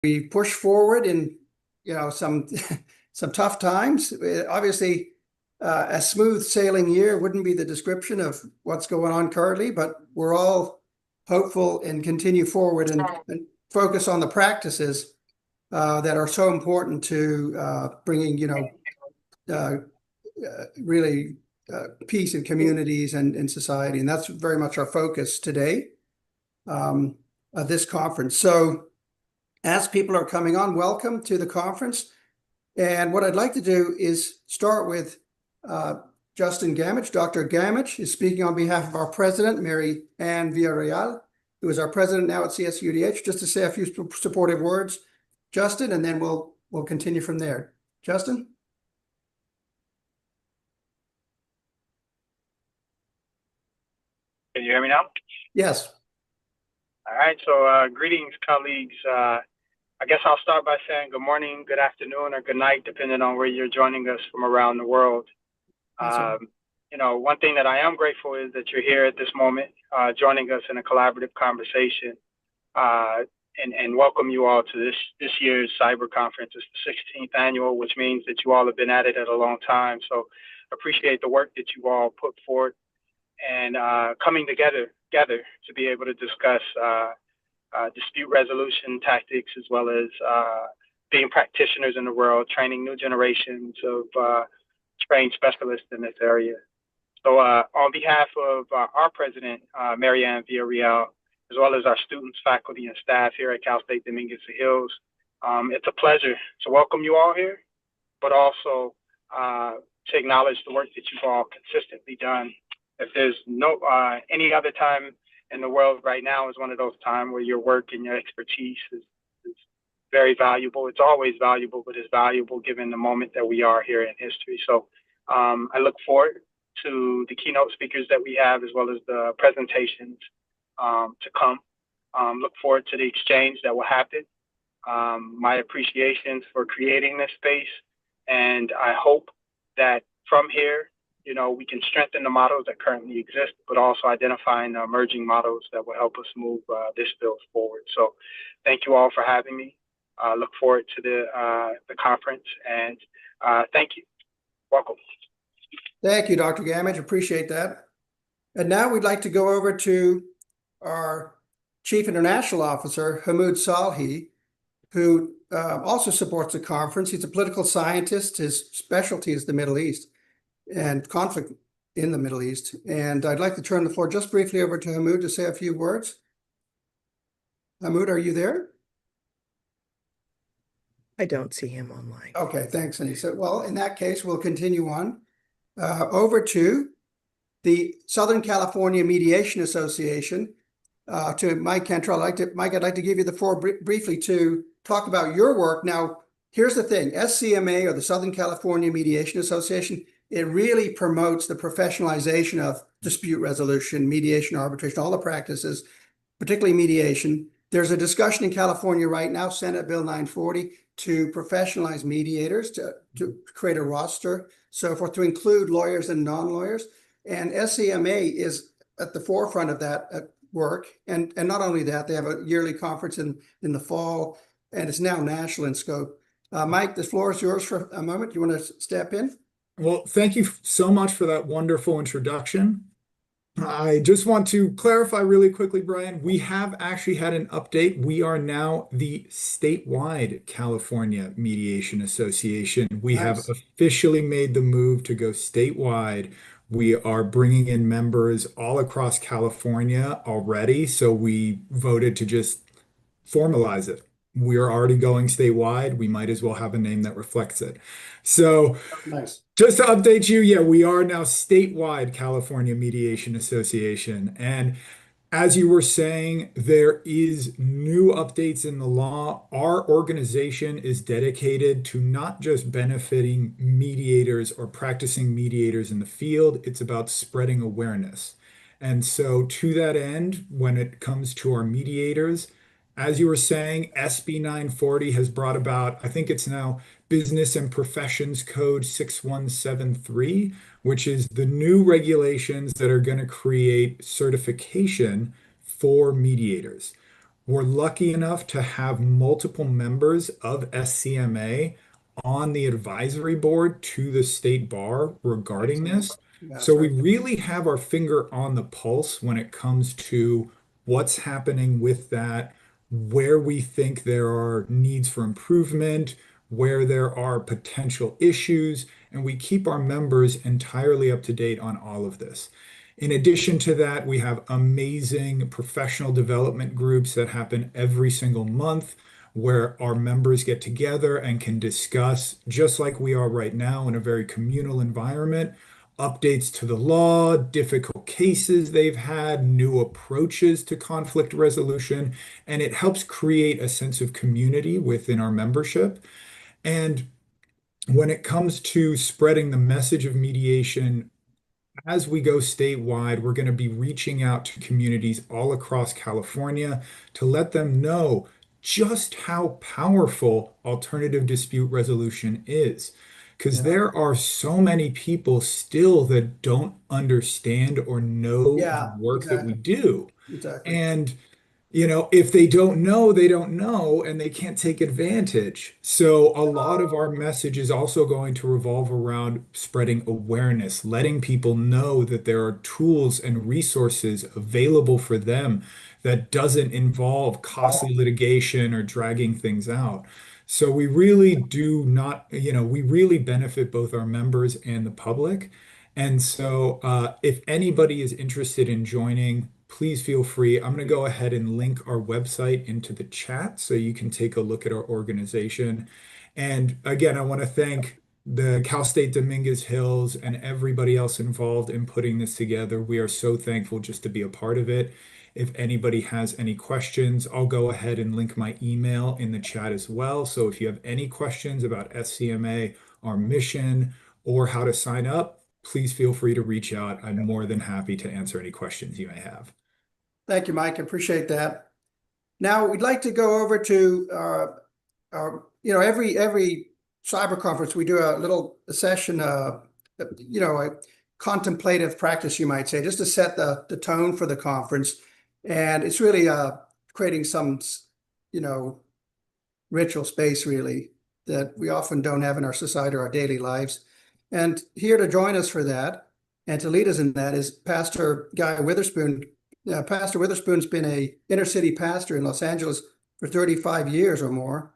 We push forward in, some some tough times. Obviously, a smooth sailing year wouldn't be the description of what's going on currently, but we're all hopeful and continue forward and focus on the practices that are so important to bringing, really peace in communities and in society. And that's very much our focus today at this conference. So as people are coming on, welcome to the conference. And what I'd like to do is start with Justin Gamage. Dr. Gamage is speaking on behalf of our president, Mary Ann Villarreal, who is our president now at CSUDH, just to say a few supportive words, Justin, and then we'll continue from there. Justin? Can you hear me now? Yes. All right. So greetings, colleagues. I guess I'll start by saying good morning, good afternoon, or good night, depending on where you're joining us from around the world. One thing that I am grateful is that you're here at this moment, joining us in a collaborative conversation, and welcome you all to this year's cyber conference. It's the 16th annual, which means that you all have been at it a long time. So appreciate the work that you all put forth and coming together to be able to discuss dispute resolution tactics, as well as being practitioners in the world, training new generations of trained specialists in this area. So on behalf of our president, Mary Ann Villarreal, as well as our students, faculty, and staff here at Cal State Dominguez Hills, it's a pleasure to welcome you all here, but also to acknowledge the work that you've all consistently done. If there's any other time in the world right now is one of those times where your work and your expertise is very valuable. It's always valuable, but it's valuable given the moment that we are here in history. So I look forward to the keynote speakers that we have, as well as the presentations to come. Look forward to the exchange that will happen. My appreciations for creating this space. And I hope that from here, we can strengthen the models that currently exist, but also identifying the emerging models that will help us move this field forward. So thank you all for having me. Look forward to the conference, and thank you. Welcome. Thank you, Dr. Gamage. Appreciate that. And now we'd like to go over to our Chief International Officer, Hamoud Salhi, who also supports the conference. He's a political scientist. His specialty is the Middle East and conflict in the Middle East. And I'd like to turn the floor just briefly over to Hamoud to say a few words. Hamoud, are you there? I don't see him online. Okay, thanks, Anissa. Well, in that case, we'll continue on over to the Southern California Mediation Association, to Mike Cantrell. Mike, I'd like to give you the floor briefly to talk about your work. Now, here's the thing. SCMA, or the Southern California Mediation Association, it really promotes the professionalization of dispute resolution, mediation, arbitration, all the practices, particularly mediation. There's a discussion in California right now, Senate Bill 940, to professionalize mediators, to create a roster, so forth, to include lawyers and non-lawyers. And SCMA is at the forefront of that work. And not only that, they have a yearly conference in the fall, and it's now national in scope. Mike, the floor is yours for a moment. You want to step in? Well, thank you so much for that wonderful introduction. I just want to clarify really quickly, Brian, we have actually had an update. We are now the statewide California Mediation Association. We have officially made the move to go statewide. We are bringing in members all across California already, so we voted to just formalize it. We are already going statewide. We might as well have a name that reflects it. So nice. Just to update you, yeah, we are now statewide California Mediation Association. And as you were saying, there is new updates in the law. Our organization is dedicated to not just benefiting mediators or practicing mediators in the field, it's about spreading awareness. And so to that end, when it comes to our mediators, as you were saying, SB 940 has brought about, I think it's now Business and Professions Code 6173, which is the new regulations that are going to create certification for mediators. we're lucky enough to have multiple members of SCMA on the advisory board to the state bar regarding Excellent. this. That's So we right. really have our finger on the pulse when it comes to what's happening with that, where we think there are needs for improvement, where there are potential issues, and we keep our members entirely up to date on all of this. In addition to that, we have amazing professional development groups that happen every single month where our members get together and can discuss, just like we are right now in a very communal environment, updates to the law, difficult cases they've had, new approaches to conflict resolution, and it helps create a sense of community within our membership. And when it comes to spreading the message of mediation, as we go statewide, we're going to be reaching out to communities all across California to let them know just how powerful alternative dispute resolution is. Because Yeah. there are so many people still that don't understand or know the Yeah, work that we exactly. do. Exactly. And if they don't know, they don't know, and they can't take advantage. So, a lot of our message is also going to revolve around spreading awareness, letting people know that there are tools and resources available for them that doesn't involve costly litigation or dragging things out. So, we really do not, we really benefit both our members and the public. And so, if anybody is interested in joining, please feel free. I'm going to go ahead and link our website into the chat so you can take a look at our organization. And again, I want to thank the Cal State Dominguez Hills and everybody else involved in putting this together. We are so thankful just to be a part of it. If anybody has any questions, I'll go ahead and link my email in the chat as well. So if you have any questions about SCMA, our mission, or how to sign up, please feel free to reach out. I'm more than happy to answer any questions you may have. Thank you, Mike. I appreciate that. Now we'd like to go over to every cyber conference we do a little session, a contemplative practice, you might say, just to set the tone for the conference. And it's really creating some, ritual space really that we often don't have in our society or our daily lives. And here to join us for that and to lead us in that is Pastor Guy Witherspoon. Pastor Witherspoon's been a inner city pastor in Los Angeles for 35 years or more.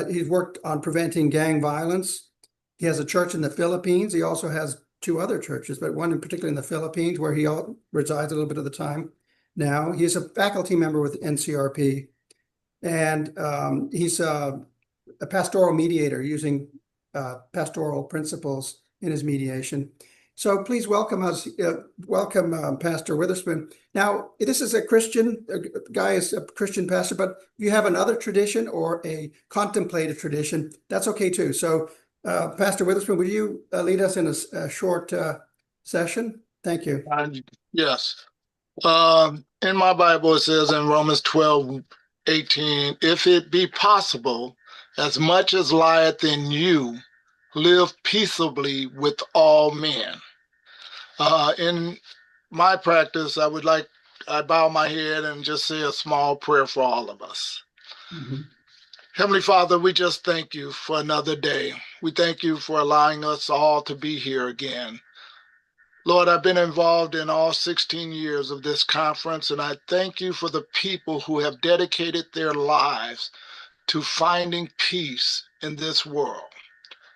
He's worked on preventing gang violence. He has a church in the Philippines. He also has two other churches, but one in particular in the Philippines where he resides a little bit of the time now. He's a faculty member with NCRP, and he's a pastoral mediator using pastoral principles in his mediation. So please welcome Pastor Witherspoon. Now, this is a guy is a Christian pastor, but if you have another tradition or a contemplative tradition, that's okay too. So Pastor Witherspoon, will you lead us in a short session? Thank you. Yes. In my Bible, it says in Romans 12:18, if it be possible, as much as lieth in you, live peaceably with all men. In my practice, I bow my head and just say a small prayer for all of us. Mm-hmm. Heavenly Father, we just thank you for another day. We thank you for allowing us all to be here again. Lord, I've been involved in all 16 years of this conference, and I thank you for the people who have dedicated their lives to finding peace in this world.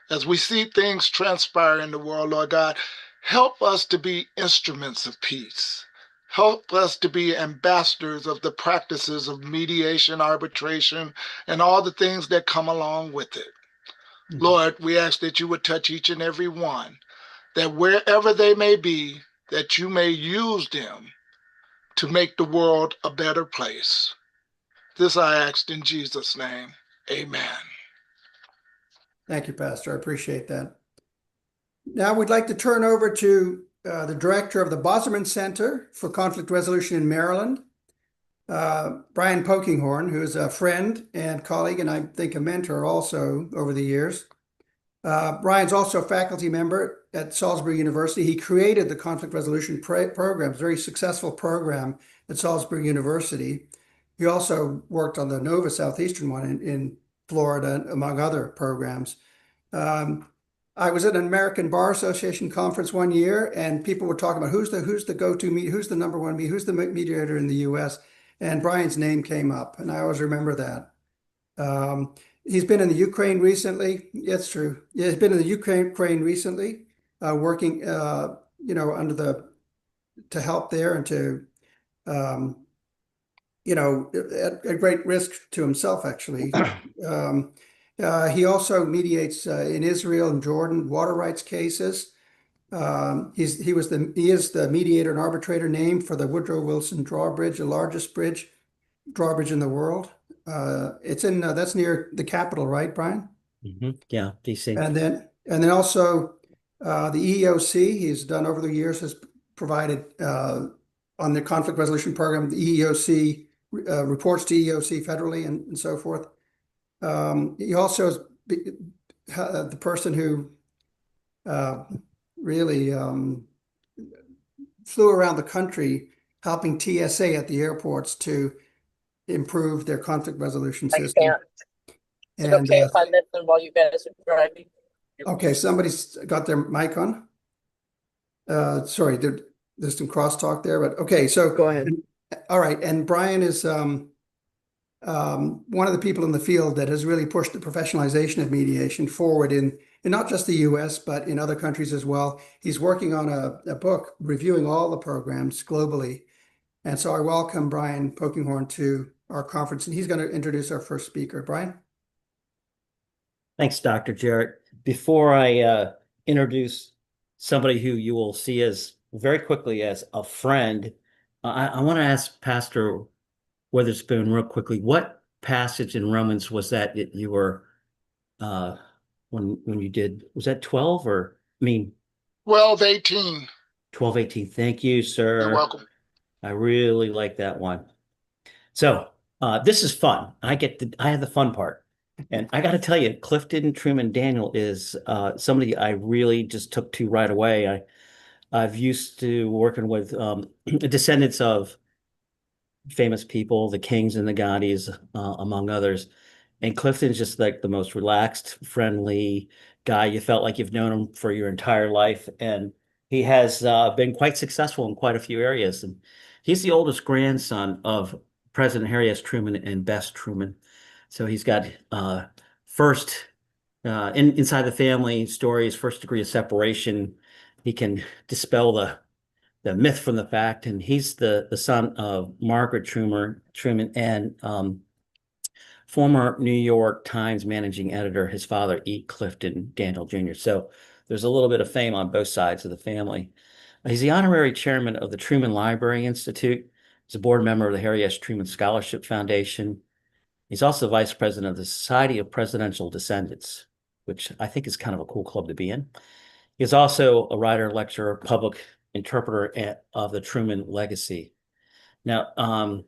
As we see things transpire in the world, Lord God, help us to be instruments of peace. Help us to be ambassadors of the practices of mediation, arbitration, and all the things that come along with it. Mm-hmm. Lord, we ask that you would touch each and every one, that wherever they may be, that you may use them to make the world a better place. This I asked in Jesus' name. Amen. Thank you, Pastor. I appreciate that. Now we'd like to turn over to the director of the Bosserman Center for Conflict Resolution in Maryland, Brian Pokinghorn, who is a friend and colleague, and I think a mentor also over the years. Brian's also a faculty member at Salisbury University. He created the Conflict Resolution program, a very successful program at Salisbury University. He also worked on the Nova Southeastern one in Florida, among other programs. I was at an American Bar Association conference one year, and people were talking about who's the go-to who's the number one who's the mediator in the U.S. And Brian's name came up, and I always remember that. He's been in the Ukraine recently. It's true. Yeah, he's been in the Ukraine recently, working, to help there and to, at great risk to himself, actually. He also mediates in Israel and Jordan water rights cases. He is the mediator and arbitrator named for the Woodrow Wilson Drawbridge, the largest drawbridge in the world. That's near the Capitol, right, Brian? Yeah, DC. And then also the EEOC. He's done over the years has provided on the conflict resolution program. The EEOC reports to EEOC federally and so forth. He also is the person who really flew around the country helping TSA at the airports to improve their conflict resolution system. Is it okay if I listen while you guys are driving? Okay, somebody's got their mic on. Sorry, there's some crosstalk there, but okay, so Go ahead. All right, and Brian is one of the people in the field that has really pushed the professionalization of mediation forward in not just the US, but in other countries as well. He's working on a book reviewing all the programs globally. And so I welcome Brian Polkinghorne to our conference, and he's going to introduce our first speaker. Brian? Thanks, Dr. Jarrett. Before I introduce somebody who you will see as very quickly as a friend, I want to ask Pastor Witherspoon real quickly, what passage in Romans was that you were when you did, was that 12 or, 12:18. 12:18. Thank you, sir. You're welcome. I really like that one. So this is fun. I have the fun part. And I got to tell you, Clifton Truman Daniel is somebody I really just took to right away. I've used to working with descendants of famous people, the Kings and the Gaudis, among others. And Clifton's just like the most relaxed, friendly guy. You felt like you've known him for your entire life. And he has been quite successful in quite a few areas. And he's the oldest grandson of President Harry S. Truman and Bess Truman. So he's got first inside the family stories, first degree of separation. He can dispel the myth from the fact, and he's the son of Margaret Truman and former New York Times managing editor, his father, E. Clifton Daniel Jr. So there's a little bit of fame on both sides of the family. He's the honorary chairman of the Truman Library Institute. He's a board member of the Harry S. Truman Scholarship Foundation. He's also vice president of the Society of Presidential Descendants, which I think is kind of a cool club to be in. He's also a writer, lecturer, public interpreter of the Truman Legacy. Now,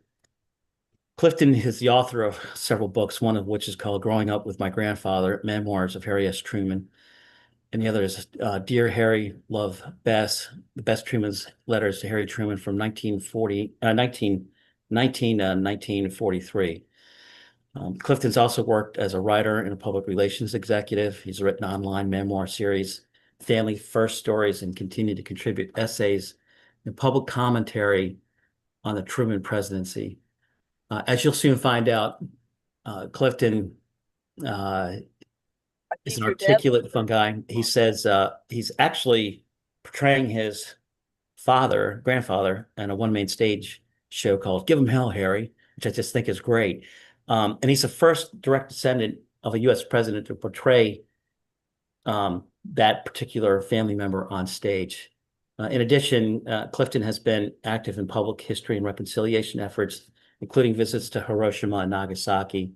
Clifton is the author of several books, one of which is called Growing Up with My Grandfather, Memoirs of Harry S. Truman. And the other is Dear Harry, Love Bess, the Bess Truman's letters to Harry Truman from 1943. Clifton's also worked as a writer and a public relations executive. He's written online memoir series, Family First Stories, and continued to contribute essays and public commentary on the Truman presidency. As you'll soon find out, Clifton is an articulate, fun guy. He says he's actually portraying his grandfather, in a one-man stage show called Give 'Em Hell, Harry, which I just think is great. And he's the first direct descendant of a U.S. president to portray that particular family member on stage. In addition, Clifton has been active in public history and reconciliation efforts, including visits to Hiroshima and Nagasaki,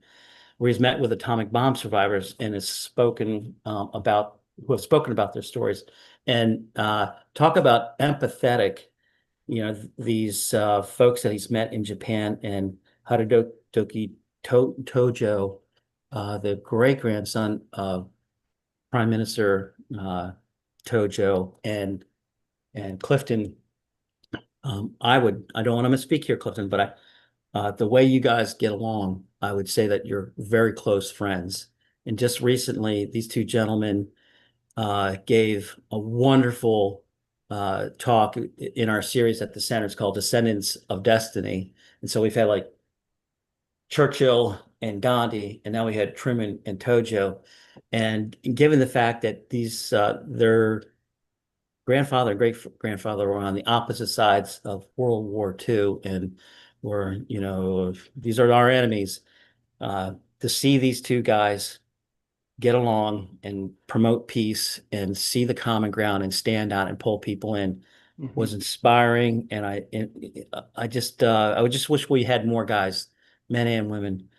where he's met with atomic bomb survivors and has spoken about their stories. And talk about empathetic, these folks that he's met in Japan, and Harudoki Tojo, the great-grandson of Prime Minister Tojo, and Clifton. I don't want to misspeak here, Clifton, but The way you guys get along, I would say that you're very close friends. And just recently, these two gentlemen gave a wonderful talk in our series at the center. It's called Descendants of Destiny. And so we've had like Churchill and Gandhi, and now we had Truman and Tojo. And given the fact that these their grandfather and great grandfather were on the opposite sides of World War II and were, these are our enemies. To see these two guys get along and promote peace and see the common ground and stand out and pull people in was inspiring. And I would just wish we had more guys, men and women,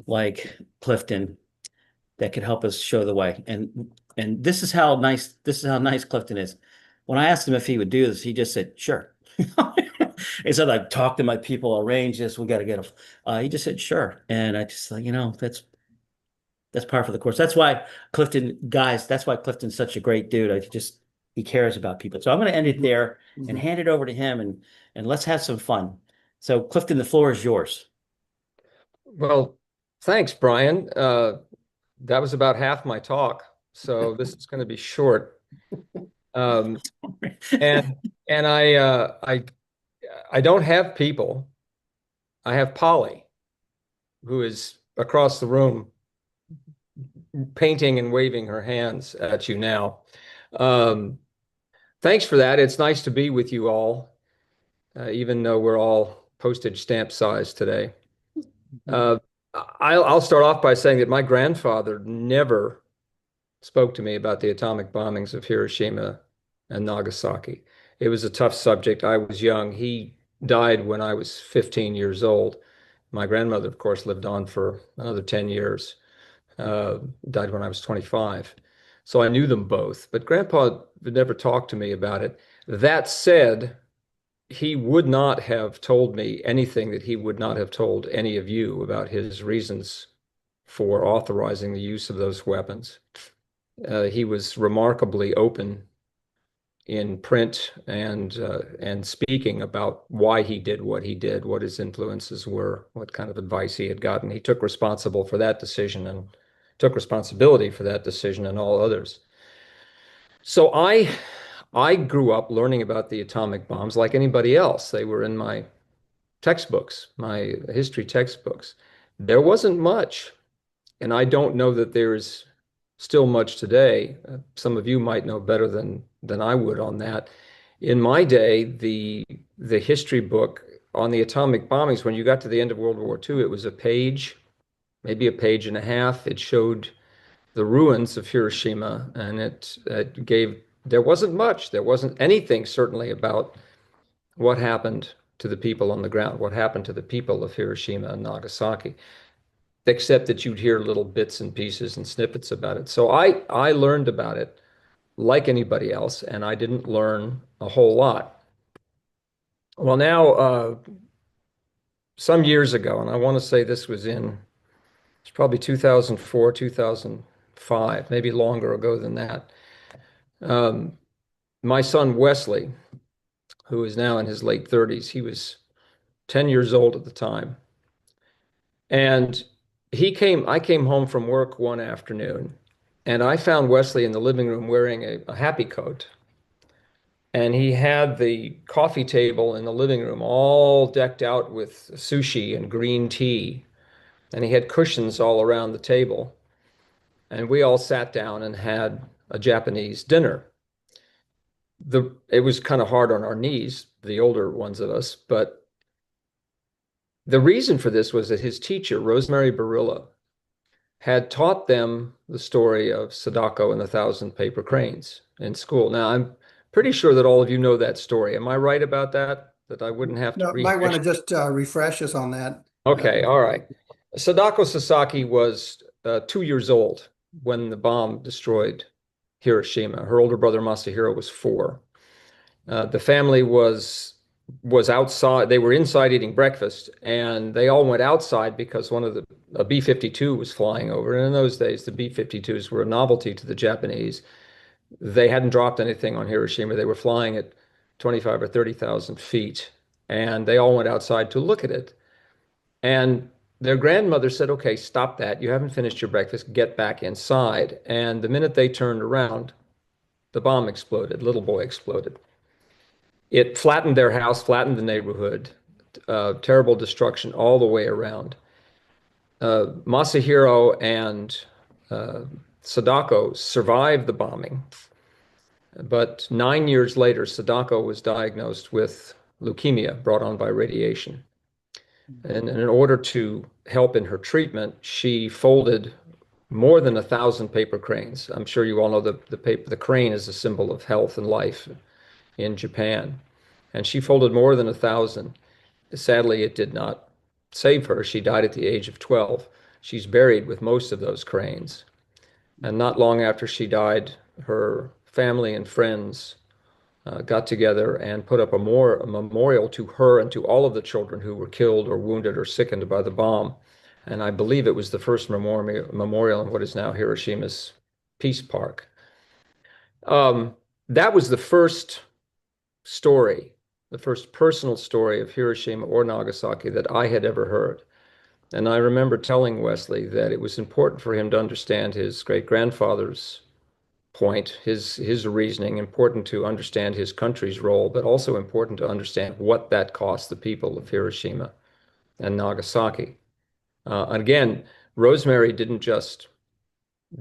like Clifton, that could help us show the way. And this is how nice Clifton is. When I asked him if he would do this, he just said, "Sure." He said, "I've talked to my people, arrange this. We got to get him." He just said, "Sure." And I just like, that's par for the course. That's why that's why Clifton's such a great dude. He cares about people. So I'm going to end it there and hand it over to him and let's have some fun. So Clifton, the floor is yours. Well, thanks, Brian. That was about half my talk, so this is going to be short. And I don't have people. I have Polly, who is across the room, painting and waving her hands at you now. Thanks for that. It's nice to be with you all, even though we're all postage stamp size today. I'll start off by saying that my grandfather never spoke to me about the atomic bombings of Hiroshima and Nagasaki. It was a tough subject. I was young. He died when I was 15 years old. My grandmother, of course, lived on for another 10 years. Died when I was 25. So I knew them both, but Grandpa would never talk to me about it. That said, he would not have told me anything that he would not have told any of you about his reasons for authorizing the use of those weapons. He was remarkably open in print and speaking about why he did, what his influences were, what kind of advice he had gotten. He took responsibility for that decision and all others. So I grew up learning about the atomic bombs like anybody else. They were in my textbooks, my history textbooks. There wasn't much, and I don't know that there's still much today. Some of you might know better than I would on that. In my day, the history book on the atomic bombings, when you got to the end of World War II, it was a page, maybe a page and a half. It showed the ruins of Hiroshima, and there wasn't much. There wasn't anything, certainly, about what happened to the people on the ground, what happened to the people of Hiroshima and Nagasaki, except that you'd hear little bits and pieces and snippets about it. So I learned about it like anybody else, and I didn't learn a whole lot. Well, now, some years ago, and I want to say it's probably 2004, 2005, maybe longer ago than that. My son Wesley, who is now in his late 30s, he was 10 years old at the time. And I came home from work one afternoon, and I found Wesley in the living room wearing a happy coat. And he had the coffee table in the living room all decked out with sushi and green tea. And he had cushions all around the table. And we all sat down and had a Japanese dinner. It was kind of hard on our knees, the older ones of us, but the reason for this was that his teacher, Rosemary Barilla, had taught them the story of Sadako and the Thousand Paper Cranes in school. Now, I'm pretty sure that all of you know that story. Am I right about that? That I wouldn't have to No, might want to just refresh us on that. Okay, all right. Sadako Sasaki was 2 years old when the bomb destroyed Hiroshima. Her older brother Masahiro was 4. The family was outside. They were inside eating breakfast, and they all went outside because a B-52 was flying over. And in those days, the B-52s were a novelty to the Japanese. They hadn't dropped anything on Hiroshima. They were flying at 25 or 30,000 feet, and they all went outside to look at it. And their grandmother said, okay, stop that. You haven't finished your breakfast. Get back inside. And the minute they turned around, the bomb exploded. Little boy exploded. It flattened their house, flattened the neighborhood, terrible destruction all the way around. Masahiro and uh, Sadako survived the bombing, but 9 years later, Sadako was diagnosed with leukemia brought on by radiation. And in order to help in her treatment, she folded more than 1,000 paper cranes. I'm sure you all know the crane is a symbol of health and life in Japan. And she folded more than 1,000. Sadly, it did not save her. She died at the age of 12. She's buried with most of those cranes. And not long after she died, her family and friends got together and put up a memorial to her and to all of the children who were killed or wounded or sickened by the bomb. And I believe it was the first memorial in what is now Hiroshima's Peace Park. That was the first story, the first personal story of Hiroshima or Nagasaki that I had ever heard. And I remember telling Wesley that it was important for him to understand his great-grandfather's point, his reasoning, important to understand his country's role, but also important to understand what that cost the people of Hiroshima and Nagasaki. And again, Rosemary didn't just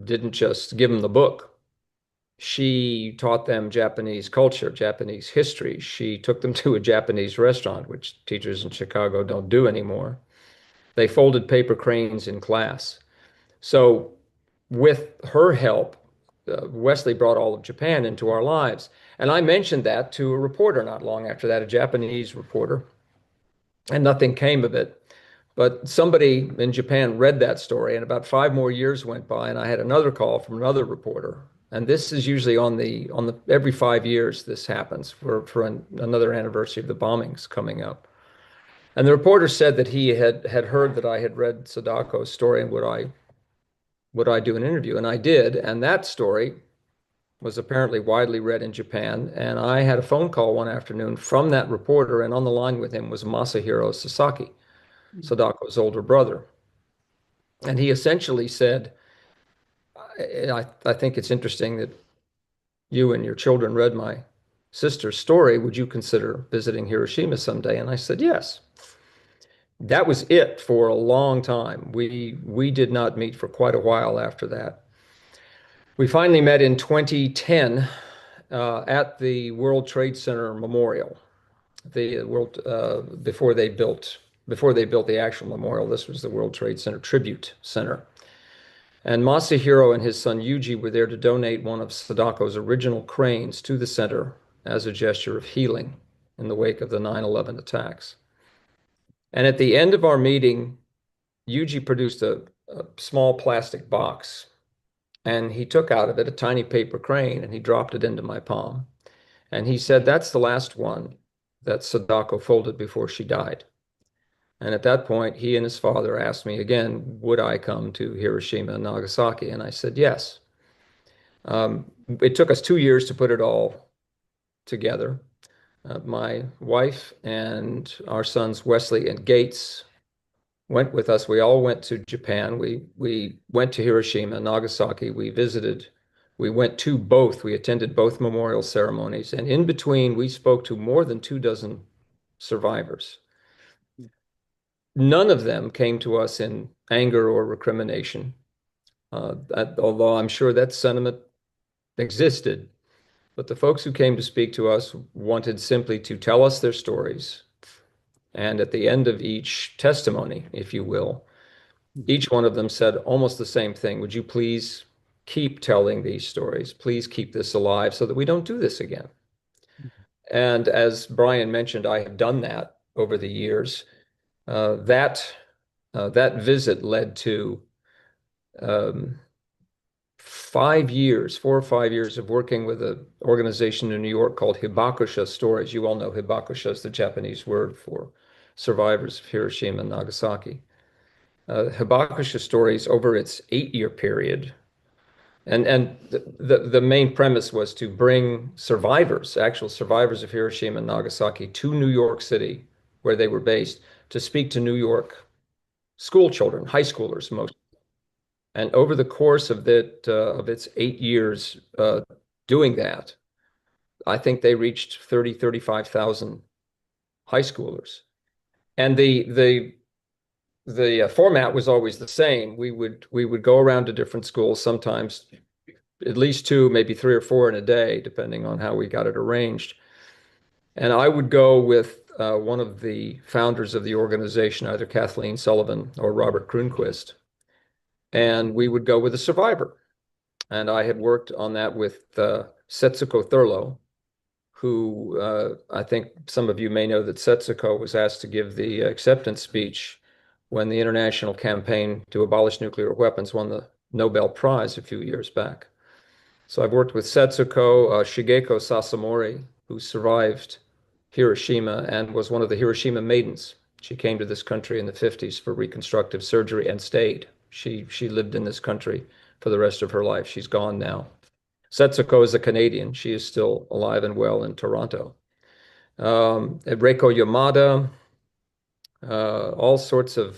give them the book. She taught them Japanese culture, Japanese history. She took them to a Japanese restaurant, which teachers in Chicago don't do anymore. They folded paper cranes in class. So with her help, Wesley brought all of Japan into our lives. And I mentioned that to a reporter not long after that, a Japanese reporter, and nothing came of it. But somebody in Japan read that story, and about 5 more years went by, and I had another call from another reporter. And this is usually on the every 5 years this happens for another anniversary of the bombings coming up. And the reporter said that he had heard that I had read Sadako's story and would I do an interview? And I did. And that story was apparently widely read in Japan. And I had a phone call one afternoon from that reporter, and on the line with him was Masahiro Sasaki, Sadako's older brother. And he essentially said, I think it's interesting that you and your children read my sister's story. Would you consider visiting Hiroshima someday? And I said, yes. That was it for a long time. We did not meet for quite a while after that. We finally met in 2010 at the World Trade Center Memorial. The world before they built the actual memorial, this was the World Trade Center Tribute Center. And Masahiro and his son Yuji were there to donate one of Sadako's original cranes to the center as a gesture of healing in the wake of the 9/11 attacks. And at the end of our meeting, Yuji produced a small plastic box, and he took out of it a tiny paper crane, and he dropped it into my palm. And he said, that's the last one that Sadako folded before she died. And at that point, he and his father asked me again, would I come to Hiroshima and Nagasaki? And I said, yes. It took us 2 years to put it all together. My wife and our sons, Wesley and Gates, went with us. We all went to Japan. We went to Hiroshima, Nagasaki. We visited. We went to both. We attended both memorial ceremonies. And in between, we spoke to more than 24 survivors. None of them came to us in anger or recrimination, although I'm sure that sentiment existed. But the folks who came to speak to us wanted simply to tell us their stories. And at the end of each testimony, if you will, each one of them said almost the same thing. Would you please keep telling these stories? Please keep this alive so that we don't do this again. And as Brian mentioned, I have done that over the years. That visit led to 4 or 5 years of working with an organization in New York called Hibakusha Stories. You all know Hibakusha is the Japanese word for survivors of Hiroshima and Nagasaki. Hibakusha Stories, over its 8-year period, and the main premise was to bring actual survivors of Hiroshima and Nagasaki to New York City, where they were based, to speak to New York school children, high schoolers most. And over the course of its 8 years doing that, I think they reached 30, 35,000 high schoolers. And the format was always the same. We would go around to different schools, sometimes at least two, maybe three or four in a day, depending on how we got it arranged. And I would go with one of the founders of the organization, either Kathleen Sullivan or Robert Kronquist, and we would go with a survivor. And I had worked on that with Setsuko Thurlow, who I think some of you may know that Setsuko was asked to give the acceptance speech when the International Campaign to Abolish Nuclear Weapons won the Nobel Prize a few years back. So I've worked with Setsuko, Shigeko Sasamori, who survived Hiroshima and was one of the Hiroshima maidens. She came to this country in the 50s for reconstructive surgery and stayed. She lived in this country for the rest of her life. She's gone now. Setsuko is a Canadian. She is still alive and well in Toronto. Reiko Yamada, all sorts of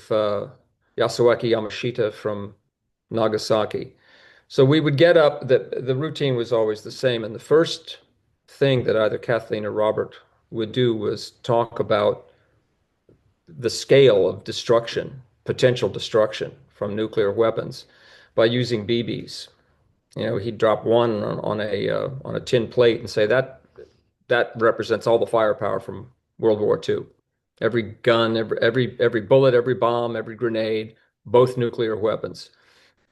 Yasuaki Yamashita from Nagasaki. So we would get up, the routine was always the same. And the first thing that either Kathleen or Robert would do was talk about the scale of destruction, potential destruction from nuclear weapons by using BBs. You know, he'd drop one on a tin plate and say that represents all the firepower from World War II. Every gun, every bullet, every bomb, every grenade, both nuclear weapons.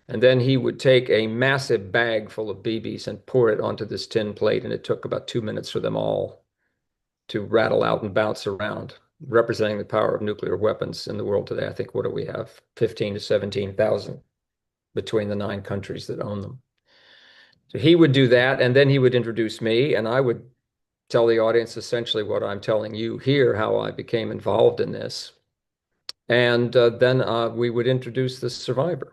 And then he would take a massive bag full of BBs and pour it onto this tin plate, and it took about 2 minutes for them all to rattle out and bounce around, representing the power of nuclear weapons in the world today. I think, what do we have? 15 to 17,000 between the 9 countries that own them. So he would do that, and then he would introduce me, and I would tell the audience essentially what I'm telling you here, how I became involved in this. And then we would introduce the survivor.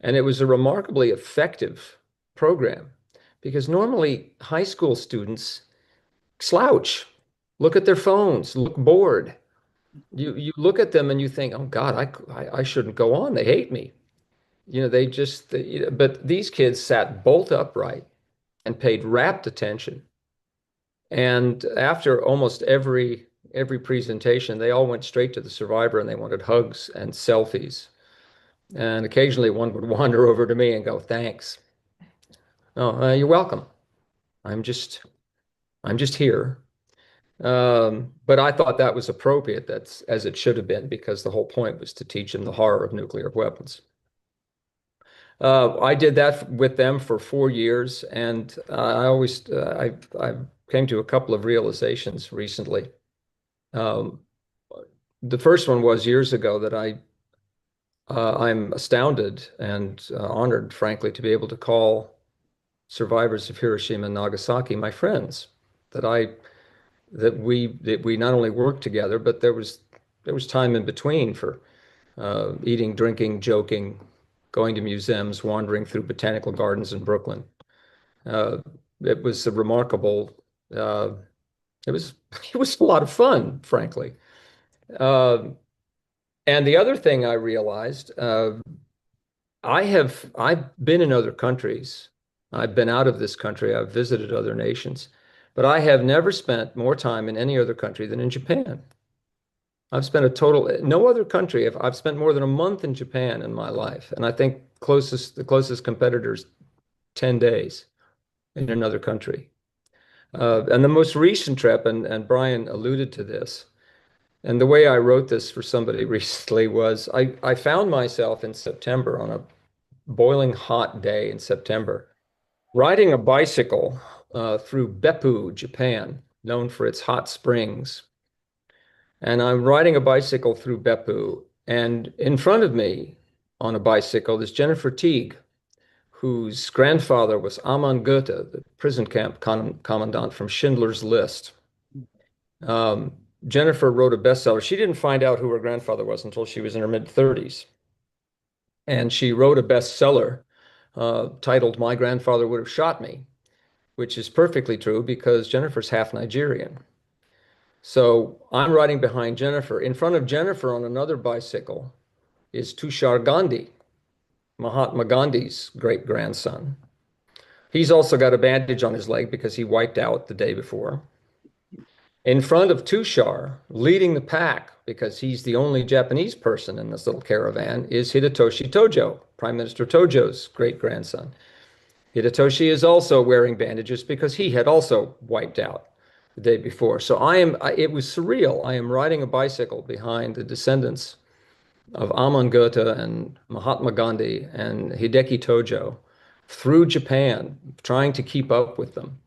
And it was a remarkably effective program because normally high school students slouch, look at their phones, look bored. You look at them and you think, oh God, I shouldn't go on. They hate me. You know, but these kids sat bolt upright and paid rapt attention. And after almost every presentation, they all went straight to the survivor and they wanted hugs and selfies. And occasionally one would wander over to me and go, thanks. Oh, you're welcome. I'm just here. But I thought that was appropriate. That's as it should have been, because the whole point was to teach them the horror of nuclear weapons. I did that with them for 4 years, and I came to a couple of realizations recently. The first one was years ago that I'm astounded and honored, frankly, to be able to call survivors of Hiroshima and Nagasaki my friends. That we not only worked together, but there was time in between for eating, drinking, joking, going to museums, wandering through botanical gardens in Brooklyn. It was a remarkable. It was a lot of fun, frankly. And the other thing I realized, I've been in other countries. I've been out of this country. I've visited other nations, but I have never spent more time in any other country than in Japan. I've spent no other country. I've spent more than a month in Japan in my life, and I think the closest competitor's 10 days in another country. And the most recent trip, and Brian alluded to this, and the way I wrote this for somebody recently was I found myself in September, on a boiling hot day in September, riding a bicycle through Beppu, Japan, known for its hot springs. And I'm riding a bicycle through Beppu, and in front of me on a bicycle is Jennifer Teague, whose grandfather was Amon Goethe, the prison camp commandant from Schindler's List. Jennifer wrote a bestseller. She didn't find out who her grandfather was until she was in her mid-30s. And she wrote a bestseller titled My Grandfather Would Have Shot Me, which is perfectly true because Jennifer's half Nigerian. So I'm riding behind Jennifer. In front of Jennifer on another bicycle is Tushar Gandhi, Mahatma Gandhi's great-grandson. He's also got a bandage on his leg because he wiped out the day before. In front of Tushar, leading the pack, because he's the only Japanese person in this little caravan, is Hidetoshi Tojo, Prime Minister Tojo's great-grandson. Hidetoshi is also wearing bandages because he had also wiped out the day before. So it was surreal. I am riding a bicycle behind the descendants of Aman Gota and Mahatma Gandhi and Hideki Tojo through Japan, trying to keep up with them.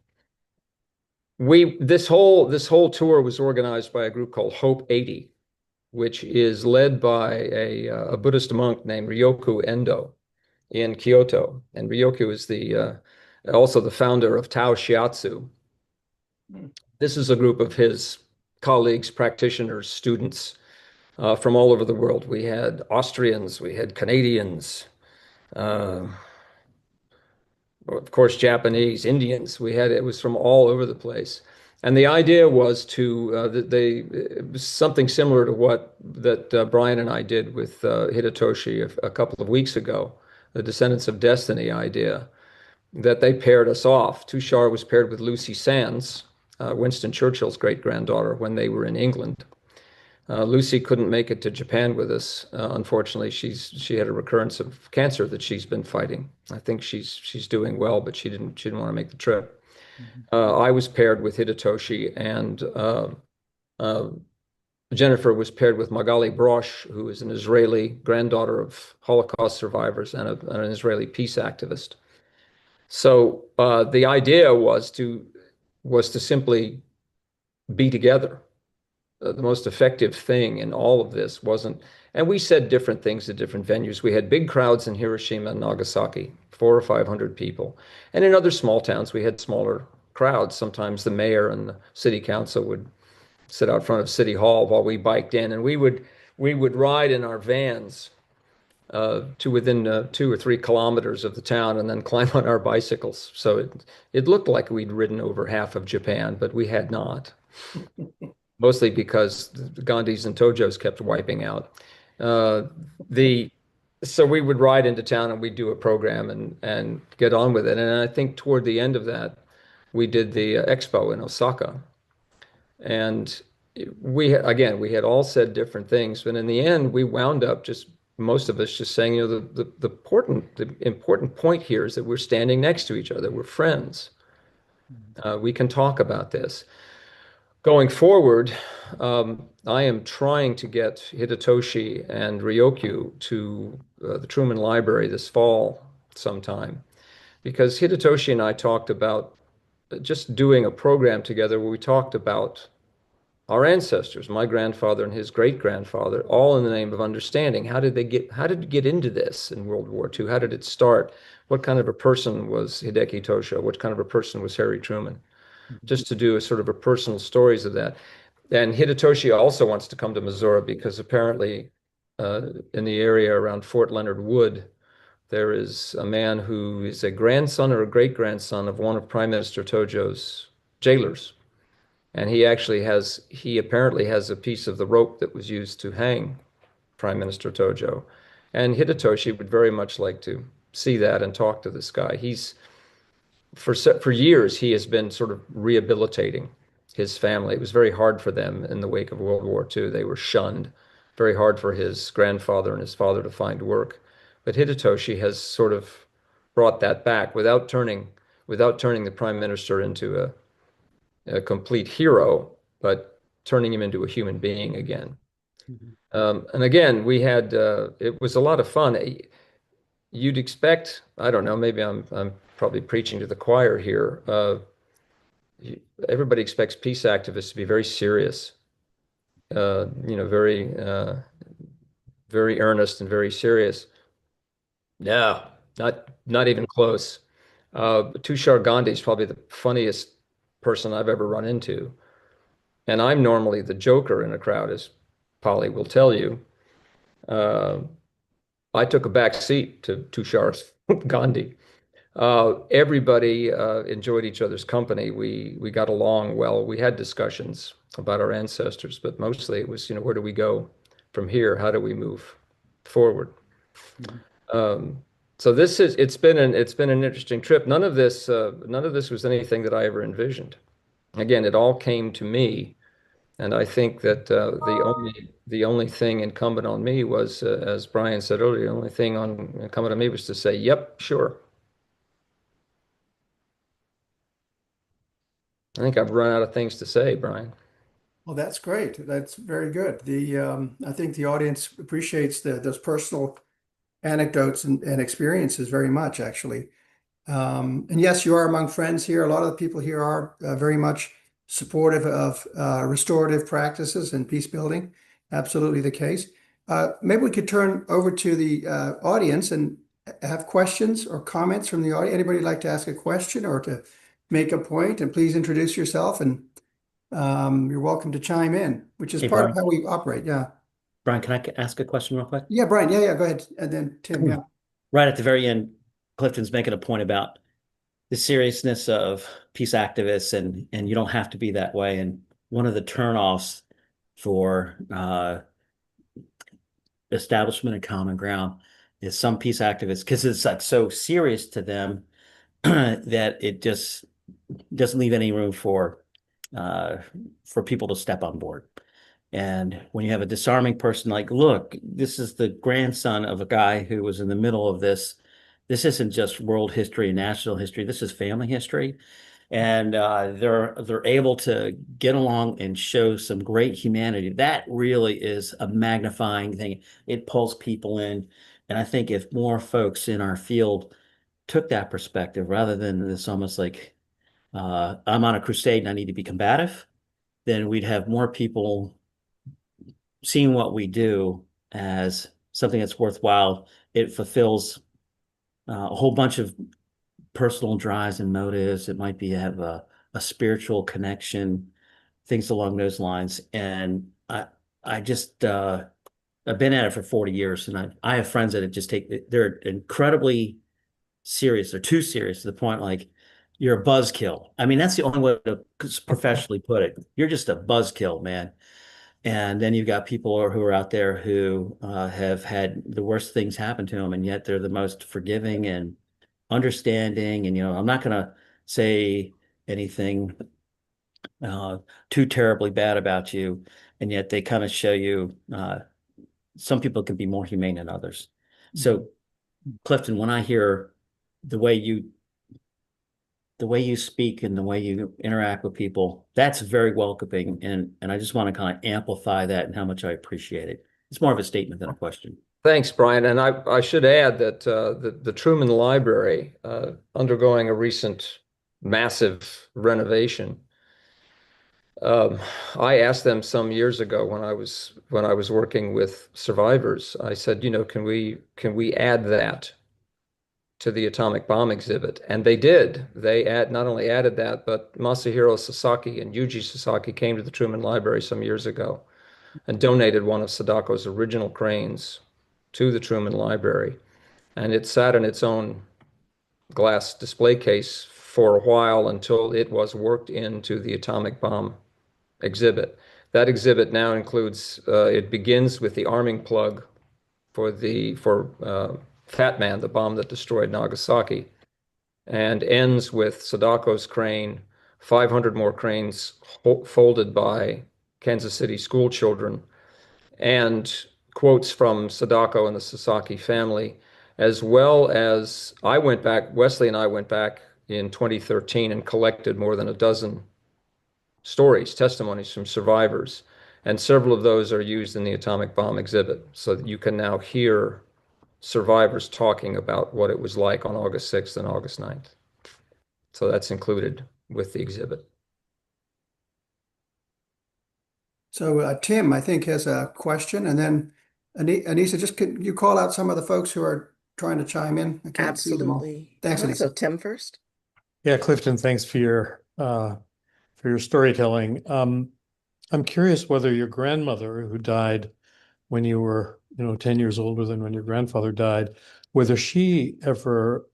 This whole tour was organized by a group called Hope 80, which is led by a Buddhist monk named Ryoku Endo in Kyoto. And Ryoku is also the founder of Tao Shiatsu. This is a group of his colleagues, practitioners, students from all over the world. We had Austrians, we had Canadians, of course, Japanese, Indians. It was from all over the place. And the idea was it was something similar to that Brian and I did with Hidetoshi a couple of weeks ago, the Descendants of Destiny idea, that they paired us off. Tushar was paired with Lucy Sands, Winston Churchill's great-granddaughter, when they were in England. Lucy couldn't make it to Japan with us. Unfortunately, she had a recurrence of cancer that she's been fighting. I think she's doing well, but she didn't want to make the trip. I was paired with Hidetoshi, and Jennifer was paired with Magali Brosh, who is an Israeli granddaughter of Holocaust survivors and an Israeli peace activist. So the idea was to simply be together. The most effective thing in all of this wasn't, and we said different things at different venues. We had big crowds in Hiroshima and Nagasaki, 400 or 500 people. And in other small towns, we had smaller crowds. Sometimes the mayor and the city council would sit out front of City Hall while we biked in, and we would ride in our vans to within 2 or 3 kilometers of the town and then climb on our bicycles. So it looked like we'd ridden over half of Japan, but we had not. Mostly because the Gandhis and Tojos kept wiping out. So we would ride into town and we'd do a program and get on with it. And I think toward the end of that, we did the expo in Osaka. And we had all said different things, but in the end, we wound up most of us just saying, the important point here is that we're standing next to each other. We're friends. We can talk about this. Going forward, I am trying to get Hidetoshi and Ryoku to the Truman Library this fall sometime, because Hidetoshi and I talked about just doing a program together where we talked about our ancestors, my grandfather and his great-grandfather, all in the name of understanding. How did you get into this in World War II? How did it start? What kind of a person was Hideki Tojo? What kind of a person was Harry Truman? Just to do a sort of a personal stories of that. And Hidetoshi also wants to come to Missouri because apparently in the area around Fort Leonard Wood, there is a man who is a grandson or a great-grandson of one of Prime Minister Tojo's jailers. And he apparently has a piece of the rope that was used to hang Prime Minister Tojo. And Hidetoshi would very much like to see that and talk to this guy. For years, he has been sort of rehabilitating his family. It was very hard for them in the wake of World War II. They were shunned. Very hard for his grandfather and his father to find work. But Hidetoshi has sort of brought that back without turning the prime minister into a complete hero, but turning him into a human being again. And again, it was a lot of fun. You'd expect, I don't know, maybe I'm probably preaching to the choir here. Everybody expects peace activists to be very serious, very, very earnest and very serious. No, not even close. Tushar Gandhi is probably the funniest person I've ever run into. And I'm normally the joker in a crowd, as Polly will tell you. I took a back seat to Tushar Gandhi. Everybody enjoyed each other's company. We got along well. We had discussions about our ancestors, but mostly it was, where do we go from here? How do we move forward. So it's been an interesting trip. None of this was anything that I ever envisioned. Again, it all came to me, and I think that the only thing incumbent on me was, as Brian said earlier, the only thing incumbent on me was to say, "Yep, sure." I think I've run out of things to say, Brian. Well, that's great. That's very good. I think the audience appreciates those personal anecdotes and experiences very much, actually. And yes, you are among friends here. A lot of the people here are very much supportive of restorative practices and peace building. Absolutely the case. Maybe we could turn over to the audience and have questions or comments from the audience. Anybody like to ask a question or to make a point? And please introduce yourself, and you're welcome to chime in, which is Hey, part Brian. of how we operate. Yeah. Brian, can I ask a question real quick? Yeah, Brian. Yeah, go ahead. And then Tim. Yeah. Right at the very end, Clifton's making a point about the seriousness of peace activists, and you don't have to be that way. And one of the turnoffs for establishment of common ground is some peace activists, because it's like so serious to them that it just doesn't leave any room for people to step on board. And when you have a disarming person like, look, this is the grandson of a guy who was in the middle of this. This isn't just world history and national history. This is family history. And they're able to get along and show some great humanity. That really is a magnifying thing. It pulls people in. And I think if more folks in our field took that perspective rather than this almost like I'm on a crusade and I need to be combative, then we'd have more people seeing what we do as something that's worthwhile. It fulfills a whole bunch of personal drives and motives. It might be have a spiritual connection, things along those lines. And I just I've been at it for 40 years, and I have friends that just they're incredibly serious. They're too serious to the point like you're a buzzkill. I mean, that's the only way to professionally put it. You're just a buzzkill, man. And then you've got people who are out there who have had the worst things happen to them, and yet they're the most forgiving and understanding. And, I'm not going to say anything too terribly bad about you. And yet they kind of show you some people can be more humane than others. So, Clifton, when I hear the way you speak and the way you interact with people, that's very welcoming. And I just want to kind of amplify that and how much I appreciate it. It's more of a statement than a question. Thanks, Brian. And I should add that the Truman Library, undergoing a recent massive renovation, I asked them some years ago when I was working with survivors, I said, can we add that to the atomic bomb exhibit? And they did. They not only added that, but Masahiro Sasaki and Yuji Sasaki came to the Truman Library some years ago and donated one of Sadako's original cranes to the Truman Library. And it sat in its own glass display case for a while until it was worked into the atomic bomb exhibit. That exhibit now includes, it begins with the arming plug for Fat Man, the bomb that destroyed Nagasaki, and ends with Sadako's crane, 500 more cranes folded by Kansas City school children, and quotes from Sadako and the Sasaki family, as well as Wesley and I went back in 2013 and collected more than a dozen testimonies from survivors, and several of those are used in the atomic bomb exhibit, so that you can now hear survivors talking about what it was like on August 6th and August 9th. So that's included with the exhibit. So Tim, I think, has a question, and then Anissa, could you call out some of the folks who are trying to chime in? I can't see them all. Absolutely. Thanks, Anissa. So Tim first. Yeah, Clifton, thanks for your storytelling. I'm curious whether your grandmother, who died when you were, 10 years older than when your grandfather died, whether she ever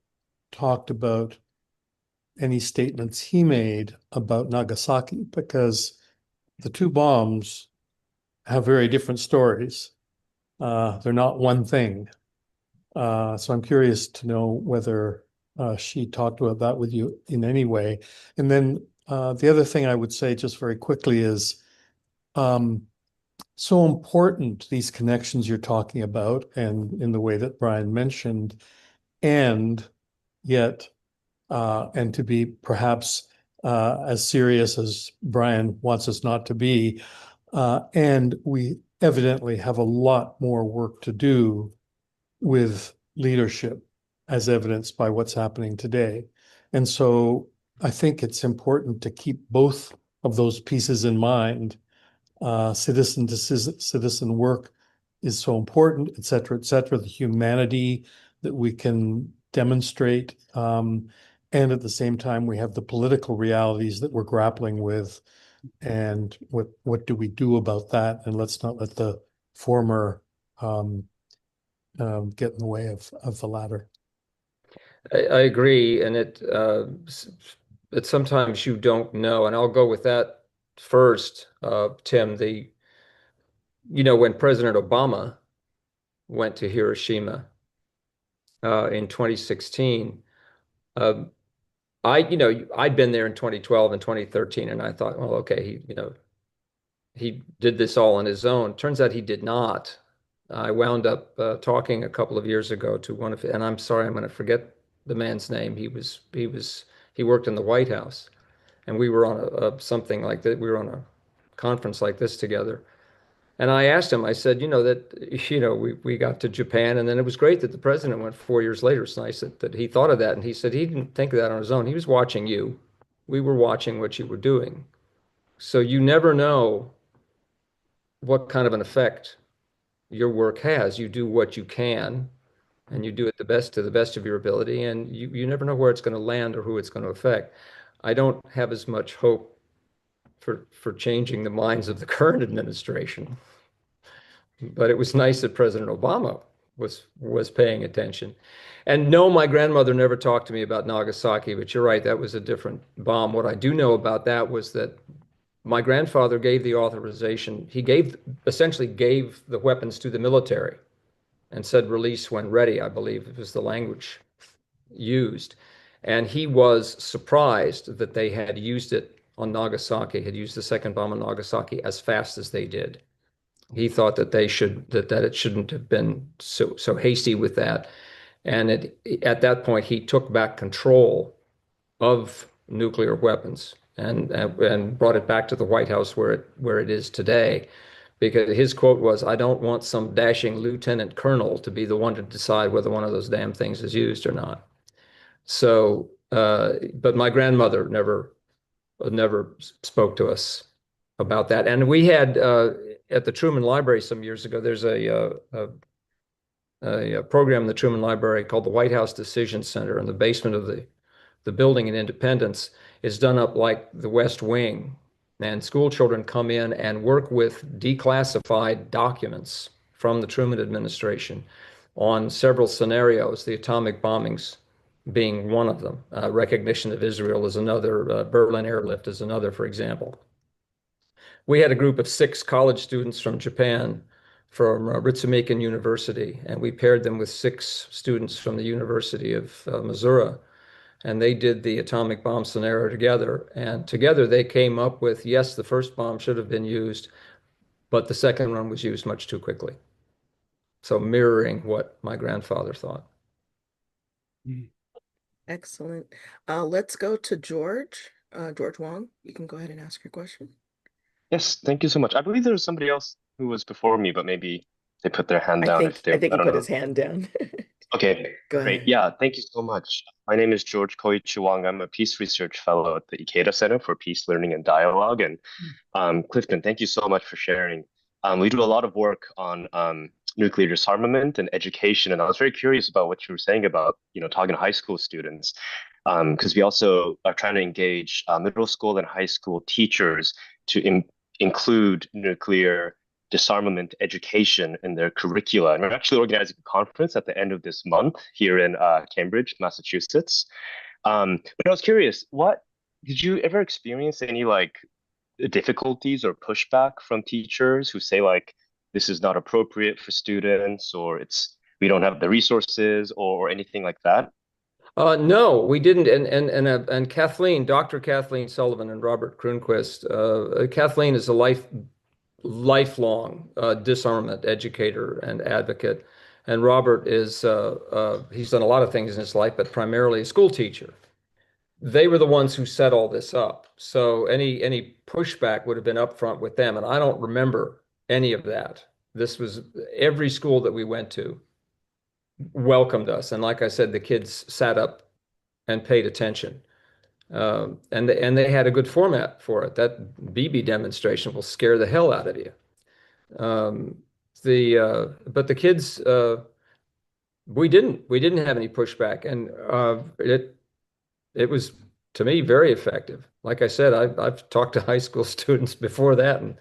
talked about any statements he made about Nagasaki, because the two bombs have very different stories. They're not one thing. So I'm curious to know whether she talked about that with you in any way. And then the other thing I would say just very quickly is so important, these connections you're talking about, and in the way that Brian mentioned, and yet, and to be perhaps as serious as Brian wants us not to be, and we evidently have a lot more work to do with leadership, as evidenced by what's happening today. And so I think it's important to keep both of those pieces in mind. Citizen to citizen work is so important, et cetera, the humanity that we can demonstrate. And at the same time, we have the political realities that we're grappling with. And what do we do about that? And let's not let the former get in the way of the latter. I agree, and it sometimes you don't know, and I'll go with that first, Tim. When President Obama went to Hiroshima in 2016, I'd been there in 2012 and 2013, and I thought, well, okay, he did this all on his own. Turns out he did not. I wound up talking a couple of years ago to one of, and I'm sorry, I'm going to forget the man's name. He worked in the White House, and we were on something like that. We were on a conference like this together. And I asked him, I said, we got to Japan, and then it was great that the president went 4 years later. It's nice that he thought of that. And he said he didn't think of that on his own. He was watching you. We were watching what you were doing. So you never know what kind of an effect your work has. You do what you can, and you do it to the best of your ability, and you never know where it's going to land or who it's going to affect. I don't have as much hope for changing the minds of the current administration, but it was nice that President Obama was paying attention. And no, my grandmother never talked to me about Nagasaki, but you're right, that was a different bomb. What I do know about that was that my grandfather gave the authorization. He essentially gave the weapons to the military and said release when ready, I believe it was the language used. And he was surprised that they had used it on Nagasaki, had used the second bomb on Nagasaki as fast as they did. He thought that it shouldn't have been so hasty with that. And at that point, he took back control of nuclear weapons and brought it back to the White House where it is today. Because his quote was, "I don't want some dashing lieutenant colonel to be the one to decide whether one of those damn things is used or not." So, but my grandmother never spoke to us about that. And we had at the Truman Library some years ago, there's a program in the Truman Library called the White House Decision Center in the basement of the building in Independence. Is done up like the West Wing. And school children come in and work with declassified documents from the Truman administration on several scenarios, the atomic bombings being one of them. Recognition of Israel is another, Berlin airlift is another, for example. We had a group of 6 college students from Japan from Ritsumeikan University, and we paired them with 6 students from the University of Missouri. And they did the atomic bomb scenario together. And together they came up with, yes, the first bomb should have been used, but the second one was used much too quickly. So mirroring what my grandfather thought. Excellent. Let's go to George. George Wong, you can go ahead and ask your question. Yes, thank you so much. I believe there was somebody else who was before me, but maybe they put their hand down if they, I think I he don't put know. his hand down. Okay, Go great. ahead. Yeah, thank you so much. My name is George Koichi Wong. I'm a Peace Research Fellow at the Ikeda Center for Peace Learning and Dialogue. And Clifton, thank you so much for sharing. We do a lot of work on nuclear disarmament and education, and I was very curious about what you were saying about, talking to high school students, because we also are trying to engage middle school and high school teachers to include nuclear disarmament education in their curricula. And we're actually organizing a conference at the end of this month here in Cambridge, Massachusetts. But I was curious, did you ever experience any difficulties or pushback from teachers who say this is not appropriate for students, or we don't have the resources, or anything like that? No, we didn't. And Kathleen, Dr. Kathleen Sullivan and Robert Kronquist, Kathleen is a lifelong disarmament educator and advocate, and Robert is he's done a lot of things in his life, but primarily a school teacher. They were the ones who set all this up, so any pushback would have been up front with them, and I don't remember any of that. This was every school that we went to welcomed us. And like I said, the kids sat up and paid attention. And they had a good format for it. That BB demonstration will scare the hell out of you. But the kids, we didn't have any pushback, and it was, to me, very effective. Like I said, I've talked to high school students before that, and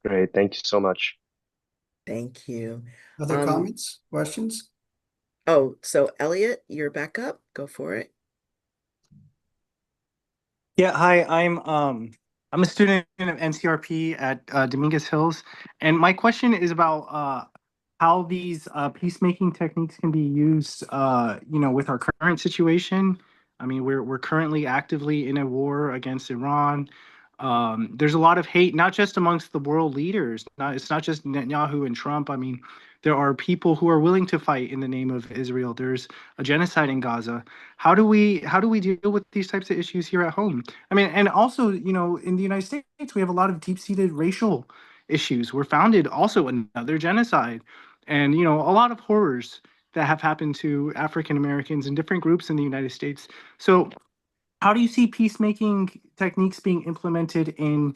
Great, thank you so much. Thank you. Other comments, questions? Oh, so Elliot, you're back up. Go for it. Yeah, hi. I'm a student of NCRP at Dominguez Hills, and my question is about how these peacemaking techniques can be used, with our current situation. I mean, we're currently actively in a war against Iran. There's a lot of hate, not just amongst the world leaders. It's not just Netanyahu and Trump. I mean, there are people who are willing to fight in the name of Israel. There's a genocide in Gaza. How do we deal with these types of issues here at home? I mean, and also, in the United States, we have a lot of deep-seated racial issues. We're founded also another genocide, and a lot of horrors that have happened to African Americans and different groups in the United States. So how do you see peacemaking techniques being implemented in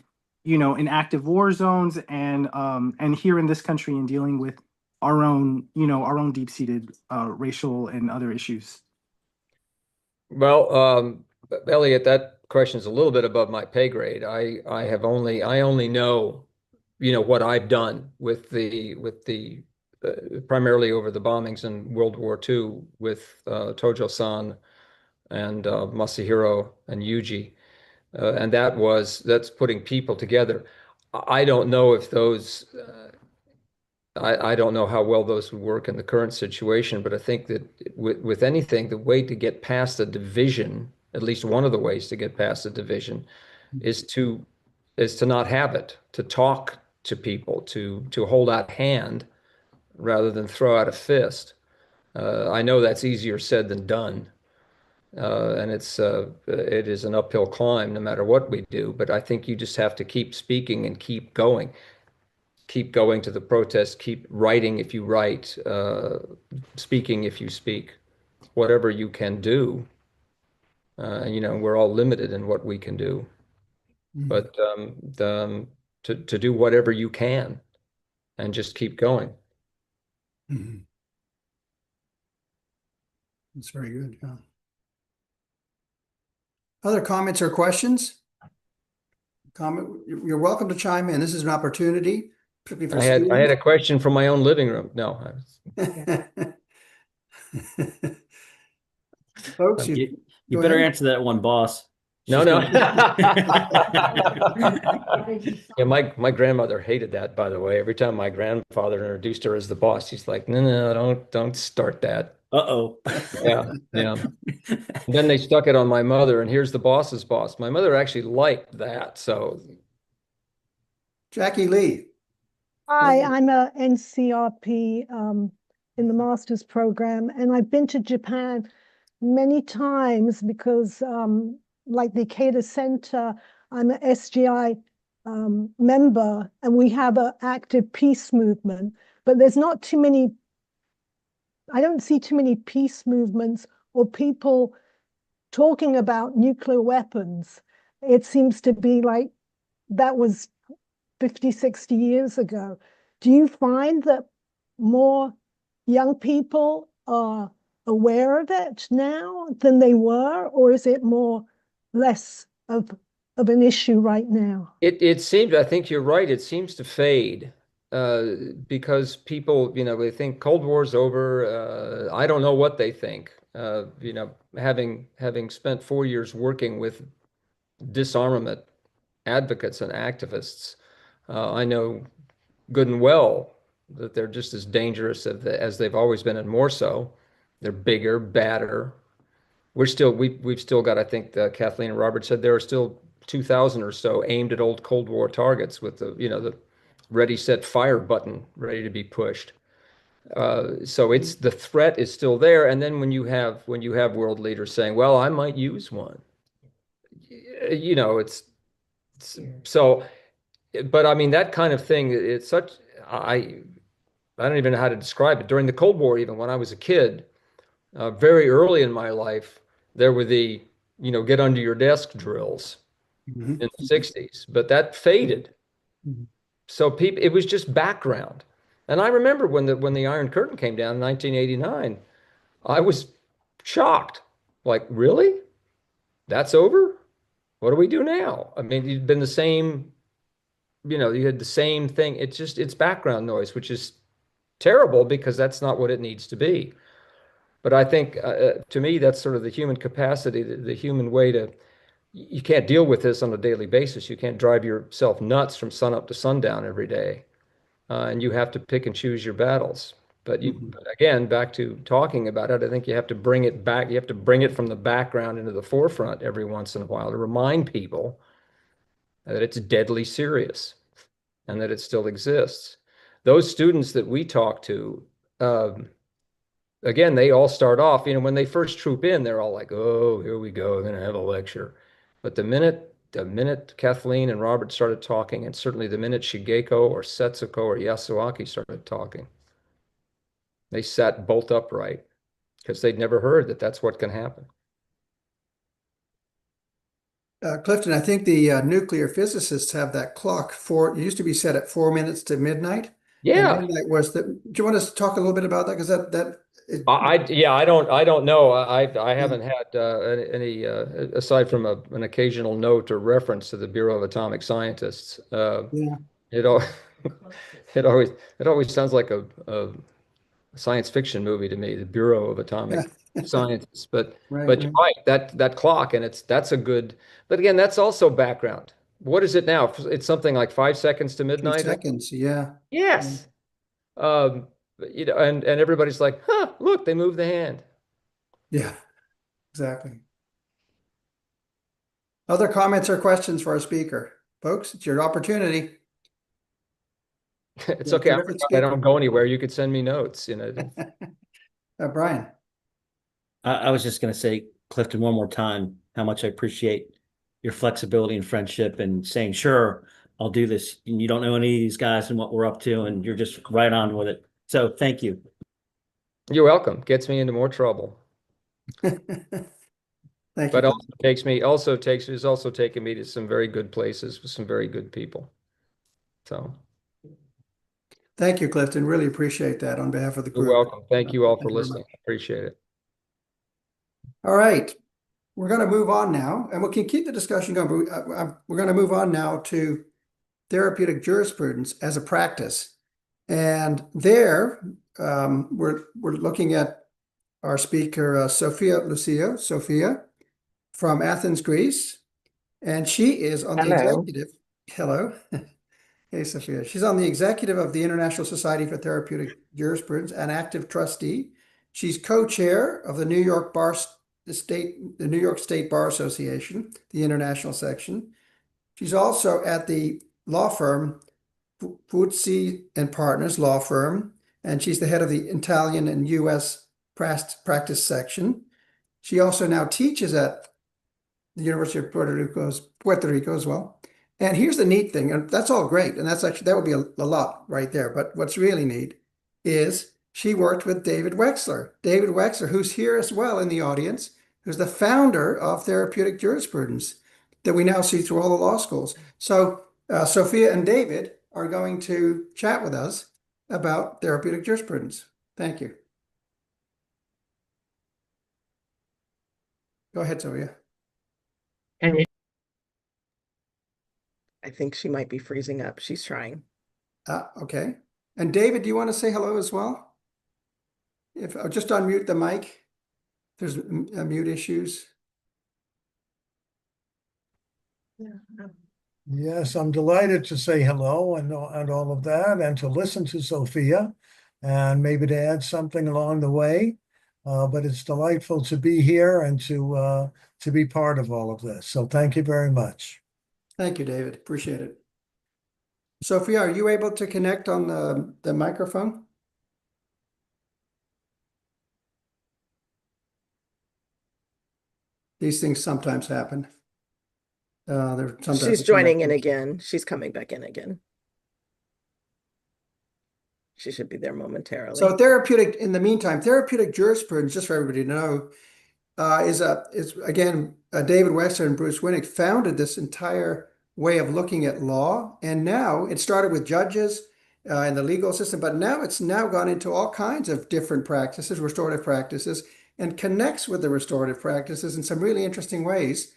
active war zones and here in this country in dealing with our own deep-seated racial and other issues? Well, Elliot, that question's a little bit above my pay grade. I only know, what I've done with the primarily over the bombings in World War II with Tojo-san and Masahiro and Yuji, and that's putting people together. I don't know if those. I don't know how well those would work in the current situation, but I think that with anything, the way to get past a division, at least one of the ways to get past a division, is to not have it, to talk to people, to hold out a hand rather than throw out a fist. I know that's easier said than done, and it is an uphill climb no matter what we do. But I think you just have to keep speaking and keep going. Keep going to the protest, keep writing if you write, speaking if you speak, whatever you can do. We're all limited in what we can do, but to do whatever you can and just keep going. That's very good. Yeah. Other comments or questions? You're welcome to chime in. This is an opportunity. I had a question from my own living room. No, folks, you better answer that one, boss. No. Yeah, my grandmother hated that, by the way. Every time my grandfather introduced her as the boss, she's like, no, don't start that. Uh-oh. Yeah. And then they stuck it on my mother, and here's the boss's boss. My mother actually liked that, so. Jackie Lee. Hi, I'm a NCRP in the master's program, and I've been to Japan many times because, like the Ikeda Center, I'm an SGI member, and we have an active peace movement. But there's not too many. I don't see too many peace movements or people talking about nuclear weapons. It seems to be like that was 50, 60 years ago. Do you find that more young people are aware of it now than they were, or is it less of an issue right now? It seems, I think you're right, it seems to fade because people, they think Cold War's over. I don't know what they think. Having spent 4 years working with disarmament advocates and activists. I know good and well that they're just as dangerous as they've always been, and more so. They're bigger, badder. We've still got, I think Kathleen and Robert said there are still 2,000 or so aimed at old Cold War targets with the ready, set, fire button ready to be pushed. So the threat is still there. And then when you have world leaders saying, well, I might use one, it's so, but I mean, that kind of thing, it's such, I don't even know how to describe it. During the Cold War, even when I was a kid, very early in my life, there were the, get under your desk drills in the 60s, but that faded. So it was just background. And I remember when the Iron Curtain came down in 1989, I was shocked. Like, really? That's over? What do we do now? I mean, you'd been the same, you had the same thing. It's background noise, which is terrible because that's not what it needs to be. But I think, to me, that's sort of the human capacity, the human way you can't deal with this on a daily basis. You can't drive yourself nuts from sunup to sundown every day. And you have to pick and choose your battles. But again, back to talking about it, I think you have to bring it back. You have to bring it from the background into the forefront every once in a while to remind people that it's deadly serious and that it still exists. Those students that we talk to, again, they all start off, when they first troop in, they're all like, oh, here we go, we're going to have a lecture. But the minute Kathleen and Robert started talking, and certainly the minute Shigeko or Setsuko or Yasuaki started talking, they sat bolt upright because they'd never heard that that's what can happen. Clifton, I think the nuclear physicists have that clock it used to be set at 4 minutes to midnight. Yeah. And midnight do you want us to talk a little bit about that? Because I don't know. I haven't had any aside from an occasional note or reference to the Bureau of Atomic Scientists. It always sounds like a science fiction movie to me, the Bureau of Atomic Scientists. But you're right, that clock, and that's a good. But again, that's also background. What is it now? It's something like 5 seconds to midnight. 2 seconds, yeah. Yes. And everybody's like, huh, look, they moved the hand. Yeah, exactly. Other comments or questions for our speaker? Folks, it's your opportunity. It's okay. I don't go anywhere. You could send me notes, Brian. I was just going to say, Clifton, one more time, how much I appreciate your flexibility and friendship and saying, sure, I'll do this. And you don't know any of these guys and what we're up to, and you're just right on with it. So thank you. You're welcome. Gets me into more trouble. Thank But you. is also taking me to some very good places with some very good people. So thank you, Clifton. Really appreciate that on behalf of the group. You're welcome. Thank you all for listening. Appreciate it. All right. We're going to move on now, and we can keep the discussion going. But we're going to move on now to therapeutic jurisprudence as a practice. And there, we're looking at our speaker, Sophia Lucio, Sophia, from Athens, Greece. And she is on the executive. Hello. Hey, Sophia. She's on the executive of the International Society for Therapeutic Jurisprudence, an active trustee. She's co-chair of the New York State Bar Association, the international section. She's also at the law firm Fuzzi and Partners law firm, and she's the head of the Italian and U.S. practice section. She also now teaches at the University of Puerto Rico as well. And here's the neat thing, and that's all great, and that would be a lot right there. But what's really neat is she worked with David Wexler. David Wexler, who's here as well in the audience, who's the founder of therapeutic jurisprudence that we now see through all the law schools. So Sophia and David are going to chat with us about therapeutic jurisprudence. Thank you. Go ahead, Sophia. I think she might be freezing up. She's trying. Okay. And David, do you want to say hello as well? If I'll just unmute the mic. There's mute issues. Yes, I'm delighted to say hello and all of that, and to listen to Sophia, and maybe to add something along the way. But it's delightful to be here and to be part of all of this. So thank you very much. Thank you, David. Appreciate it. Sophia, are you able to connect on the microphone? These things sometimes happen. She's joining in again. She's coming back in again. She should be there momentarily. So in the meantime, therapeutic jurisprudence, just for everybody to know, is again, David Wexler and Bruce Winnick founded this entire way of looking at law. And now it started with judges in the legal system, but now it's gone into all kinds of different practices, restorative practices, and connects with the restorative practices in some really interesting ways.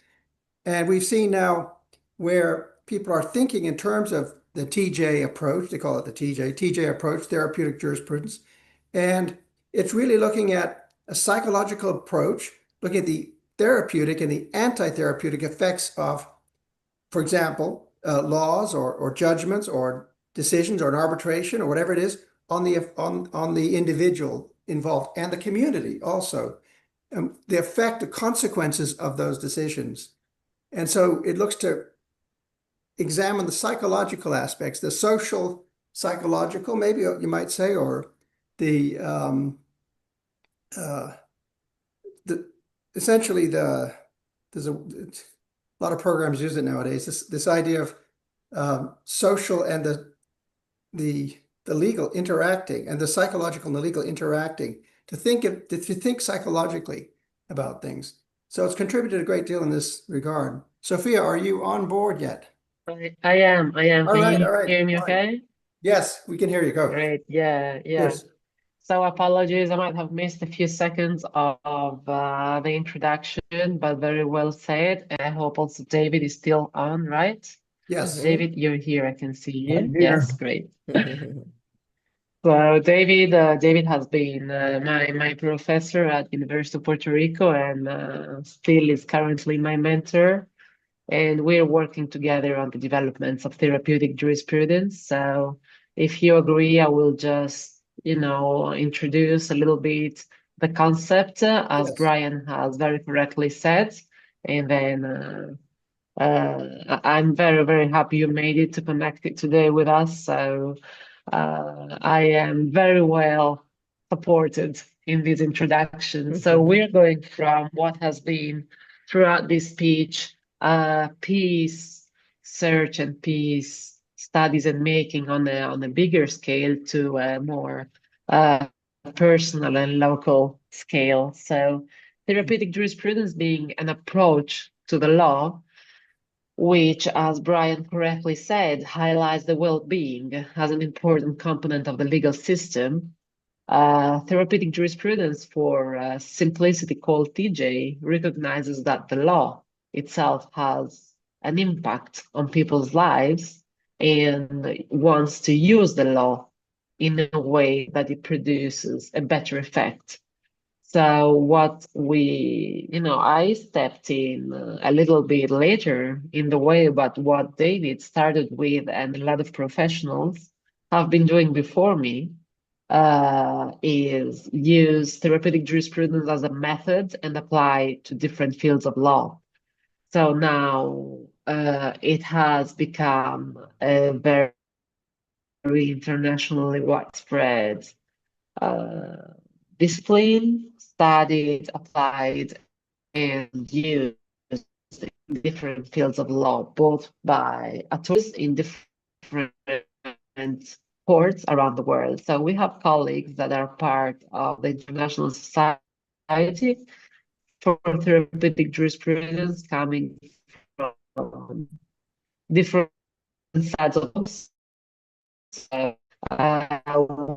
And we've seen now where people are thinking in terms of the TJ approach, they call it the TJ approach, therapeutic jurisprudence. And it's really looking at a psychological approach, looking at the therapeutic and the anti-therapeutic effects of, for example, laws or judgments or decisions or an arbitration or whatever it is on the individual involved and the community also, the effect, the consequences of those decisions. And so it looks to examine the psychological aspects, the social, psychological, maybe you might say, or the essentially there's a lot of programs use it nowadays. This idea of social and the legal interacting, and the psychological and the legal interacting, to think psychologically about things. So it's contributed a great deal in this regard. Sophia, are you on board yet? I am. All Can you right. hear me Fine. okay? Yes, we can hear you. Go. Great. Yeah. Yes. So apologies, I might have missed a few seconds of the introduction, but very well said. And I hope also David is still on, right? Yes. David, you're here. I can see you. I'm here. Yes, great. So David has been my professor at University of Puerto Rico, and still is currently my mentor. And we're working together on the developments of therapeutic jurisprudence. So if you agree, I will just, introduce a little bit the concept, as Yes. Brian has very correctly said. And then I'm very, very happy you made it to connect it today with us. So I am very well supported in this introduction. So we're going from what has been throughout this speech, peace search and peace studies and making on a bigger scale to a more personal and local scale. So therapeutic jurisprudence being an approach to the law, which, as Brian correctly said, highlights the well-being as an important component of the legal system. Therapeutic jurisprudence, for simplicity called TJ, recognizes that the law itself has an impact on people's lives and wants to use the law in a way that it produces a better effect. So what I stepped in a little bit later in the way, but what David started with and a lot of professionals have been doing before me is use therapeutic jurisprudence as a method and apply to different fields of law. So now it has become a very, very internationally widespread discipline, studied, applied, and used in different fields of law, both by attorneys in different courts around the world. So we have colleagues that are part of the International Society for Therapeutic Jurisprudence coming from different sides of us. So,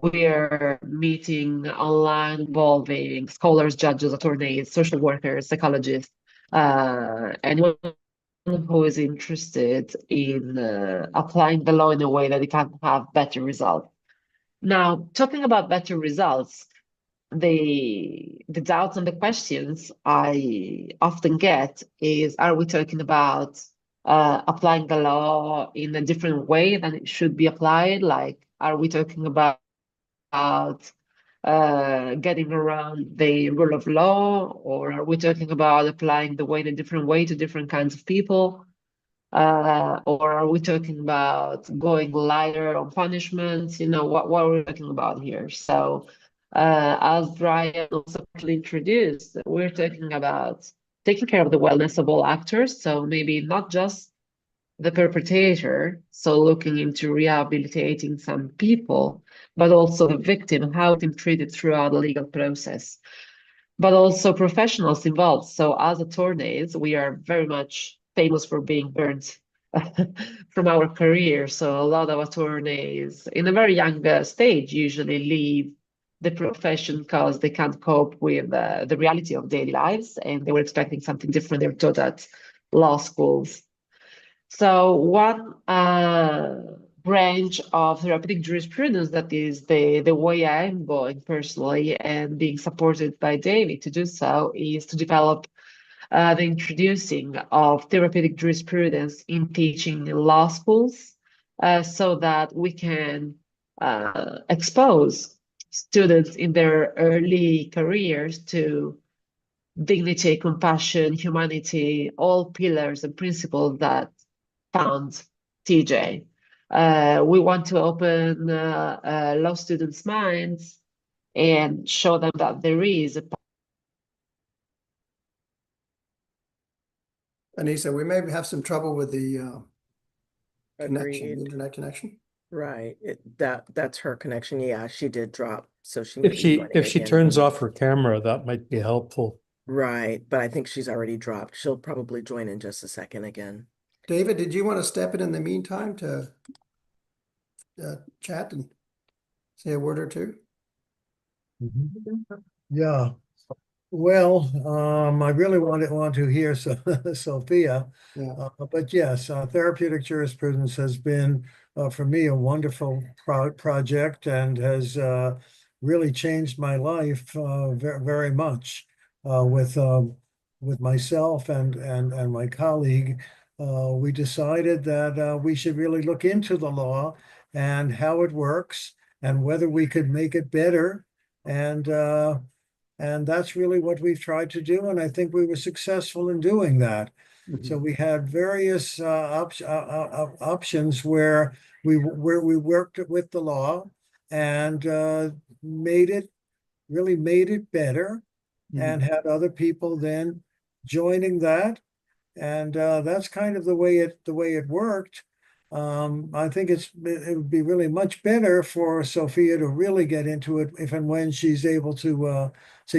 we're meeting online involving scholars, judges, attorneys, social workers, psychologists, anyone who is interested in applying the law in a way that it can have better results. Now, talking about better results, the doubts and the questions I often get is, are we talking about applying the law in a different way than it should be applied? Like, are we talking about getting around the rule of law, or are we talking about applying the way in a different way to different kinds of people? Or are we talking about going lighter on punishments? You know, what are we talking about here? So, as Brian also introduced, we're talking about taking care of the wellness of all actors. So maybe not just the perpetrator, so looking into rehabilitating some people, but also the victim, how it's treated throughout the legal process, but also professionals involved. So as attorneys, we are very much famous for being burnt from our career. So a lot of attorneys in a very young stage usually leave the profession because they can't cope with the reality of daily lives, and they were expecting something different. They were taught at law schools. So one branch of therapeutic jurisprudence that is the way I'm going personally and being supported by David to do so is to develop the introducing of therapeutic jurisprudence in teaching in law schools so that we can expose students in their early careers to dignity, compassion, humanity, all pillars and principles that found TJ. We want to open law students' minds and show them that there is a Anissa, we may have some trouble with the connection, Agreed. internet connection. Right. That's her connection. Yeah, she did drop. So she If may be she joining if she again. turns off her camera, that might be helpful. Right, but I think she's already dropped. She'll probably join in just a second again. David, did you want to step in the meantime to chat and say a word or two? Yeah. Well, I really want to hear Sophia. Yeah. But yes, therapeutic jurisprudence has been, for me, a wonderful project and has really changed my life very much. With myself and my colleague, we decided that we should really look into the law and how it works and whether we could make it better. And that's really what we've tried to do, and I think we were successful in doing that. So we had various options where we worked with the law and made it better, and had other people then joining that, and that's kind of the way it worked. I think it would be really much better for Sophia to really get into it if and when she's able to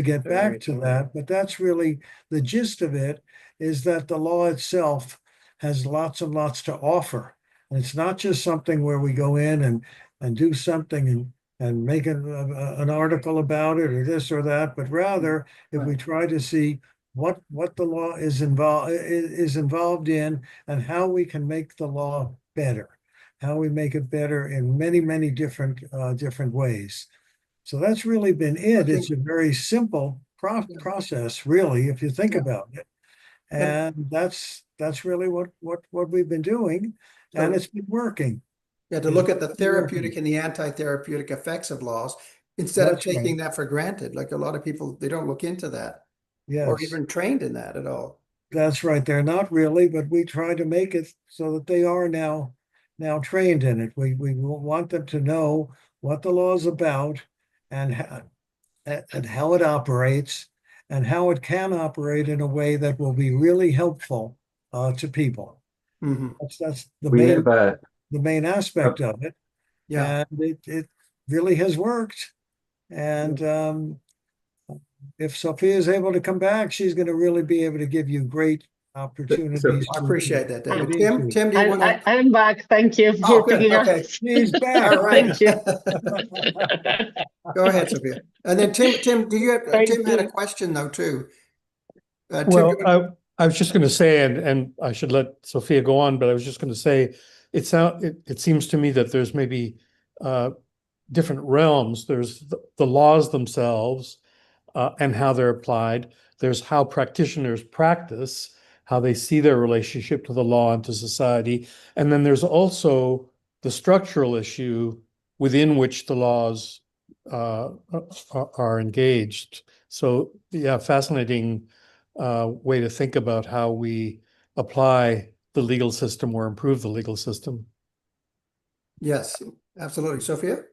get back to that. But that's really the gist of it, is that the law itself has lots and lots to offer. And it's not just something where we go in and do something and make an article about it or this or that, but rather if we try to see what the law is involved in and how we can make the law better, how we make it better in many different ways. So that's really been it. It's a very simple process, really, if you think about it. And that's really what we've been doing, and it's been working. Yeah, to look at the therapeutic and the anti-therapeutic effects of laws instead of taking that for granted. Like a lot of people, they don't look into that. Yes. Or even trained in that at all. That's right. They're not really, but we try to make it so that they are now trained in it. We want them to know what the law is about and how it operates and how it can operate in a way that will be really helpful to people. That's the main aspect of it. Yeah. And it really has worked. And if Sophia is able to come back, she's going to really be able to give you great opportunities. I appreciate that, David. Tim, do you want to? I'm back. Thank you for picking up. Okay. She's back. All right. Thank you. Go ahead, Sophia. And then Tim, do you have, Tim had a question though too. Well, I was just going to say, and I should let Sophia go on, but I was just going to say, it seems to me that there's maybe different realms. There's the laws themselves and how they're applied. There's how practitioners practice, how they see their relationship to the law and to society. And then there's also the structural issue within which the laws are engaged. So yeah, fascinating way to think about how we apply the legal system or improve the legal system. Yes, absolutely. Sophia?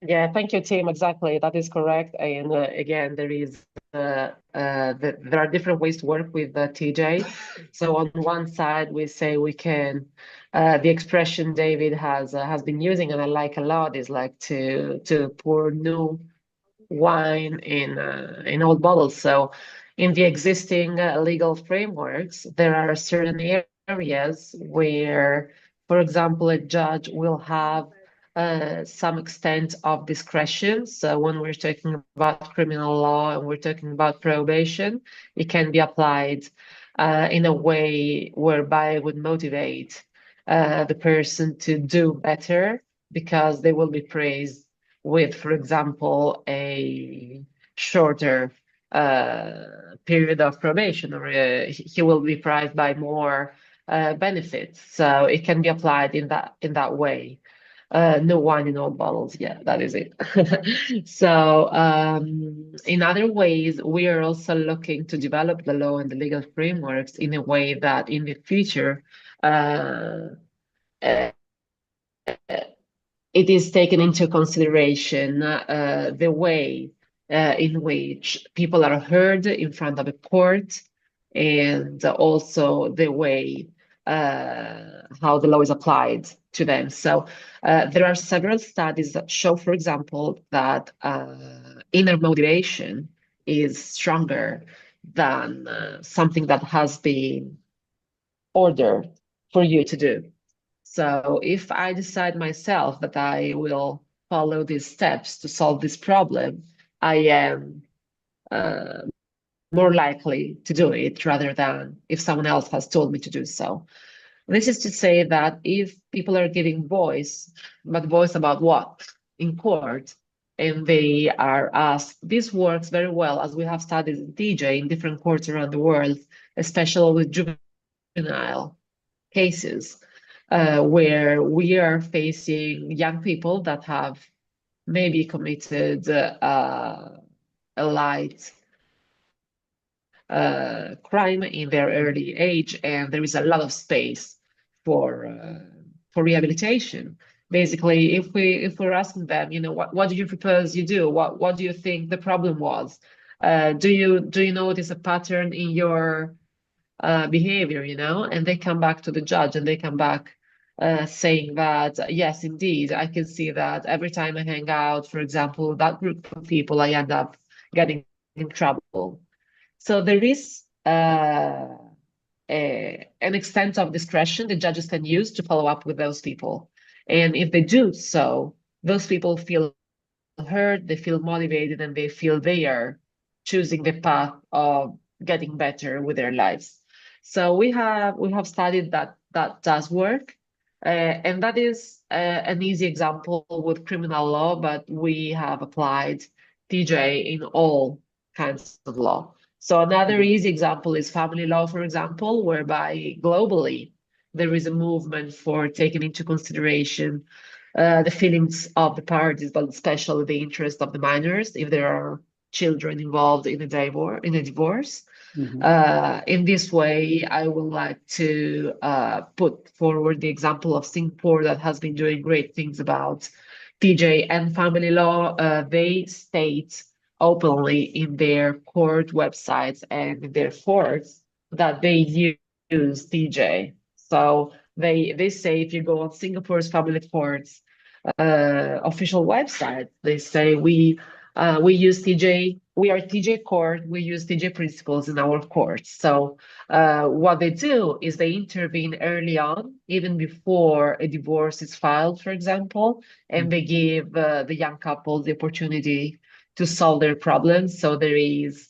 Yeah, thank you, Tim. Exactly, that is correct. And again, there are different ways to work with TJ. So on one side, we say we can, the expression David has been using, and I like a lot, is like to pour new wine in old bottles. So in the existing legal frameworks, there are certain areas where, for example, a judge will have some extent of discretion. So when we're talking about criminal law and we're talking about probation, it can be applied in a way whereby it would motivate the person to do better because they will be praised with, for example, a shorter period of probation, or he will be prized by more benefits. So it can be applied in that way. No wine in old bottles. Yeah, that is it. So in other ways, we are also looking to develop the law and the legal frameworks in a way that in the future it is taken into consideration the way in which people are heard in front of a court, and also the way how the law is applied to them. So there are several studies that show, for example, that inner motivation is stronger than something that has been ordered for you to do. So if I decide myself that I will follow these steps to solve this problem, I am more likely to do it rather than if someone else has told me to do so. This is to say that if people are giving voice, but voice about what? In court, and they are asked, this works very well, as we have studied in TJ in different courts around the world, especially with juvenile cases, where we are facing young people that have maybe committed a light crime in their early age, and there is a lot of space for rehabilitation. Basically, if we're asking them, you know, what do you propose you do? What do you think the problem was? Do you notice a pattern in your behavior, you know? And they come back to the judge and they come back saying that, yes, indeed, I can see that every time I hang out, for example, that group of people, I end up getting in trouble. So there is an extent of discretion the judges can use to follow up with those people. And if they do so, those people feel heard, they feel motivated, and they feel they are choosing the path of getting better with their lives. So we have studied that does work. And that is an easy example with criminal law, but we have applied TJ in all kinds of law. So another easy example is family law, for example, whereby globally there is a movement for taking into consideration the feelings of the parties, but especially the interest of the minors if there are children involved in a divorce. In this way, I would like to put forward the example of Singapore that has been doing great things about TJ and family law. They state openly in their court websites and in their courts that they use TJ. So they say if you go on Singapore's family courts official website, they say we use TJ. We are TJ court. We use TJ principles in our courts. So what they do is they intervene early on, even before a divorce is filed, for example, and they give the young couple the opportunity to solve their problems. So there is,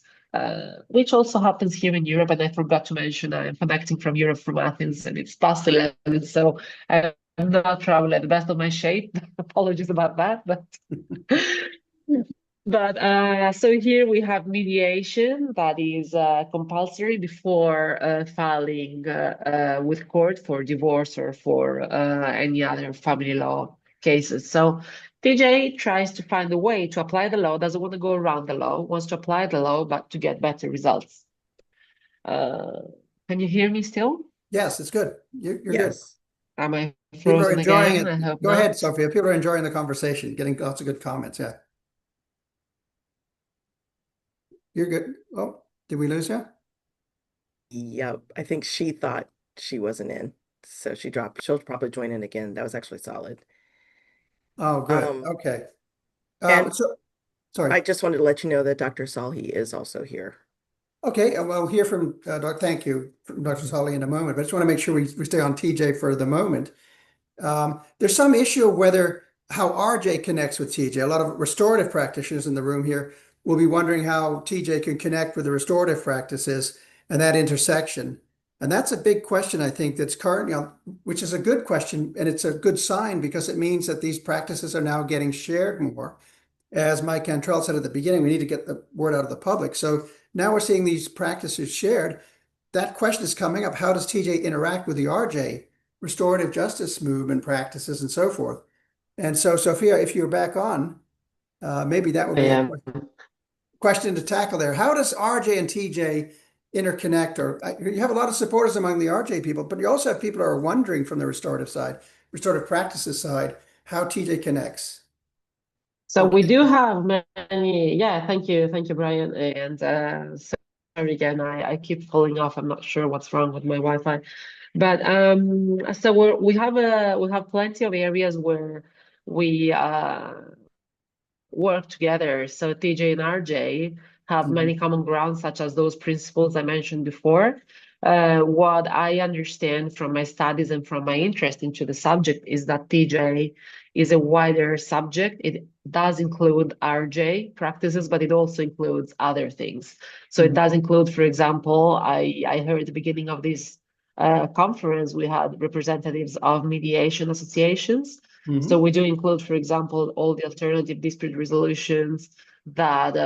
which also happens here in Europe, and I forgot to mention, I'm connecting from Europe, from Athens, and it's past 11, so I'm not traveling at the best of my shape. Apologies about that, but But so here we have mediation that is compulsory before filing with court for divorce or for any other family law cases. So TJ tries to find a way to apply the law, doesn't want to go around the law, wants to apply the law, but to get better results. Can you hear me still? Yes, it's good. You're good. Yes. Am I People are frozen enjoying again? it. I hope Go ahead, not. Sophia. People are enjoying the conversation, getting lots of good comments. Yeah. You're good. Oh, did we lose you? Yep. I think she thought she wasn't in. So she dropped. She'll probably join in again. That was actually solid. Oh, good. Um, Okay. and So, sorry. I just wanted to let you know that Dr. Salhi is also here. Okay, we'll hear from thank you, from Dr. Solly in a moment, but I just want to make sure we stay on TJ for the moment. There's some issue of whether how RJ connects with TJ. A lot of restorative practitioners in the room here will be wondering how TJ can connect with the restorative practices and that intersection. And that's a big question, I think, that's currently, which is a good question, and it's a good sign because it means that these practices are now getting shared more. As Mike Cantrell said at the beginning, we need to get the word out of the public. So now we're seeing these practices shared. That question is coming up. How does TJ interact with the RJ, restorative justice movement practices and so forth? And so, Sophia, if you're back on, maybe that would be a question to tackle there. How does RJ and TJ interconnect? Or you have a lot of supporters among the RJ people, but you also have people who are wondering from the restorative side, restorative practices side, how TJ connects. So we do have many, yeah, thank you, Brian. And sorry again, I keep falling off. I'm not sure what's wrong with my Wi-Fi. But so we have plenty of areas where we work together. So TJ and RJ have many common grounds, such as those principles I mentioned before. What I understand from my studies and from my interest into the subject is that TJ is a wider subject. It does include RJ practices, but it also includes other things. So it does include, for example, I heard at the beginning of this conference, we had representatives of mediation associations. So we do include, for example, all the alternative dispute resolutions that,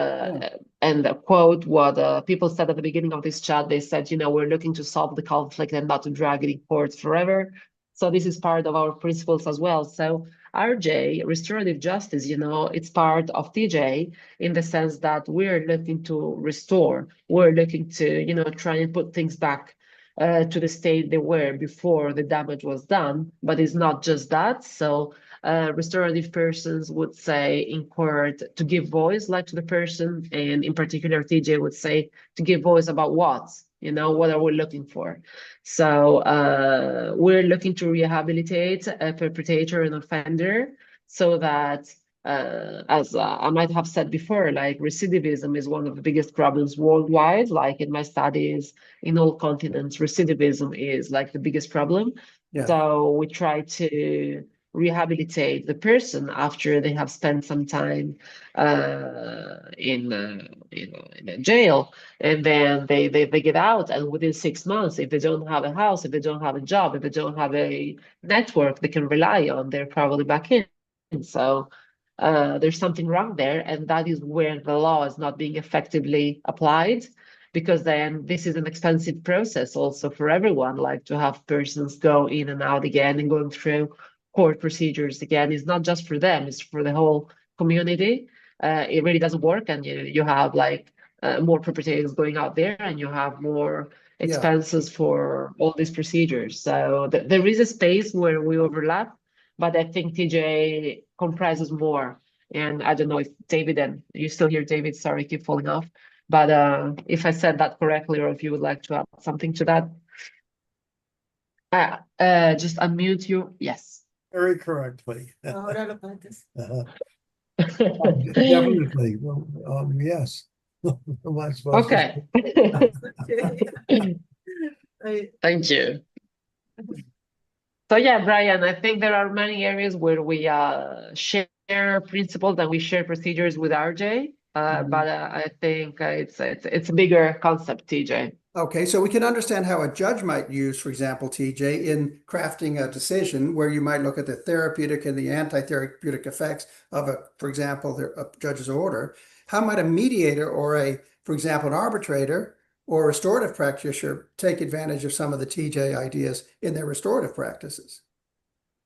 and quote what people said at the beginning of this chat. They said, you know, we're looking to solve the conflict and not to drag it in courts forever. So this is part of our principles as well. So RJ, restorative justice, you know, it's part of TJ in the sense that we're looking to restore. We're looking to, you know, try and put things back to the state they were before the damage was done. But it's not just that. So restorative persons would say in court to give voice, like to the person, and in particular, TJ would say to give voice about what, you know, what are we looking for? So we're looking to rehabilitate a perpetrator and offender so that as I might have said before, like recidivism is one of the biggest problems worldwide. Like in my studies in all continents, recidivism is like the biggest problem. Yeah. So we try to rehabilitate the person after they have spent some time in a jail, and then they get out, and within 6 months, if they don't have a house, if they don't have a job, if they don't have a network they can rely on, they're probably back in. So there's something wrong there, and that is where the law is not being effectively applied, because then this is an expensive process also for everyone, like to have persons go in and out again and going through court procedures again. It's not just for them, it's for the whole community. It really doesn't work, and you have like more perpetrators going out there, and you have more expenses for all these procedures. So there is a space where we overlap, but I think TJ comprises more. And I don't know if David, and you still hear David, sorry, keep falling off. But if I said that correctly, or if you would like to add something to that. Just unmute you, yes. Very correctly. Ahora lo puedes. Definitely. Well, yes. Am I supposed to Okay. Thank you. So yeah, Brian, I think there are many areas where we share principles and we share procedures with RJ, but I think it's a bigger concept, TJ. Okay, so we can understand how a judge might use, for example, TJ, in crafting a decision where you might look at the therapeutic and the anti-therapeutic effects of for example, a judge's order. how might a mediator or for example, an arbitrator or a restorative practitioner take advantage of some of the TJ ideas in their restorative practices?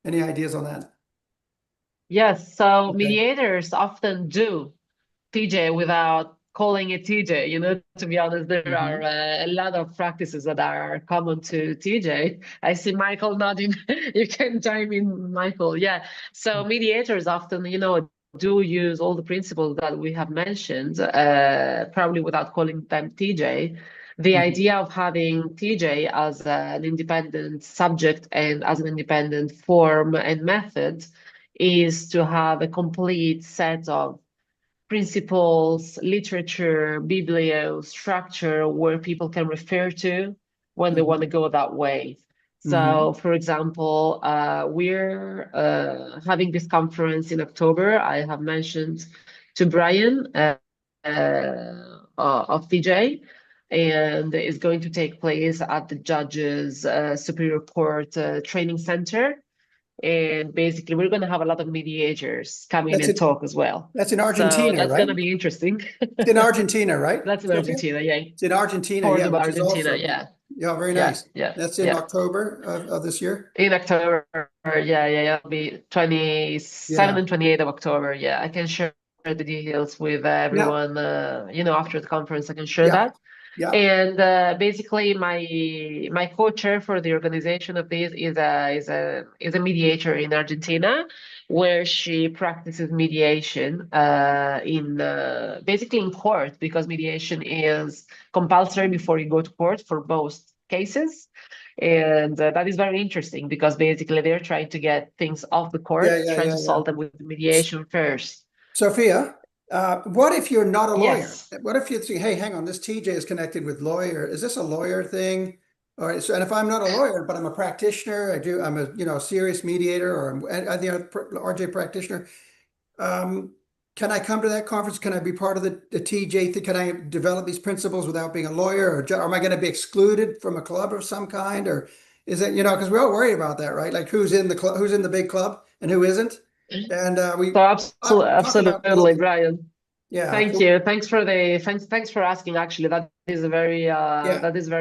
Any ideas on that? Yes, so Okay. mediators often do TJ without calling it TJ. To be honest, there are a lot of practices that are common to TJ. I see Michael nodding. You can chime in, Michael. Yeah. So mediators often, do use all the principles that we have mentioned, probably without calling them TJ. The idea of having TJ as an independent subject and as an independent form and method is to have a complete set of principles, literature, biblio, structure where people can refer to when they want to go that way. So, for example, we're having this conference in October. I have mentioned to Brian of TJ, and it's going to take place at the Judges Superior Court Training Center. And basically, we're going to have a lot of mediators come in and talk as well. That's in Argentina, so that's right? going to be interesting. It's in Argentina, right? That's in Argentina, yeah. It's in Argentina, Cordoba, which is Argentina, also, yeah. Yeah, very nice. Yeah. That's in October of this year? In October, yeah. It'll be 27 and 28 of October, yeah. I can share the details with everyone, after the conference, I can share that. Yeah. And basically, my co-chair for the organization of this is a mediator in Argentina, where she practices mediation basically in court, because mediation is compulsory before you go to court for both cases. And that is very interesting because basically they're trying to get things off the court, trying to solve them with mediation first. Sophia, what if you're not a lawyer? Yes. What if you think, hey, hang on, this TJ is connected with lawyer. Is this a lawyer thing? All right. So, and if I'm not a lawyer, but I'm a practitioner, I'm a serious mediator, or I think I'm RJ practitioner. Can I come to that conference? Can I be part of the TJ thing? Can I develop these principles without being a lawyer, or am I going to be excluded from a club of some kind? Or is it, because we're all worried about that, right? Like who's in the club, who's in the big club and who isn't? And absolutely, Brian. Yeah. Thank you. Thanks for asking. Actually, that is a very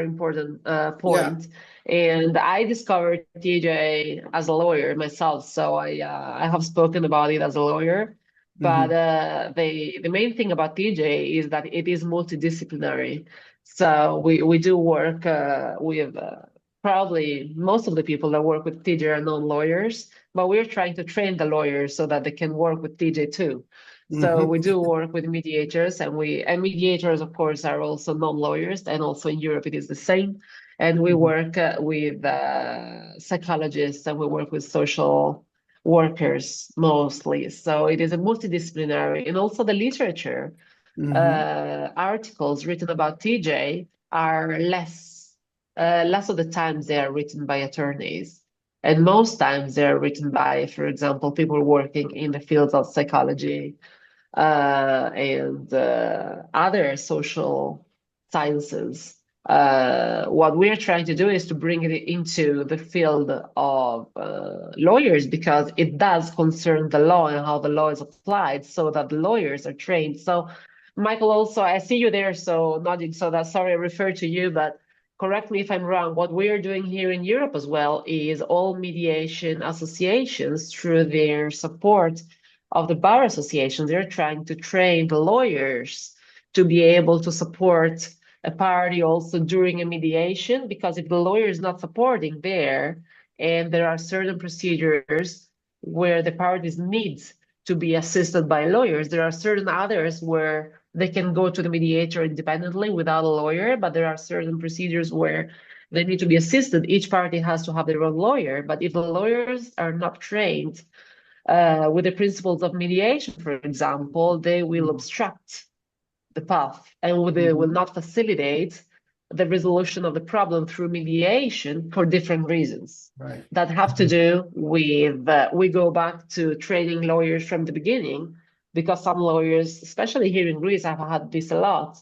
important point. Yeah. And I discovered TJ as a lawyer myself, so I have spoken about it as a lawyer. But the main thing about TJ is that it is multidisciplinary. So we do work with probably most of the people that work with TJ are non-lawyers, but we're trying to train the lawyers so that they can work with TJ too. So we do work with mediators, and mediators, of course, are also non-lawyers, and also in Europe it is the same. And we work with psychologists, and we work with social workers mostly. So it is a multidisciplinary, and also the literature articles written about TJ are less of the times they are written by attorneys. And most times they're written by, for example, people working in the fields of psychology and other social sciences. What we're trying to do is to bring it into the field of lawyers, because it does concern the law and how the law is applied, so that the lawyers are trained. So, Michael, also, I see you there, so nodding, so that, sorry, I refer to you, but correct me if I'm wrong, what we're doing here in Europe as well is all mediation associations, through their support of the bar associations, they're trying to train the lawyers to be able to support a party also during a mediation, because if the lawyer is not supporting there, and there are certain procedures where the parties need to be assisted by lawyers, there are certain others where they can go to the mediator independently without a lawyer, but there are certain procedures where they need to be assisted. Each party has to have their own lawyer, but if the lawyers are not trained with the principles of mediation, for example, they will obstruct the path, and they will not facilitate the resolution of the problem through mediation for different reasons that have to do with, we go back to training lawyers from the beginning, because some lawyers, especially here in Greece, I've had this a lot,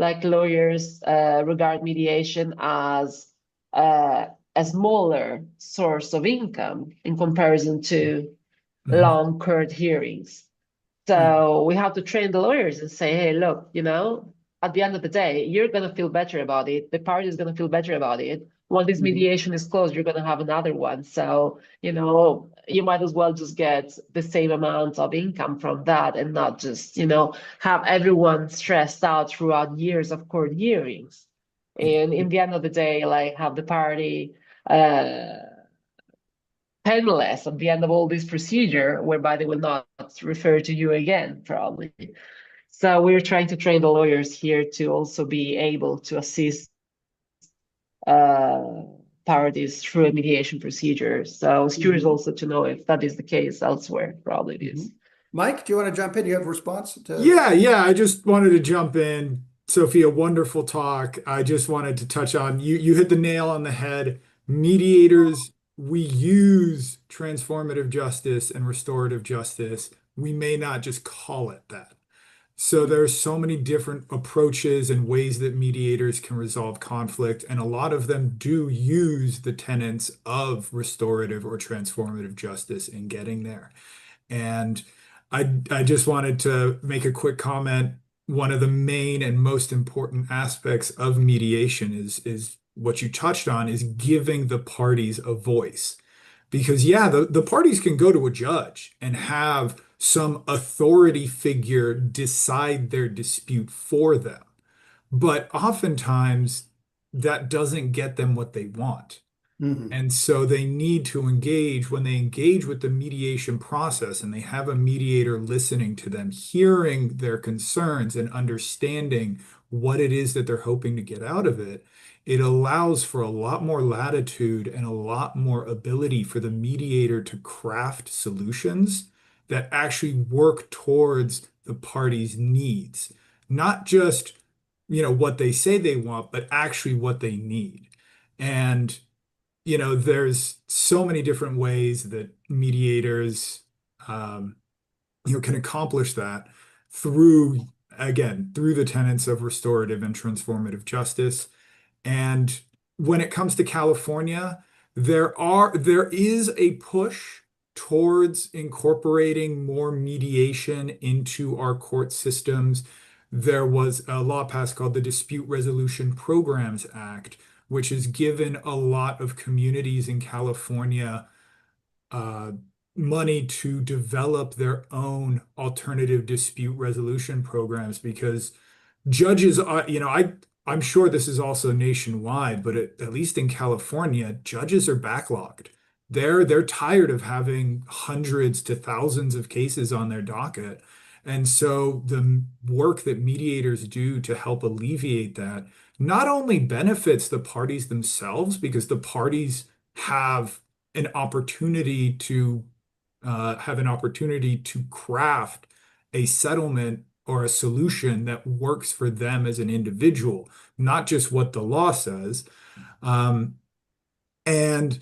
like lawyers regard mediation as a smaller source of income in comparison to long court hearings. So we have to train the lawyers and say, hey, look, you know, at the end of the day, you're going to feel better about it. The party is going to feel better about it. When this mediation is closed, you're going to have another one. So, you know, you might as well just get the same amount of income from that and not just, you know, have everyone stressed out throughout years of court hearings. And in the end of the day, like have the party penniless at the end of all this procedure, whereby they will not refer to you again, probably. So we're trying to train the lawyers here to also be able to assist parties through a mediation procedure. So I was curious also to know if that is the case elsewhere. Probably it is. Mike, do you want to jump in? You have a response to? Yeah, I just wanted to jump in. Sophia, wonderful talk. I just wanted to touch on you hit the nail on the head. Mediators, we use transformative justice and restorative justice. We may not just call it that. So there's so many different approaches and ways that mediators can resolve conflict, and a lot of them do use the tenets of restorative or transformative justice in getting there. And I just wanted to make a quick comment. One of the main and most important aspects of mediation is what you touched on, is giving the parties a voice. Because yeah, the parties can go to a judge and have some authority figure decide their dispute for them. But oftentimes that doesn't get them what they want. And so they need to engage. When they engage with the mediation process and they have a mediator listening to them, hearing their concerns and understanding what it is that they're hoping to get out of it, it allows for a lot more latitude and a lot more ability for the mediator to craft solutions that actually work towards the party's needs. Not just, you know, what they say they want, but actually what they need. And you know, there's so many different ways that mediators, you know, can accomplish that through, again, through the tenets of restorative and transformative justice. And when it comes to California, there is a push towards incorporating more mediation into our court systems. There was a law passed called the Dispute Resolution Programs Act, which has given a lot of communities in California money to develop their own alternative dispute resolution programs, because judges are, you know, I'm sure this is also nationwide, but at least in California, judges are backlogged. They're tired of having hundreds to thousands of cases on their docket. And so the work that mediators do to help alleviate that not only benefits the parties themselves, because the parties have an opportunity to craft a settlement or a solution that works for them as an individual, not just what the law says. And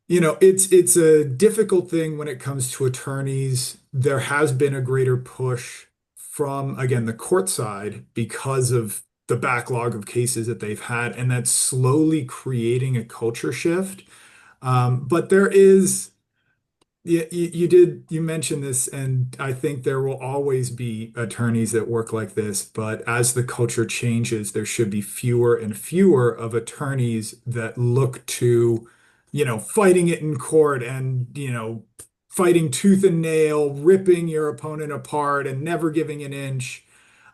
you know, it's a difficult thing when it comes to attorneys. There has been a greater push from, again, the court side because of the backlog of cases that they've had, and that's slowly creating a culture shift. But there is, you mentioned this, and I think there will always be attorneys that work like this, but as the culture changes, there should be fewer and fewer of attorneys that look to, you know, fighting it in court and, you know, fighting tooth and nail, ripping your opponent apart and never giving an inch.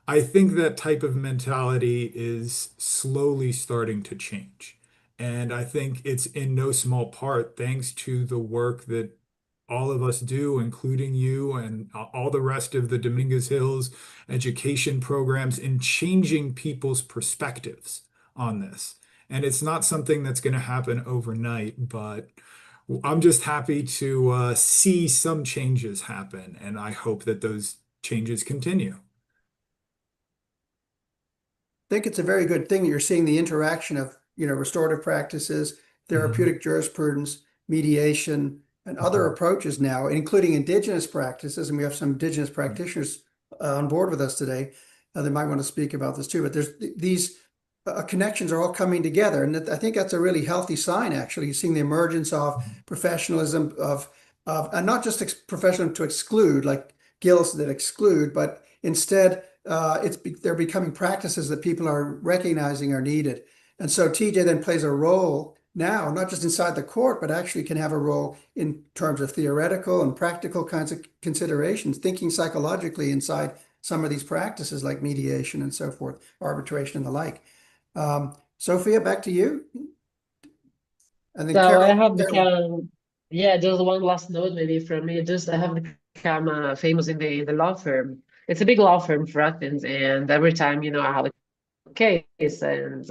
I think that type of mentality is slowly starting to change. And I think it's in no small part thanks to the work that all of us do, including you and all the rest of the Dominguez Hills education programs, in changing people's perspectives on this. And it's not something that's going to happen overnight, but I'm just happy to see some changes happen, and I hope that those changes continue. I think it's a very good thing that you're seeing the interaction of, you know, restorative practices, therapeutic jurisprudence, mediation, and other approaches now, including indigenous practices. And we have some indigenous practitioners on board with us today. They might want to speak about this too, but there's these connections are all coming together. And I think that's a really healthy sign, actually. You're seeing the emergence of professionalism, of and not just professionalism to exclude, like skills that exclude, but instead they're becoming practices that people are recognizing are needed. And so TJ then plays a role now, not just inside the court, but actually can have a role in terms of theoretical and practical kinds of considerations, thinking psychologically inside some of these practices like mediation and so forth, arbitration and the like. Sophia, back to you. And then So I Carol. have become, yeah, just one last note maybe from me. Just I have become famous in the law firm. It's a big law firm for Athens, and every time I have a case and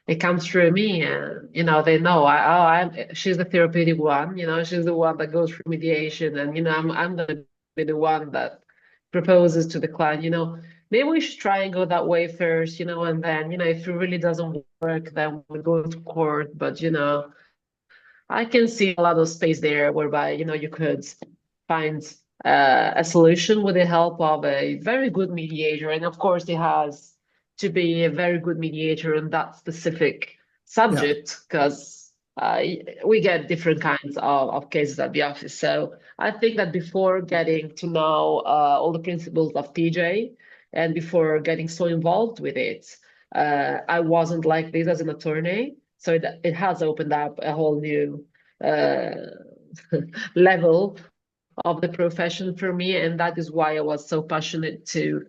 it comes through me, and they know she's the therapeutic one. She's the one that goes through mediation, and I'm gonna be the one that proposes to the client. Maybe we should try and go that way first, and then if it really doesn't work, then we go to court. But I can see a lot of space there whereby you could find a solution with the help of a very good mediator, and of course it has to be a very good mediator on that specific subject, because we get different kinds of cases at the office. So I think that before getting to know all the principles of TJ and before getting so involved with it, I wasn't like this as an attorney. So it has opened up a whole new level of the profession for me, and that is why I was so passionate to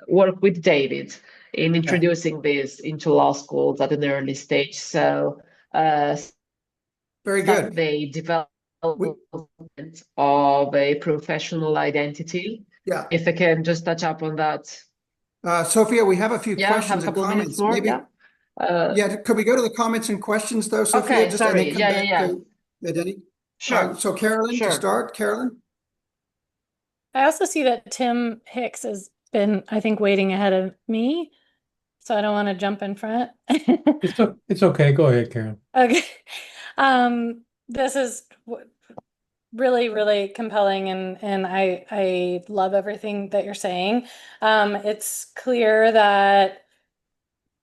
work with David in introducing this into law schools at an early stage. So very good. The development of a professional identity. Yeah. If I can just touch up on that. Sophia, we have a few Have questions a and couple of minutes comments. more. Maybe, could we go to the comments and questions though, Sophia? Okay, And sorry. then come back to Denny? Sure. So Carolyn, to start, Carolyn? I also see that Tim Hicks has been, I think, waiting ahead of me, so I don't want to jump in front. It's okay. Go ahead, Karen. Okay. This is really, really compelling, and I love everything that you're saying. It's clear that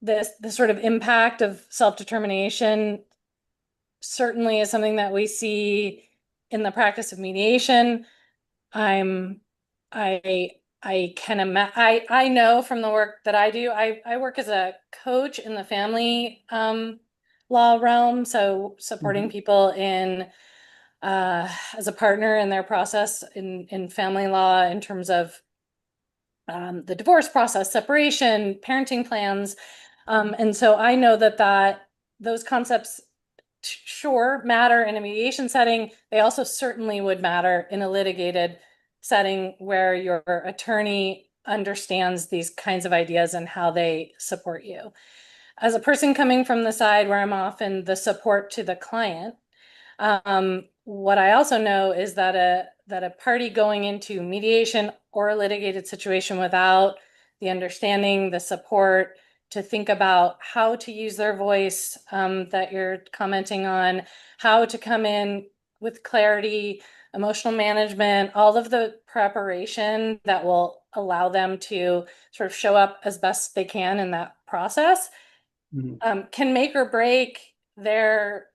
the sort of impact of self-determination certainly is something that we see in the practice of mediation. I know from the work that I do, I work as a coach in the family law realm, so supporting people in as a partner in their process in family law in terms of the divorce process, separation, parenting plans. And so I know that those concepts sure matter in a mediation setting. They also certainly would matter in a litigated setting where your attorney understands these kinds of ideas and how they support you. As a person coming from the side where I'm often the support to the client, what I also know is that a party going into mediation or a litigated situation without the understanding, the support to think about how to use their voice that you're commenting on, how to come in with clarity, emotional management, all of the preparation that will allow them to sort of show up as best they can in that process, can make or break their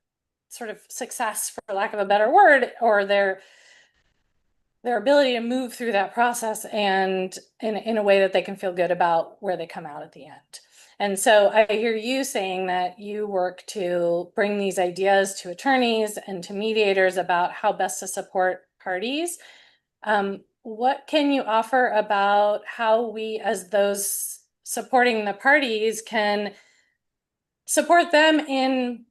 sort of success, for lack of a better word, or their ability to move through that process and in a way that they can feel good about where they come out at the end. And so I hear you saying that you work to bring these ideas to attorneys and to mediators about how best to support parties. What can you offer about how we, as those supporting the parties, can support them in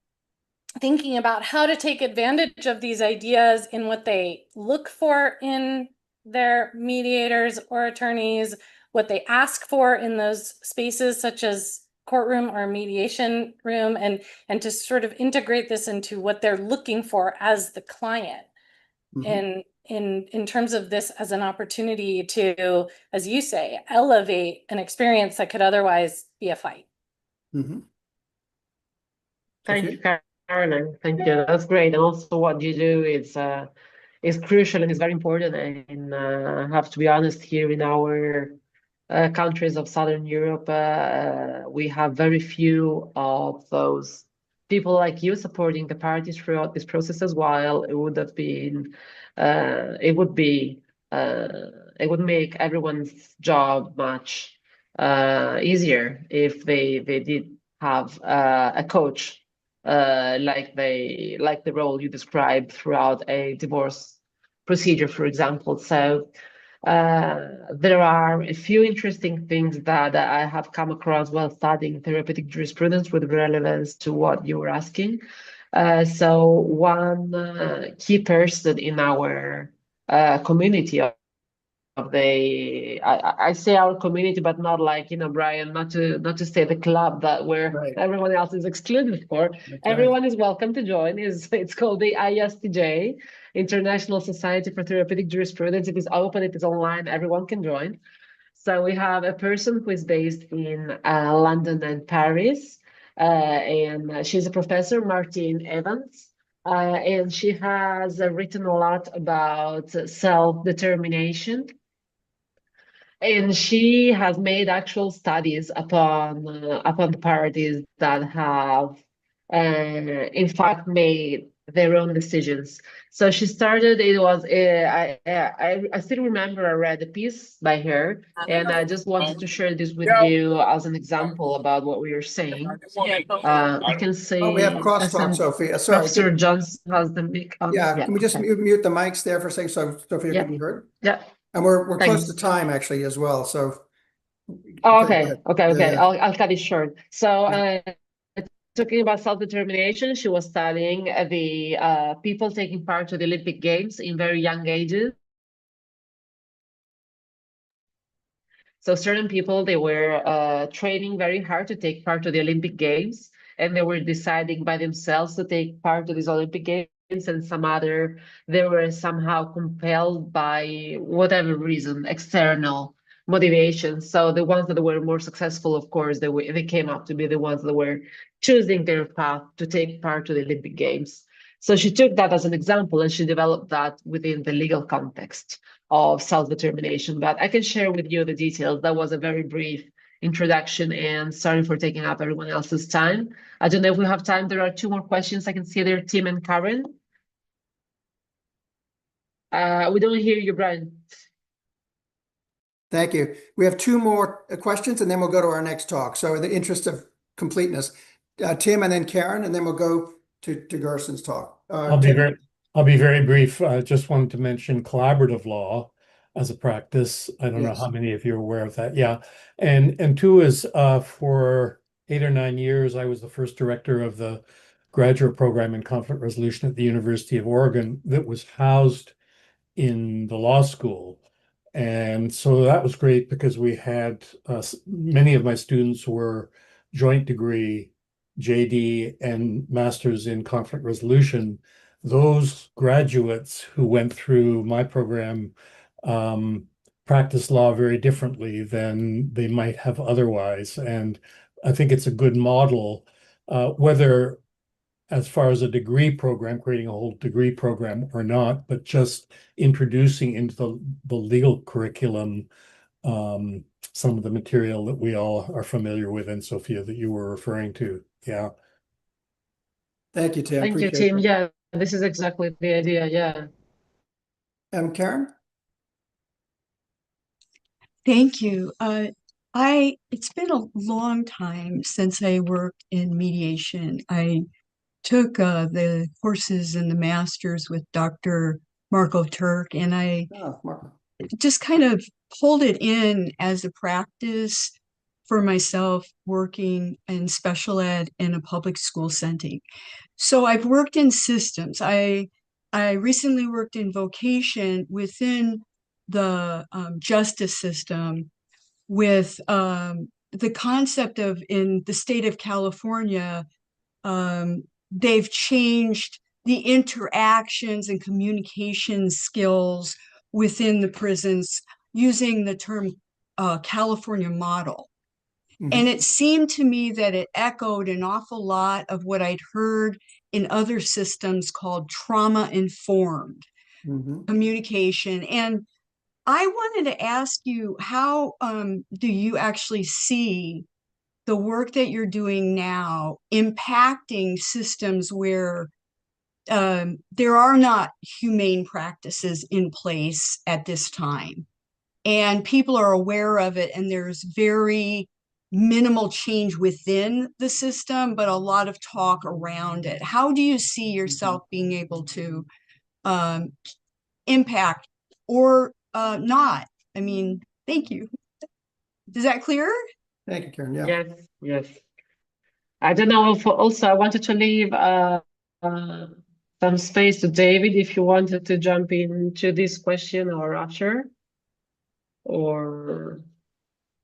thinking about how to take advantage of these ideas in what they look for in their mediators or attorneys, what they ask for in those spaces such as courtroom or mediation room, and to sort of integrate this into what they're looking for as the client in terms of this as an opportunity to, as you say, elevate an experience that could otherwise be a fight. Thank you, Caroline. Thank you. That's great. And also what you do is crucial and is very important. And I have to be honest, here in our countries of Southern Europe, we have very few of those people like you supporting the parties throughout these processes, while it would be it would make everyone's job much easier if they did have a coach like the role you described throughout a divorce procedure, for example. So there are a few interesting things that I have come across while studying therapeutic jurisprudence with relevance to what you were asking. So one key person in our community I say our community, but not like, Brian, not to say the club that where Right. everyone else is excluded for. That's Everyone is welcome to join. It's called the ISTJ, International Society for Therapeutic Jurisprudence. It is open, it is online, everyone can join. So we have a person who is based in London and Paris, and she's a professor, Martine Evans. And she has written a lot about self-determination. And she has made actual studies upon the parties that have, in fact, made their own decisions. So she started. It was I still remember I read a piece by her, and I just wanted to share this with you as an example about what we are saying. I can say. Oh, we have crosstalk, Sophia. Sorry. Professor Johnson has the mic on. Yeah, can we just okay. mute the mics there for a second so Sophia Yeah. can be heard? Yeah. And we're close to Thanks. time actually as well. So Oh, okay, okay. I'll cut it short. So talking about self-determination, she was studying the people taking part to the Olympic Games in very young ages. So certain people, they were training very hard to take part to the Olympic Games, and they were deciding by themselves to take part to these Olympic Games, and some other, they were somehow compelled by whatever reason, external motivation. So the ones that were more successful, of course, they came up to be the ones that were choosing their path to take part to the Olympic Games. So she took that as an example, and she developed that within the legal context of self-determination. But I can share with you the details. That was a very brief introduction, and sorry for taking up everyone else's time. I don't know if we have time. There are two more questions. I can see there, Tim and Karen. We don't hear you, Brian. thank you. We have two more questions and then we'll go to our next talk. So in the interest of completeness, Tim and then Karen, and then we'll go to Gerson's talk. I'll be very brief. I just wanted to mention collaborative law as a practice. I don't know how many of you are aware of that. Yeah. And two is for 8 or 9 years, I was the first director of the graduate program in conflict resolution at the University of Oregon that was housed in the law school. And so that was great because we had many of my students were joint degree, JD, and masters in conflict resolution. Those graduates who went through my program practice law very differently than they might have otherwise. And I think it's a good model, whether as far as a degree program, creating a whole degree program or not, but just introducing into the legal curriculum some of the material that we all are familiar with, and Sophia, that you were referring to. Yeah. Thank you, Tim. Thank you, Tim. Yeah, this is exactly the idea. Yeah. Karen? Thank you. It's been a long time since I worked in mediation. I took the courses and the masters with Dr. Marco Turk, and I just kind of pulled it in as a practice for myself working in special ed in a public school setting. So I've worked in systems. I recently worked in vocation within the justice system with the concept of, in the state of California, they've changed the interactions and communication skills within the prisons using the term California model. And it seemed to me that it echoed an awful lot of what I'd heard in other systems called trauma-informed communication. And I wanted to ask you, how do you actually see the work that you're doing now impacting systems where there are not humane practices in place at this time. And people are aware of it, and there's very minimal change within the system, but a lot of talk around it. How do you see yourself being able to impact or not? I mean, thank you. Is that clear? Thank you, Karen. Yeah. Yes, yes. I don't know if also I wanted to leave some space to David if you wanted to jump into this question or after, or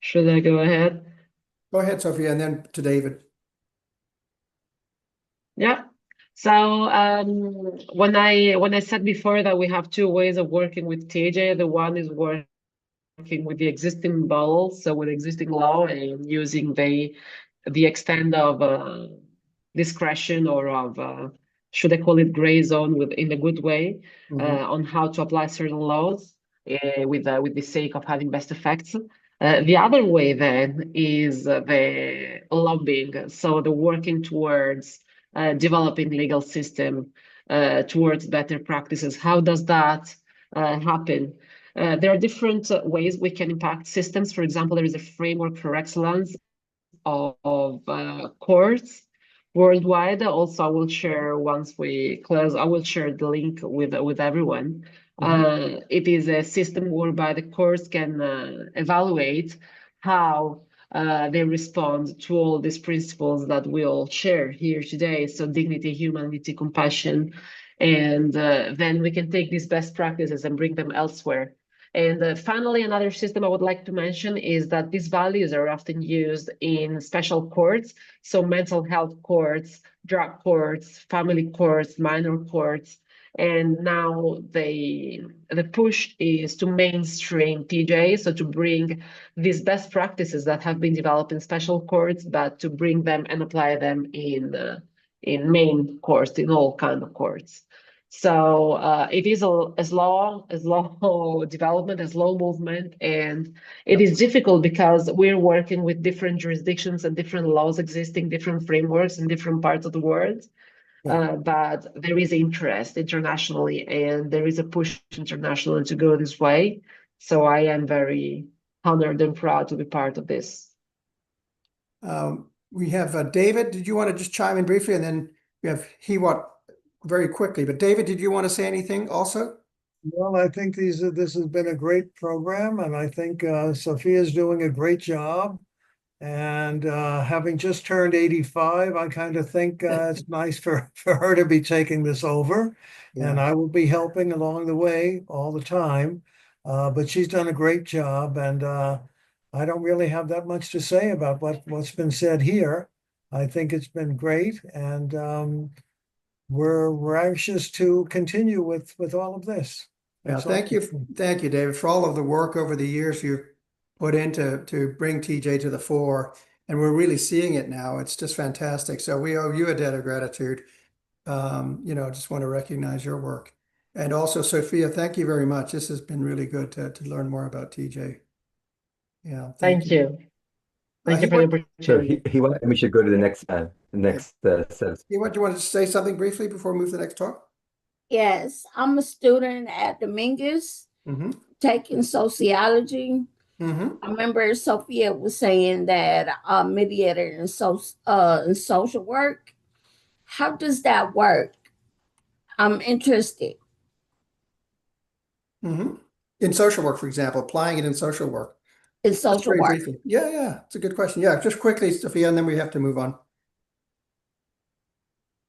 should I go ahead? Go ahead, Sophia, and then to David. Yeah. So when I said before that we have two ways of working with TJ, the one is working with the existing models, so with existing law and using the extent of discretion or of should I call it gray zone in a good way on how to apply certain laws with the sake of having best effects. The other way then is the lobbying, so the working towards developing legal system towards better practices. How does that happen? There are different ways we can impact systems. For example, there is a framework for excellence of courts worldwide. Also, I will share once we close, I will share the link with everyone. It is a system whereby the courts can evaluate how they respond to all these principles that we all share here today. So dignity, humanity, compassion, and then we can take these best practices and bring them elsewhere. And finally, another system I would like to mention is that these values are often used in special courts, so mental health courts, drug courts, family courts, minor courts. And now the push is to mainstream TJ, so to bring these best practices that have been developed in special courts, but to bring them and apply them in main courts, in all kind of courts. So it is a slow development, a slow movement, and it is difficult because we're working with different jurisdictions and different laws existing, different frameworks in different parts of the world. But there is interest internationally, and there is a push internationally to go this way. So I am very honored and proud to be part of this. We have David. Did you want to just chime in briefly? And then we have Hiwat very quickly. But David, did you want to say anything also? Well, I think this has been a great program, and I think Sophia's doing a great job. And having just turned 85, I kind of think it's nice for her to be taking this over. Yeah. And I will be helping along the way all the time. But she's done a great job, and I don't really have that much to say about what's been said here. I think it's been great, and we're anxious to continue with all of this. Yeah, That's all. thank you, David, for all of the work over the years you've put into to bring TJ to the fore, and we're really seeing it now. It's just fantastic. So we owe you a debt of gratitude. Just want to recognize your work, and also Sophia, thank you very much. This has been really good to learn more about TJ. Yeah, Thank you. Thank you for the opportunity. So we should go to the next set. Do you want to say something briefly before we move to the next talk? Yes, I'm a student at Dominguez, taking sociology. I remember Sophia was saying that mediator in social work. How does that work? I'm interested. In social work, for example, applying it in social work. In social work. Briefly. Yeah, it's a good question. Yeah, just quickly, Sophia, and then we have to move on.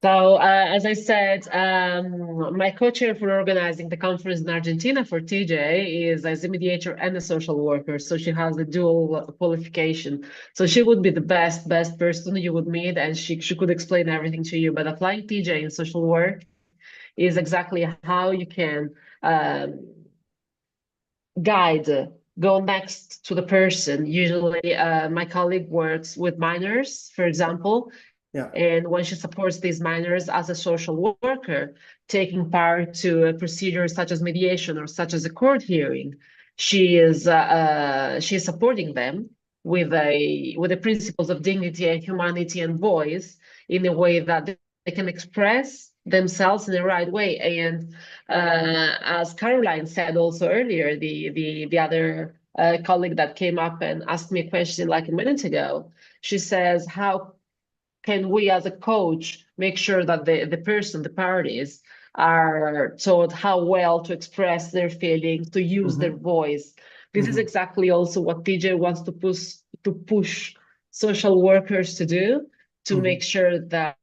So, as I said, my co-chair for organizing the conference in Argentina for TJ is as a mediator and a social worker. So she has a dual qualification. So she would be the best person you would meet, and she could explain everything to you. But applying TJ in social work is exactly how you can go next to the person. Usually, my colleague works with minors, for example. Yeah. And when she supports these minors as a social worker, taking part to a procedure such as mediation or such as a court hearing, she is supporting them with the principles of dignity and humanity and voice in a way that they can express themselves in the right way. And as Caroline said also earlier, the other colleague that came up and asked me a question like a minute ago, she says, how can we as a coach make sure that the parties are taught how well to express their feelings, to use their voice? This is exactly also what TJ wants to push social workers to do, to make sure that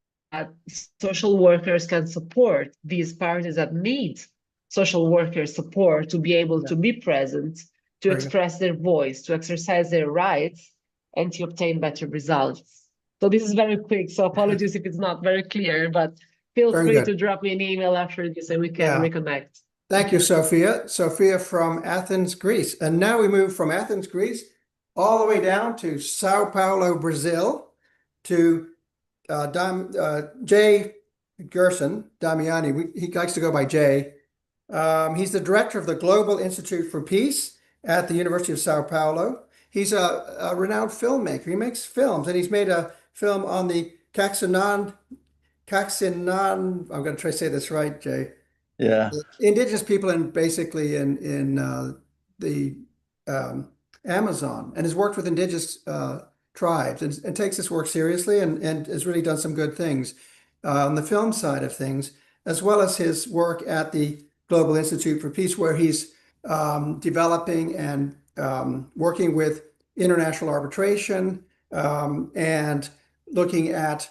social workers can support these parties that need social worker support to be able to be present, to express their voice, to exercise their rights, and to obtain better results. So this is very quick, so apologies if it's not very clear, but feel free to drop me an email after this and we can reconnect. Thank you, Sophia. Sophia from Athens, Greece. And now we move from Athens, Greece, all the way down to Sao Paulo, Brazil, to Jay Gerson, Damiani. He likes to go by Jay. He's the director of the Global Institute for Peace at the University of Sao Paulo. He's a renowned filmmaker. He makes films, and he's made a film on the Caxinan, I'm going to try to say this right, Jay. Yeah. Indigenous people basically in the Amazon, and has worked with indigenous tribes and takes this work seriously and has really done some good things on the film side of things, as well as his work at the Global Institute for Peace, where he's developing and working with international arbitration and looking at,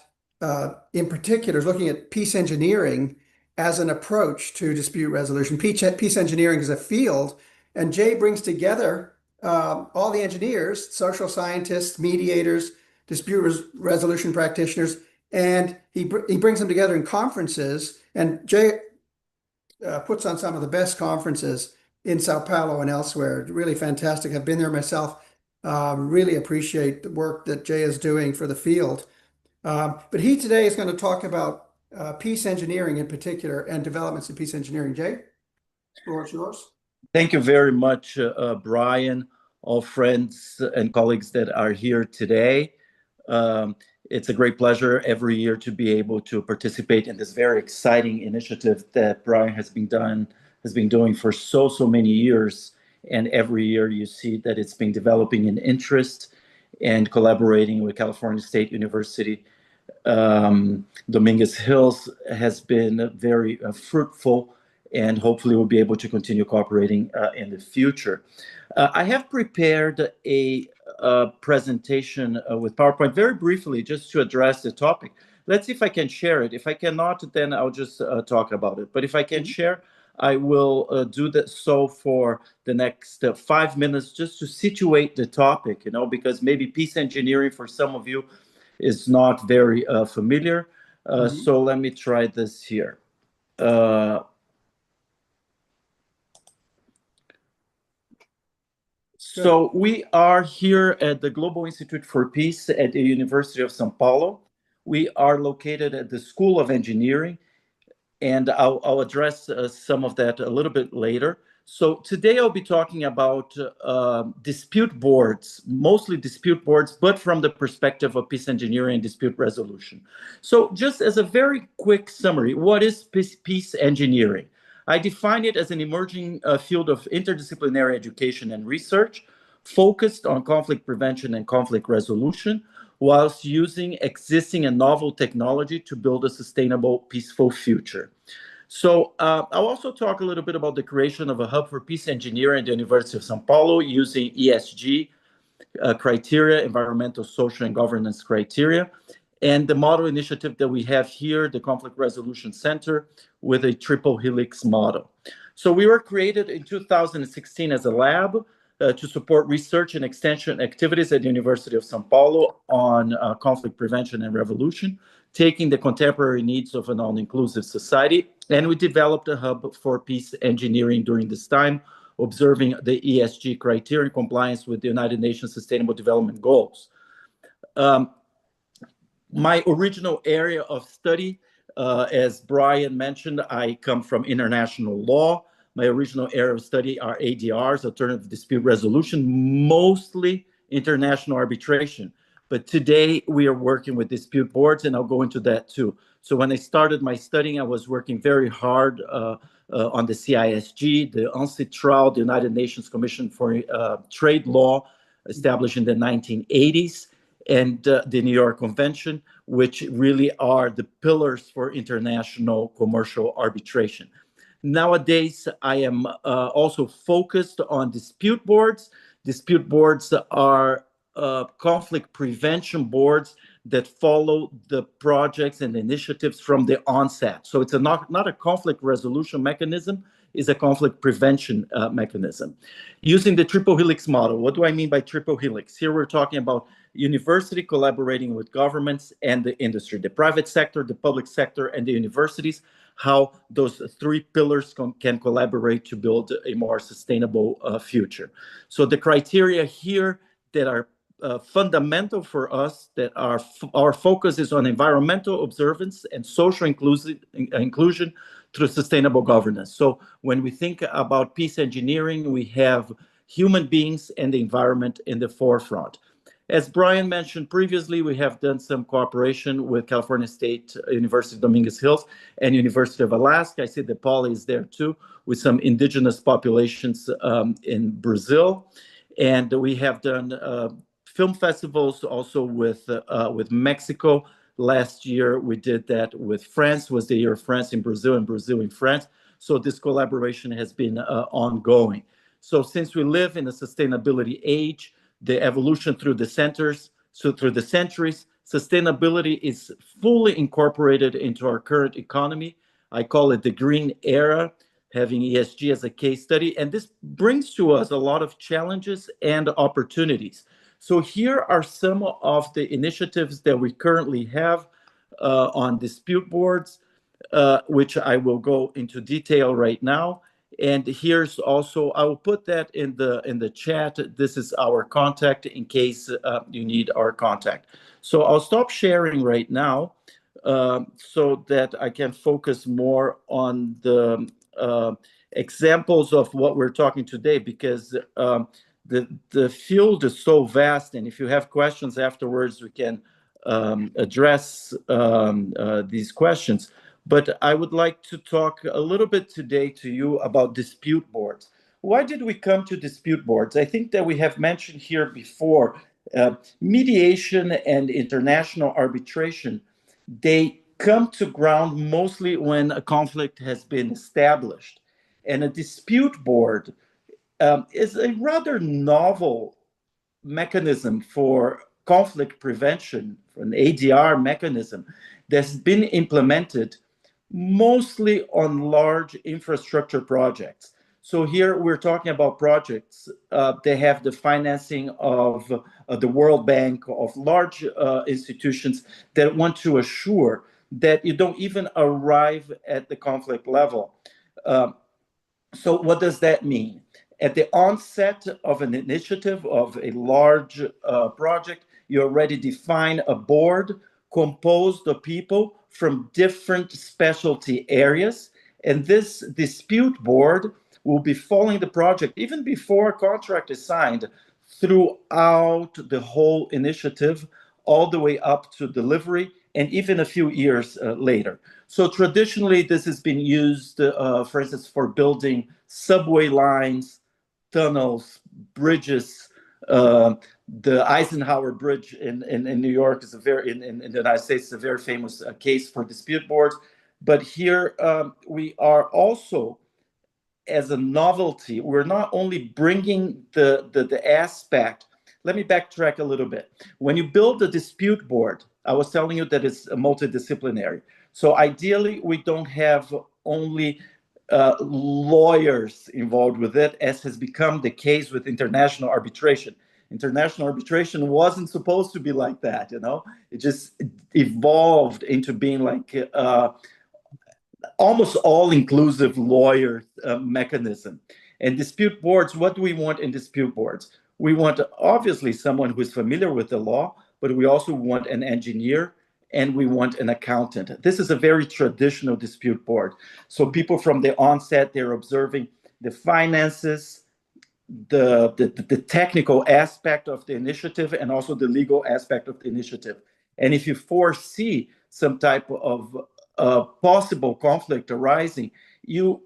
in particular, looking at peace engineering as an approach to dispute resolution. Peace engineering is a field, and Jay brings together all the engineers, social scientists, mediators, dispute resolution practitioners, and he brings them together in conferences. And Jay puts on some of the best conferences in Sao Paulo and elsewhere. Really fantastic. I've been there myself. Really appreciate the work that Jay is doing for the field. But he today is going to talk about peace engineering in particular and developments in peace engineering. Jay, the floor is yours. Thank you very much, Brian, all friends and colleagues that are here today. It's a great pleasure every year to be able to participate in this very exciting initiative that Brian has been doing for so many years. And every year you see that it's been developing in interest and collaborating with California State University. Dominguez Hills has been very fruitful, and hopefully we'll be able to continue cooperating in the future. I have prepared a presentation with PowerPoint very briefly just to address the topic. Let's see if I can share it. If I cannot, then I'll just talk about it. But if I can share, I will do that so for the next 5 minutes just to situate the topic, because maybe peace engineering for some of you is not very familiar. So let me try this here. So we are here at the Global Institute for Peace at the University of São Paulo. We are located at the School of Engineering, and I'll address some of that a little bit later. So today I'll be talking about dispute boards, mostly dispute boards, but from the perspective of peace engineering and dispute resolution. So just as a very quick summary, what is peace engineering? I define it as an emerging field of interdisciplinary education and research focused on conflict prevention and conflict resolution, whilst using existing and novel technology to build a sustainable, peaceful future. So I'll also talk a little bit about the creation of a hub for peace engineering at the University of São Paulo using ESG criteria, environmental, social, and governance criteria, and the model initiative that we have here, the Conflict Resolution Center, with a triple helix model. So we were created in 2016 as a lab to support research and extension activities at the University of São Paulo on conflict prevention and revolution, taking the contemporary needs of an all-inclusive society. And we developed a hub for peace engineering during this time, observing the ESG criteria in compliance with the United Nations Sustainable Development Goals. My original area of study, as Brian mentioned, I come from international law. My original area of study are ADRs, alternative dispute resolution, mostly international arbitration. But today we are working with dispute boards, and I'll go into that too. So when I started my studying, I was working very hard on the CISG, the UNCITRAL, the United Nations Commission for Trade Law, established in the 1980s, and the New York Convention, which really are the pillars for international commercial arbitration. Nowadays, I am also focused on dispute boards. Dispute boards are conflict prevention boards that follow the projects and initiatives from the onset. So it's not a conflict resolution mechanism, it's a conflict prevention mechanism. Using the triple helix model, what do I mean by triple helix? Here we're talking about university collaborating with governments and the industry, the private sector, the public sector, and the universities, how those three pillars can collaborate to build a more sustainable future. So the criteria here that are fundamental for us, that our focus is on environmental observance and social inclusion through sustainable governance. So when we think about peace engineering, we have human beings and the environment in the forefront. As Brian mentioned previously, we have done some cooperation with California State University Dominguez Hills and University of Alaska. I see that Paula is there too, with some indigenous populations in Brazil. And we have done film festivals also with Mexico. Last year, we did that with France, was the year of France in Brazil and Brazil in France. So this collaboration has been ongoing. So since we live in a sustainability age, the evolution through the centuries, sustainability is fully incorporated into our current economy. I call it the green era, having ESG as a case study. And this brings to us a lot of challenges and opportunities. So here are some of the initiatives that we currently have on dispute boards, which I will go into detail right now. And here's also, I will put that in the chat. This is our contact in case you need our contact. So I'll stop sharing right now so that I can focus more on the examples of what we're talking today, because the field is so vast, and if you have questions afterwards, we can address these questions. But I would like to talk a little bit today to you about dispute boards. Why did we come to dispute boards? I think that we have mentioned here before, mediation and international arbitration, they come to ground mostly when a conflict has been established. And a dispute board is a rather novel mechanism for conflict prevention, an ADR mechanism that's been implemented mostly on large infrastructure projects. So here we're talking about projects they have the financing of the World Bank, of large institutions that want to assure that you don't even arrive at the conflict level. So what does that mean? At the onset of an initiative of a large project, you already define a board composed of people from different specialty areas. And this dispute board will be following the project even before a contract is signed throughout the whole initiative, all the way up to delivery, and even a few years later. So traditionally, this has been used, for instance, for building subway lines, tunnels, bridges. The Eisenhower Bridge in New York is in the United States is a very famous case for dispute boards. But here we are also, as a novelty, we're not only bringing the aspect. Let me backtrack a little bit. When you build a dispute board, I was telling you that it's multidisciplinary. So ideally, we don't have only lawyers involved with it, as has become the case with international arbitration. International arbitration wasn't supposed to be like that, you know? It just evolved into being like almost all-inclusive lawyer mechanism. And dispute boards, what do we want in dispute boards? We want, obviously, someone who is familiar with the law, but we also want an engineer, and we want an accountant. This is a very traditional dispute board. So people from the onset, they're observing the finances, the technical aspect of the initiative and also the legal aspect of the initiative. And if you foresee some type of possible conflict arising, you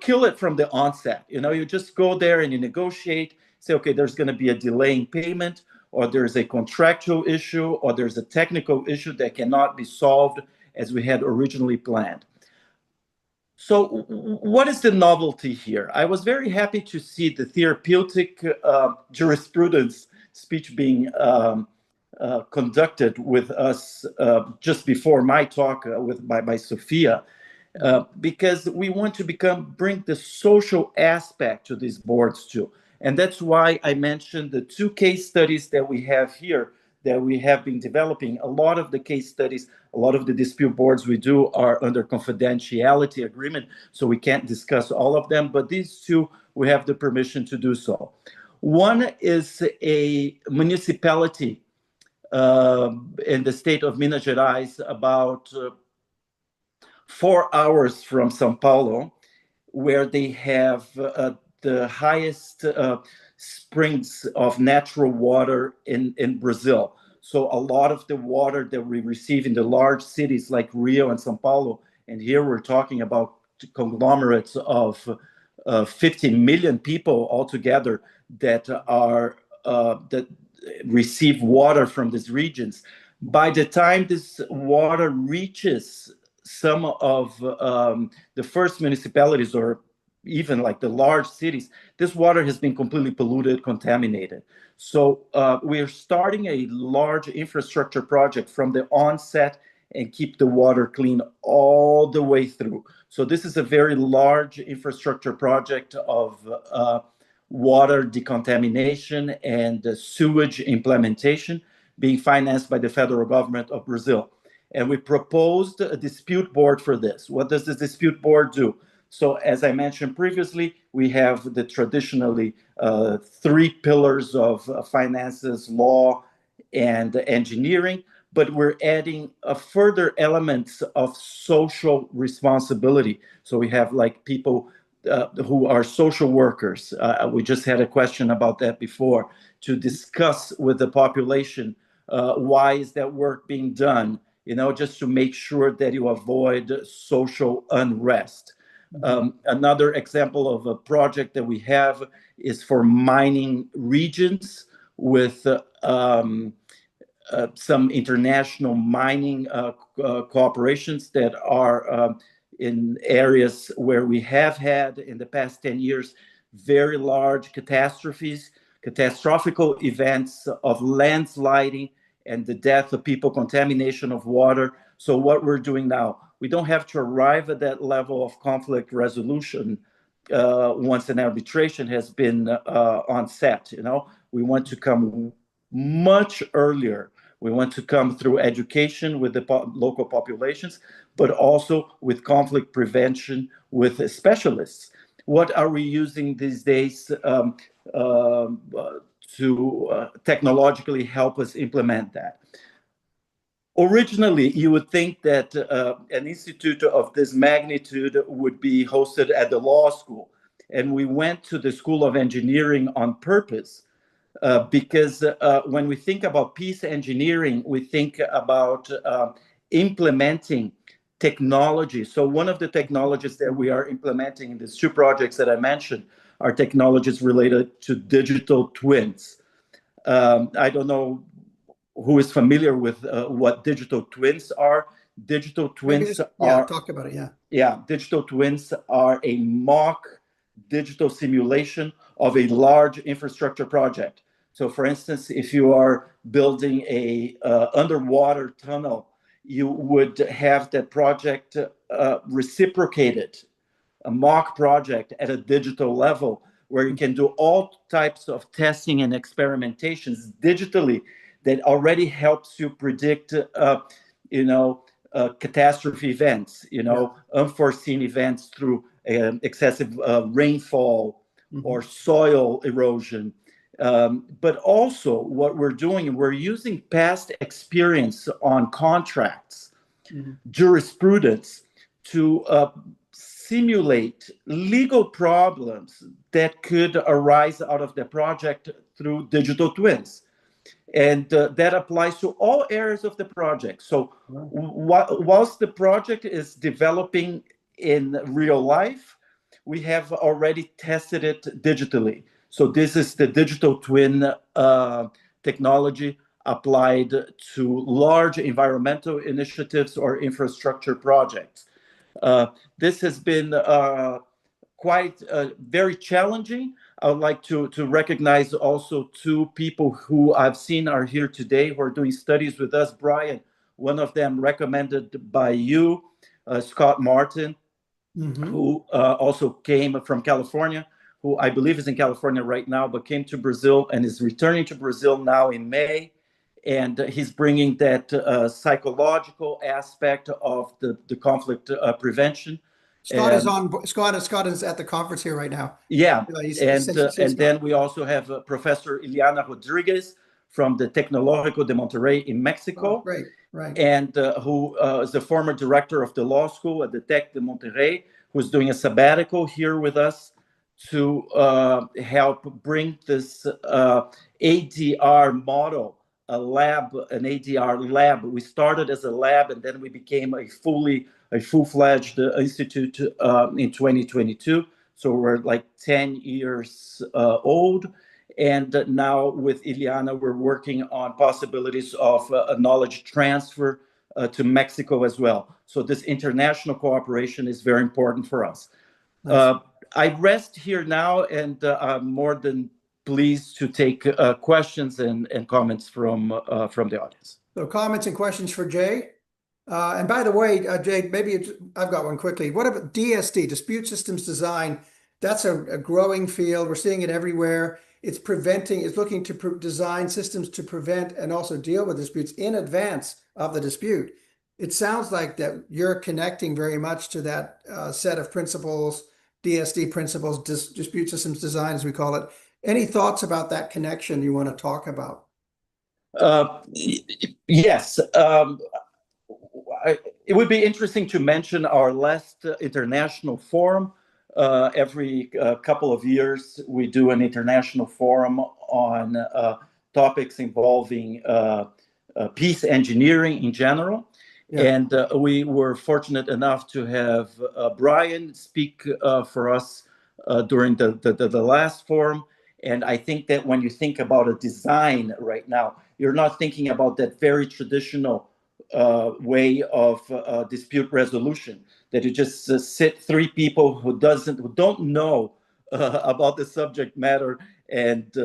kill it from the onset. You just go there and you negotiate, say, okay, there's going to be a delay in payment, or there's a contractual issue, or there's a technical issue that cannot be solved as we had originally planned. So what is the novelty here? I was very happy to see the therapeutic jurisprudence speech being conducted with us just before my talk by Sophia, because we want to bring the social aspect to these boards too. And that's why I mentioned the 2 case studies that we have here that we have been developing. A lot of the case studies, a lot of the dispute boards we do are under confidentiality agreement, so we can't discuss all of them, but these 2, we have the permission to do so. One is a municipality in the state of Minas Gerais, about 4 hours from São Paulo, where they have the highest springs of natural water in Brazil. So a lot of the water that we receive in the large cities like Rio and São Paulo, and here we're talking about conglomerates of 50 million people altogether that receive water from these regions. By the time this water reaches some of the first municipalities, or even like the large cities, this water has been completely polluted, contaminated. So we're starting a large infrastructure project from the onset and keep the water clean all the way through. So this is a very large infrastructure project of water decontamination and sewage implementation being financed by the federal government of Brazil. And we proposed a dispute board for this. What does the dispute board do? So as I mentioned previously, we have the traditionally 3 pillars of finances, law, and engineering, but we're adding further elements of social responsibility. So we have like people who are social workers. We just had a question about that before, to discuss with the population why is that work being done, just to make sure that you avoid social unrest. Another example of a project that we have is for mining regions with some international mining cooperations that are in areas where we have had in the past 10 years very large catastrophic events of landsliding and the death of people, contamination of water. So what we're doing now, we don't have to arrive at that level of conflict resolution once an arbitration has been on set. We want to come much earlier. We want to come through education with the local populations, but also with conflict prevention with specialists. What are we using these days to technologically help us implement that? Originally, you would think that an institute of this magnitude would be hosted at the law school. And we went to the School of Engineering on purpose because when we think about peace engineering, we think about implementing technology. So one of the technologies that we are implementing in these 2 projects that I mentioned are technologies related to digital twins. I don't know who is familiar with what digital twins are. Digital twins are... talk about it, Yeah, digital twins are a mock digital simulation of a large infrastructure project. So for instance, if you are building a underwater tunnel, you would have that project reciprocated, a mock project at a digital level where you can do all types of testing and experimentations digitally that already helps you predict, catastrophe events, unforeseen events through excessive rainfall or soil erosion. But also what we're doing, we're using past experience on contracts, jurisprudence to simulate legal problems that could arise out of the project through digital twins. And that applies to all areas of the project. So whilst the project is developing in real life, we have already tested it digitally. So this is the digital twin technology applied to large environmental initiatives or infrastructure projects. This has been quite very challenging. I would like to recognize also two people who I've seen are here today who are doing studies with us. Brian, one of them recommended by you, Scott Martin, who also came from California, who I believe is in California right now, but came to Brazil and is returning to Brazil now in May. And he's bringing that psychological aspect of the conflict prevention. Scott is on. Scott is at the conference here right now. Yeah, He's and then we also have Professor Ileana Rodriguez from the Tecnológico de Monterrey in Mexico. Oh, great, right. And who is the former director of the law school at the Tec de Monterrey, who's doing a sabbatical here with us to help bring this ADR model, an ADR lab. We started as a lab, and then we became a full-fledged institute in 2022. So we're like 10 years old. And now with Ileana, we're working on possibilities of a knowledge transfer to Mexico as well. So this international cooperation is very important for us. Nice. I rest here now, and I'm more than pleased to take questions and comments from the audience. So comments and questions for Jay. And by the way, Jay, maybe I've got one quickly. What about DSD, dispute systems design? That's a growing field. We're seeing it everywhere. It's looking to design systems to prevent and also deal with disputes in advance of the dispute. It sounds like that you're connecting very much to that set of principles, DSD principles, dispute systems design, as we call it. Any thoughts about that connection you want to talk about? Yes. It would be interesting to mention our last international forum. Every couple of years, we do an international forum on topics involving peace engineering in general. Yeah. And we were fortunate enough to have Brian speak for us during the last forum. And I think that when you think about a design right now, you're not thinking about that very traditional way of dispute resolution, that you just sit three people who don't know about the subject matter, and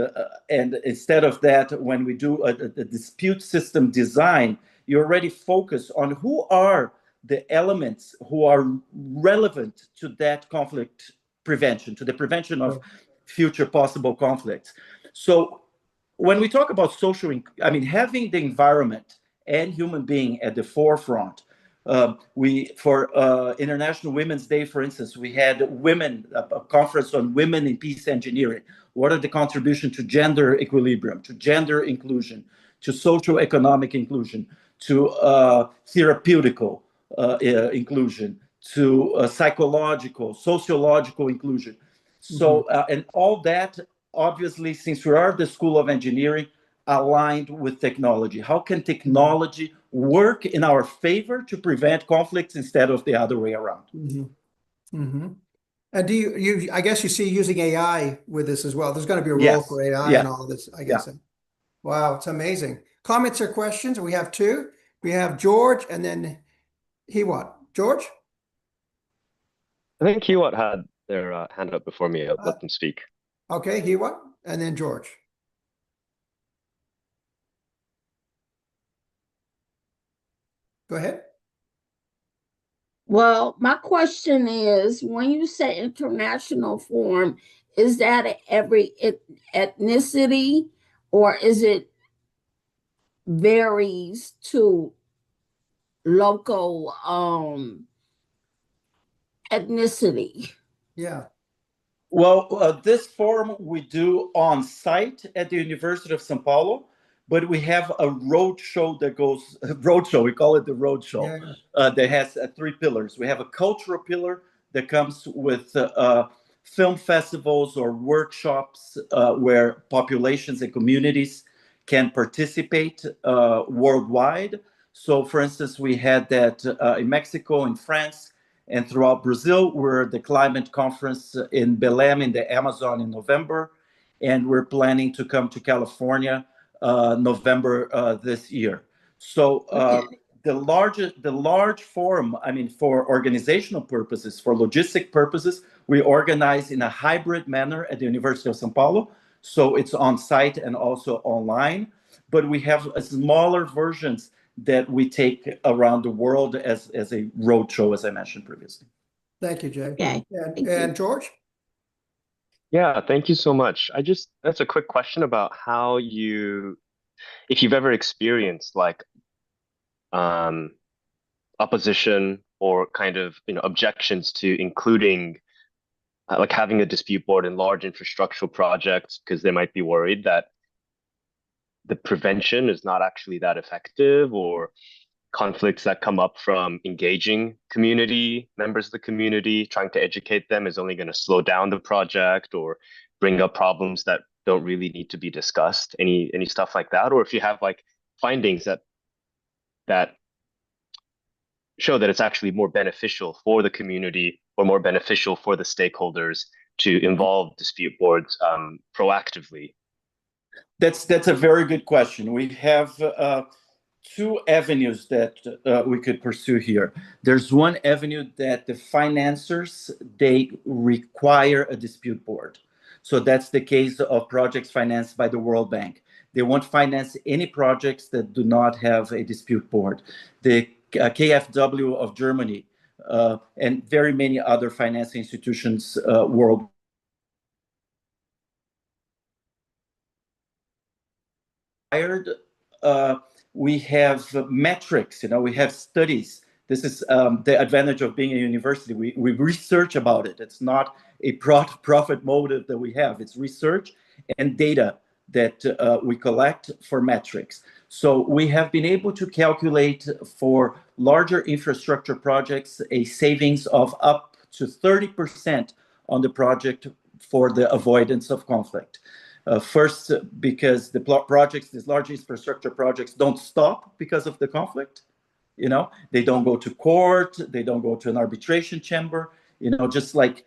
instead of that, when we do a dispute system design, you already focus on who are the elements who are relevant to that conflict prevention, to the prevention of future possible conflicts. So when we talk about having the environment and human being at the forefront, for International Women's Day, for instance, we had a conference on women in peace engineering. What are the contributions to gender equilibrium, to gender inclusion, to social economic inclusion, to therapeutical inclusion, to psychological, sociological inclusion. So, and all that, obviously, since we are the School of Engineering, aligned with technology. How can technology work in our favor to prevent conflicts instead of the other way around? And do you I guess you see using AI with this as well. There's going to be a role for AI in all of this, I guess. Yeah. Wow, it's amazing. Comments or questions? We have two. We have George and then Hewat. George? I think Hewat had their hand up before me. I'll let them speak. Okay, Hewat, and then George. Go ahead. Well, my question is, when you say international forum, is that every ethnicity, or is it varies to local ethnicity? Yeah. Well, this forum we do on site at the University of São Paulo, but we have a roadshow that goes, we call it the roadshow, that has three pillars. We have a cultural pillar that comes with film festivals or workshops where populations and communities can participate worldwide. So, for instance, we had that in Mexico, in France, and throughout Brazil. We're at the climate conference in Belém in the Amazon in November, and we're planning to come to California November this year. So the large forum, I mean, for organizational purposes, for logistic purposes, we organize in a hybrid manner at the University of São Paulo. So it's on site and also online, but we have smaller versions that we take around the world as a roadshow, as I mentioned previously. Thank you, Jay. Okay. And George? Yeah, thank you so much. That's a quick question about how if you've ever experienced like opposition or kind of objections to including like having a dispute board in large infrastructural projects, because they might be worried that the prevention is not actually that effective, or conflicts that come up from engaging members of the community, trying to educate them is only going to slow down the project or bring up problems that don't really need to be discussed. Any stuff like that? Or if you have like findings that show that it's actually more beneficial for the community or more beneficial for the stakeholders to involve dispute boards proactively? That's a very good question. We have two avenues that we could pursue here. There's one avenue that the financiers, they require a dispute board. So that's the case of projects financed by the World Bank. They won't finance any projects that do not have a dispute board. The KfW of Germany and very many other financing institutions worldwide. We have metrics, we have studies. This is the advantage of being a university. We research about it. It's not a profit motive that we have. It's research and data that we collect for metrics. So we have been able to calculate for larger infrastructure projects a savings of up to 30% on the project for the avoidance of conflict. First, because these large infrastructure projects don't stop because of the conflict. They don't go to court, they don't go to an arbitration chamber. Just like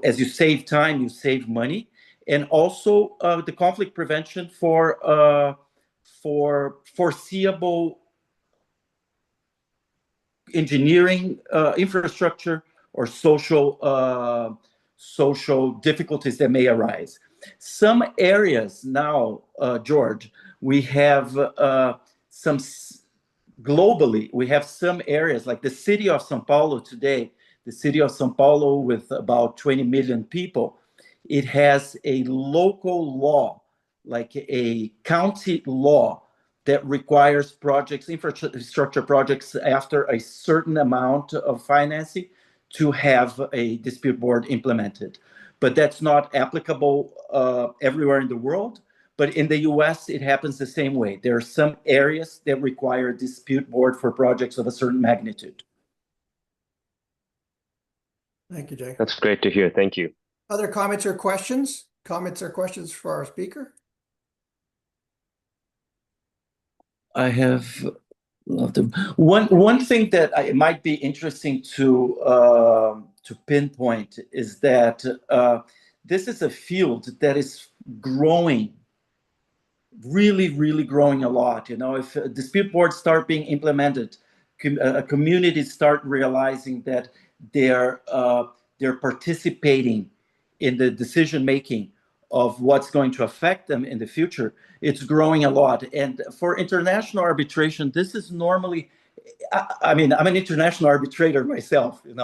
as you save time, you save money. And also the conflict prevention for foreseeable engineering infrastructure or social difficulties that may arise. Some areas now, George, we have globally, we have some areas like the city of São Paulo today, the city of São Paulo with about 20 million people, it has a local law, like a county law that requires infrastructure projects after a certain amount of financing to have a dispute board implemented. But that's not applicable everywhere in the world. But in the US, it happens the same way. There are some areas that require a dispute board for projects of a certain magnitude. Thank you, Jay. That's great to hear. Thank you. Other comments or questions? Comments or questions for our speaker? I have one thing that it might be interesting to pinpoint is that this is a field that is growing, really growing a lot. If dispute boards start being implemented, communities start realizing that they're participating in the decision making of what's going to affect them in the future. It's growing a lot. And for international arbitration, this is normally, I'm an international arbitrator myself, and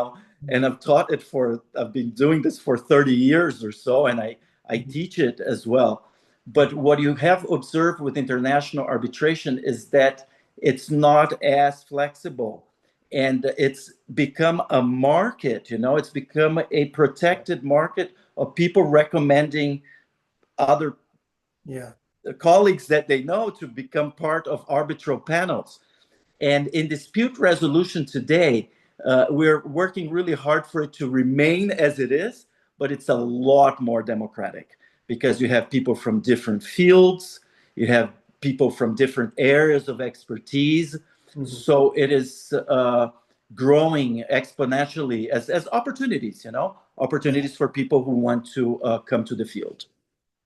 I've been doing this for 30 years or so, and I teach it as well. But what you have observed with international arbitration is that it's not as flexible, and it's become a market, it's become a protected market of people recommending other colleagues that they know to become part of arbitral panels. And in dispute resolution today, We're working really hard for it to remain as it is, but it's a lot more democratic because you have people from different fields, you have people from different areas of expertise. Mm-hmm. So it is growing exponentially as opportunities, opportunities for people who want to come to the field.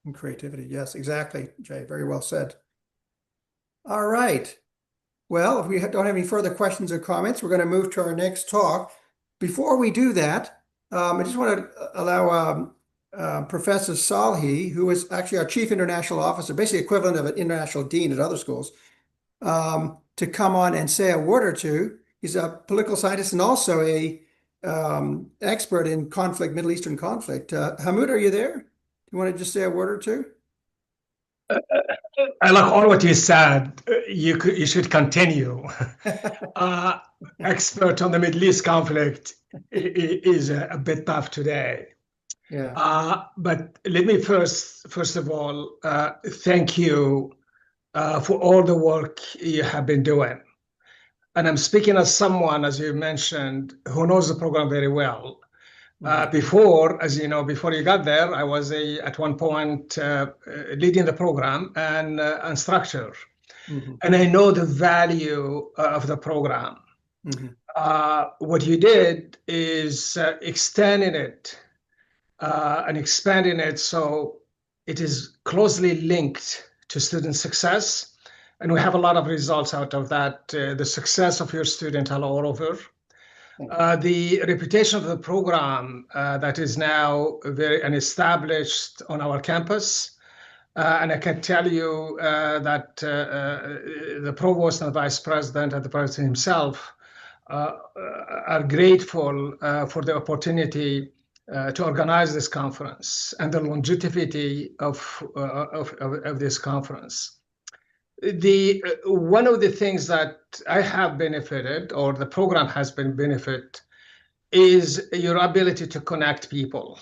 And creativity. Yes, exactly, Jay. Very well said. All right. Well, if we don't have any further questions or comments, we're going to move to our next talk. Before we do that, I just want to allow Professor Salhi, who is actually our Chief International Officer, basically equivalent of an international dean at other schools, to come on and say a word or two. He's a political scientist and also a expert in conflict, Middle Eastern conflict. Hamoud, are you there? Do you want to just say a word or two? I like all what you said. You should continue. Expert on the Middle East conflict is a bit tough today. Yeah. But let me first of all, thank you for all the work you have been doing. And I'm speaking as someone, as you mentioned, who knows the program very well. Before, as you know, before you got there, I was at one point leading the program and structure. Mm-hmm. And I know the value of the program. Mm-hmm. What you did is extending it and expanding it so it is closely linked to student success. And we have a lot of results out of that. The success of your student all over. The reputation of the program that is now very established on our campus. And I can tell you that the provost and the vice president and the president himself are grateful for the opportunity to organize this conference and the longevity of this conference. One of the things that I have benefited, or the program has been benefit, is your ability to connect people.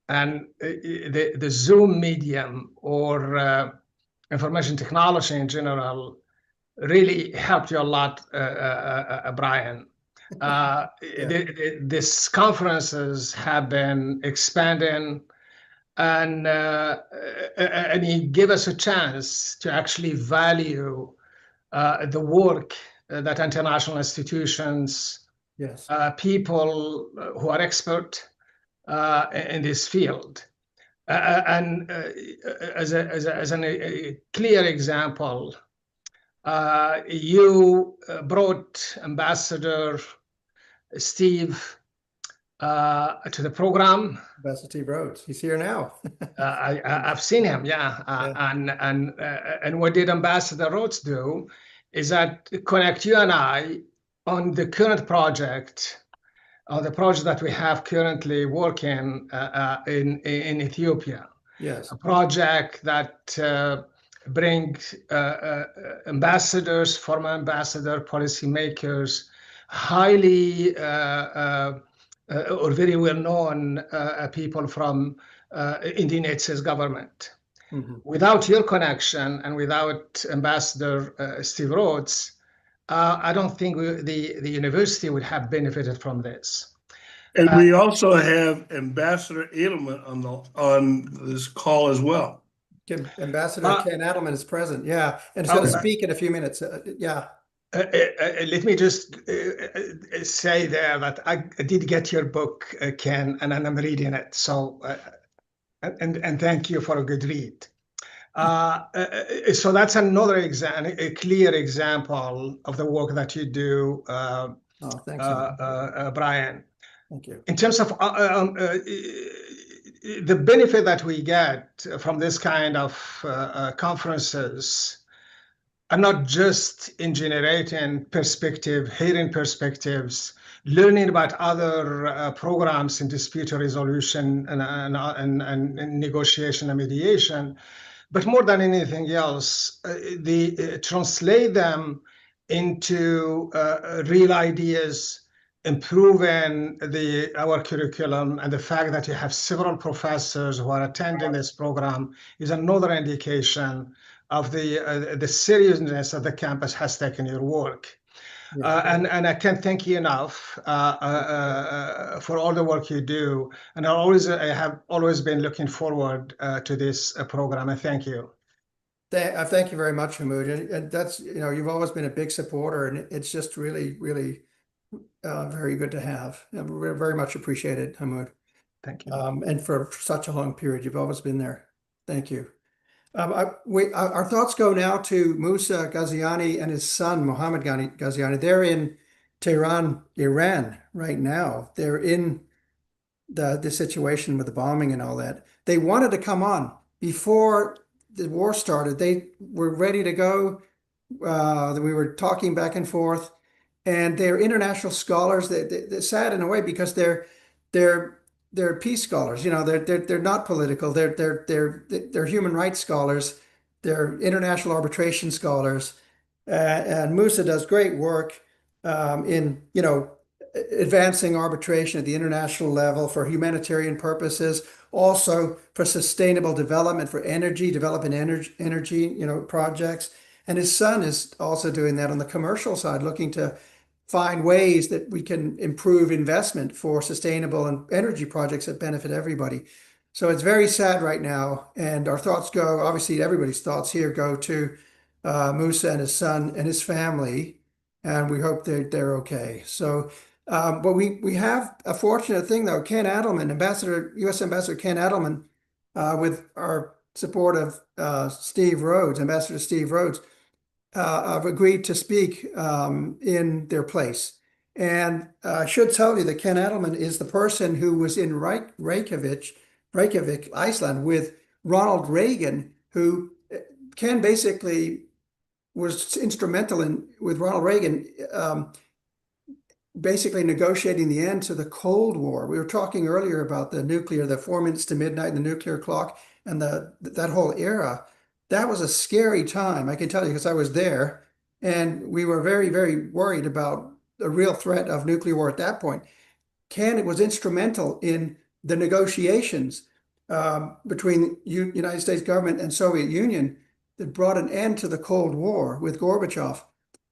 And the Zoom medium or information technology in general really helped you a lot, Brian. These conferences have been expanding, and he gave us a chance to actually value the work that international institutions, yes, people who are expert in this field. And as a clear example, you brought Ambassador Steve to the program. Ambassador Steve Rhodes, he's here now. I've seen him, yeah. And what did Ambassador Rhodes do is that connect you and I on the current project, on the project that we have currently working in Ethiopia. Yes. A project that brings ambassadors, former ambassador, policymakers, highly or very well-known people from in the United States government. Mm-hmm. Without your connection and without Ambassador Steve Rhodes, I don't think the university would have benefited from this. And we also have Ambassador Edelman on this call as well. Ambassador Ken Edelman is present, yeah, and he's going to speak in a few minutes. Yeah. Let me just say there that I did get your book, Ken, and I'm reading it. So, and thank you for a good read. So that's another a clear example of the work that you do, thanks, Brian. Thank you. In terms of the benefit that we get from this kind of conferences, are not just in generating perspective, hearing perspectives, learning about other programs in dispute resolution and negotiation and mediation, but more than anything else, translate them into real ideas, improving our curriculum, and the fact that you have several professors who are attending this program is another indication of the seriousness that the campus has taken your work. And I can't thank you enough for all the work you do. And I have always been looking forward to this program. And thank you. Thank you very much, Hamoud. And that's, you've always been a big supporter, and it's just really, really very good to have. And we're very much appreciated, Hamoud. Thank you. And for such a long period, you've always been there. Thank you. Our thoughts go now to Musa Ghaziani and his son, Mohammed Ghaziani. They're in Tehran, Iran right now. They're in the situation with the bombing and all that. They wanted to come on before the war started. They were ready to go. We were talking back and forth, and they're international scholars. They're sad in a way because they're peace scholars. They're not political. They're human rights scholars. They're international arbitration scholars. And Musa does great work in advancing arbitration at the international level for humanitarian purposes, also for sustainable development, for developing energy projects. And his son is also doing that on the commercial side, looking to find ways that we can improve investment for sustainable and energy projects that benefit everybody. So it's very sad right now. And our thoughts go, obviously everybody's thoughts here go to Musa and his son and his family. And we hope they're okay. So, but we have a fortunate thing though. Ken Adelman, U.S. Ambassador Ken Adelman, with our support of Steve Rhodes, Ambassador Steve Rhodes, have agreed to speak in their place. And I should tell you that Ken Adelman is the person who was in Reykjavik, Iceland, with Ronald Reagan, who Ken basically was instrumental with Ronald Reagan basically negotiating the end to the Cold War. We were talking earlier about the 4 minutes to midnight, and the nuclear clock, and that whole era. That was a scary time, I can tell you, because I was there, and we were very, very worried about the real threat of nuclear war at that point. Ken was instrumental in the negotiations between United States government and Soviet Union that brought an end to the Cold War with Gorbachev.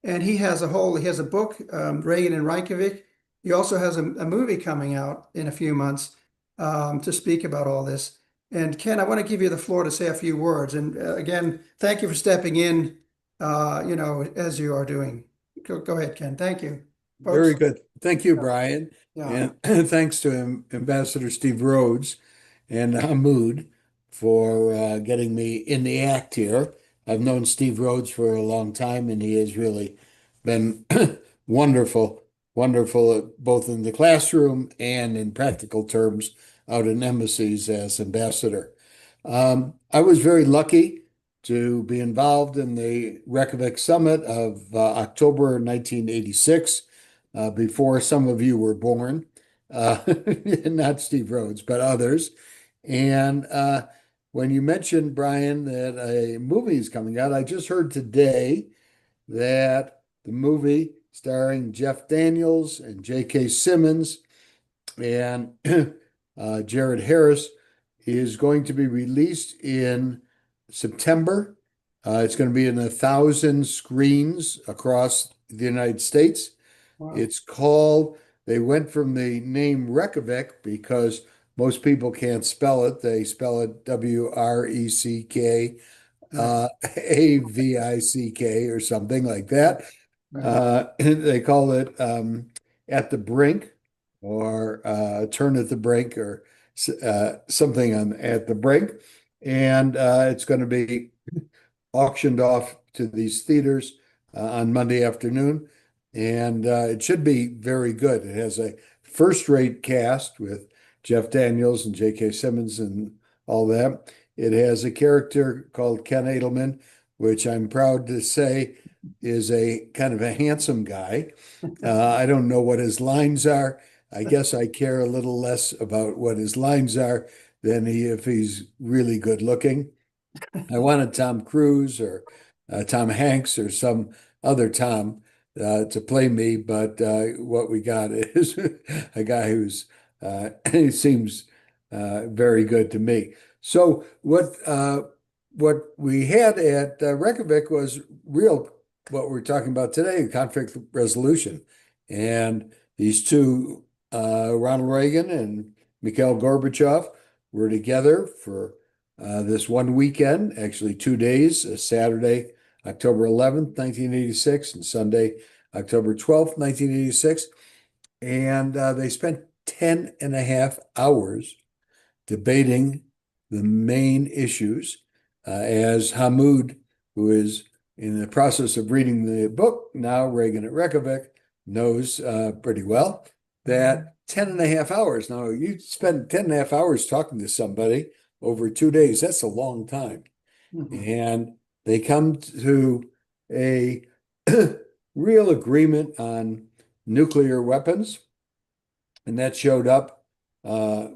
And he has a book, Reagan in Reykjavik. He also has a movie coming out in a few months to speak about all this. And Ken, I want to give you the floor to say a few words. And again, thank you for stepping in, as you are doing. Go ahead, Ken. Thank you. Folks. Very good. Thank you, Brian. Yeah. And thanks to Ambassador Steve Rhodes and Hamoud for getting me in the act here. I've known Steve Rhodes for a long time, and he has really been wonderful, both in the classroom and in practical terms out in embassies as ambassador. I was very lucky to be involved in the Reykjavik Summit of October 1986, before some of you were born, not Steve Rhodes, but others. And when you mentioned, Brian, that a movie is coming out, I just heard today that the movie starring Jeff Daniels and J.K. Simmons and Jared Harris is going to be released in September. It's going to be in 1,000 screens across the United States. Wow. It's they went from the name Reykjavik because most people can't spell it. They spell it WRECK, AVICK or something like that. They call it At the Brink, or Turn at the Brink, or something at the brink. And it's going to be auctioned off to these theaters on Monday afternoon. And it should be very good. It has a first-rate cast with Jeff Daniels and J.K. Simmons and all that. It has a character called Ken Adelman, which I'm proud to say is a kind of a handsome guy. I don't know what his lines are. I guess I care a little less about what his lines are than if he's really good looking. I wanted Tom Cruise or Tom Hanks or some other Tom to play me, but what we got is a guy who's he seems very good to me. So what we had at Reykjavik was real what we're talking about today, conflict resolution. And these two, Ronald Reagan and Mikhail Gorbachev, were together for this one weekend, actually 2 days, Saturday, October 11th, 1986, and Sunday, October 12th, 1986. And they spent 10 and a half hours debating the main issues. As Hamoud, who is in the process of reading the book now, Reagan at Reykjavik, knows pretty well that 10 and a half hours. Now, you spend 10 and a half hours talking to somebody over 2 days. That's a long time. And they come to a real agreement on nuclear weapons. And that showed up the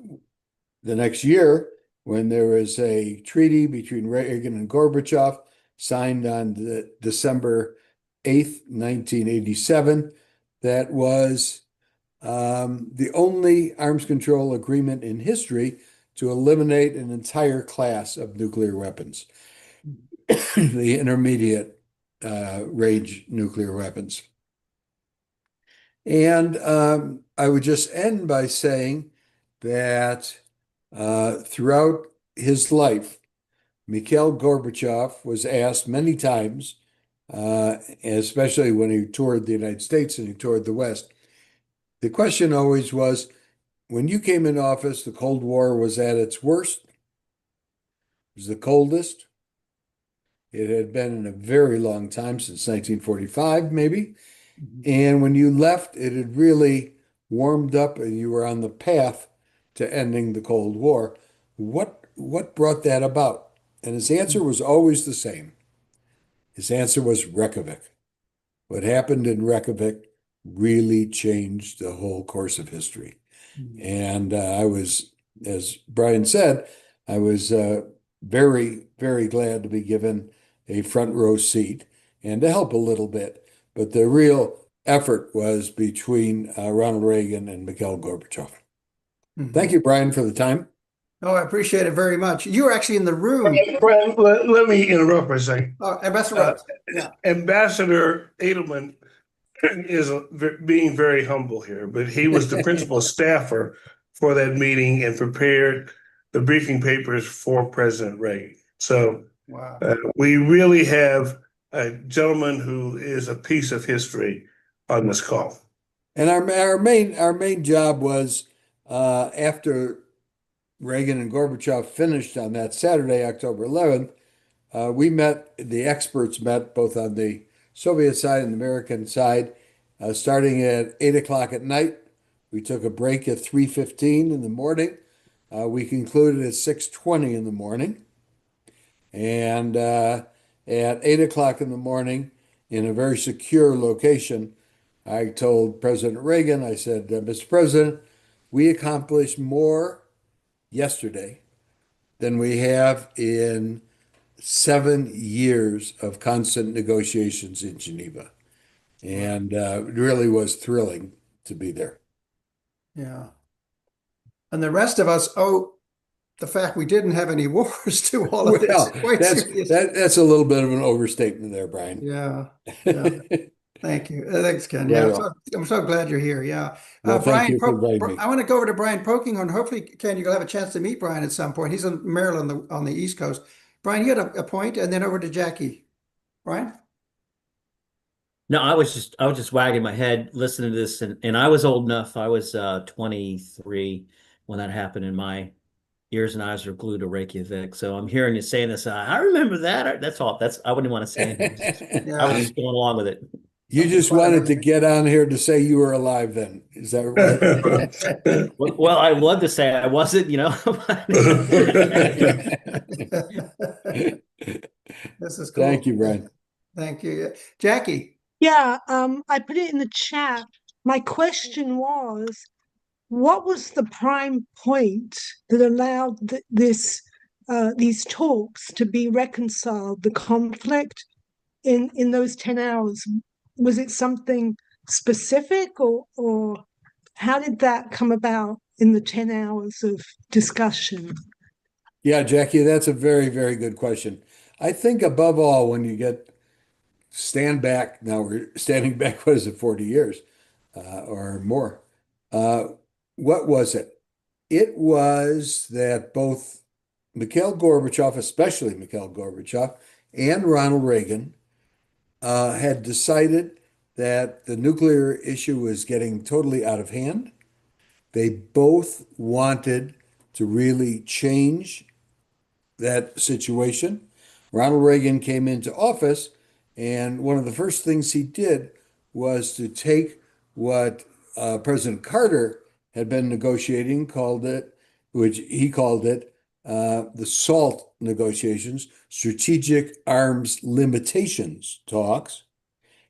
next year when there was a treaty between Reagan and Gorbachev signed on December 8th, 1987. That was the only arms control agreement in history to eliminate an entire class of nuclear weapons, the intermediate range nuclear weapons. And I would just end by saying that throughout his life, Mikhail Gorbachev was asked many times, especially when he toured the United States and he toured the West. The question always was, when you came in office, the Cold War was at its worst. It was the coldest. It had been in a very long time, since 1945, maybe. And when you left, it had really warmed up and you were on the path to ending the Cold War. What brought that about? And his answer was always the same. His answer was Reykjavik. What happened in Reykjavik really changed the whole course of history. And I was, as Brian said, I was very, very glad to be given a front row seat and to help a little bit. But the real effort was between Ronald Reagan and Mikhail Gorbachev. Thank you, Brian, for the time. Oh, I appreciate it very much. You were actually in the room. Brian, let me interrupt for a second. Ambassador Rhodes. Yeah. Ambassador Edelman is being very humble here, but he was the principal staffer for that meeting and prepared the briefing papers for President Reagan. So wow. We really have a gentleman who is a piece of history on this call. And our main job was after Reagan and Gorbachev finished on that Saturday, October 11th, the experts met both on the Soviet side and the American side, starting at 8 o'clock at night. We took a break at 3:15 in the morning. We concluded at 6:20 in the morning. And at 8 o'clock in the morning, in a very secure location, I told President Reagan, I said, Mr. President, we accomplished more yesterday than we have in 7 years of constant negotiations in Geneva. And it really was thrilling to be there. Yeah. And the rest of us owe the fact we didn't have any wars to all of this. That's a little bit of an overstatement there, Brian. Yeah. Thank you. Thanks, Ken. Right Yeah, I'm so glad you're here. Yeah. Well, thank you for inviting me. I want to go over to Brian Pokington. Hopefully, Ken, you'll have a chance to meet Brian at some point. He's in Maryland on the East Coast. Brian, you had a point, and then over to Jackie. Brian? No, I was just wagging my head listening to this, and I was old enough. I was 23 when that happened, and my ears and eyes were glued to Reykjavik. So I'm hearing you saying this. I remember that. That's all. I wouldn't want to say anything. Yeah. I was just going along with it. You just wanted to get on here to say you were alive then. Is that right? Well, I'd love to say I wasn't, This is cool. Thank you, Brian. Thank you. Jackie. Yeah, I put it in the chat. My question was, what was the prime point that allowed these talks to be reconciled, the conflict in those 10 hours? Was it something specific, or how did that come about in the 10 hours of discussion? Yeah, Jackie, that's a very, very good question. I think above all, when you get stand back. Now we're standing back, what is it, 40 years or more? What was it? It was that both Mikhail Gorbachev, especially Mikhail Gorbachev, and Ronald Reagan had decided that the nuclear issue was getting totally out of hand. They both wanted to really change that situation. Ronald Reagan came into office, and one of the first things he did was to take what President Carter had been negotiating, which he called it the SALT negotiations, Strategic Arms Limitations talks,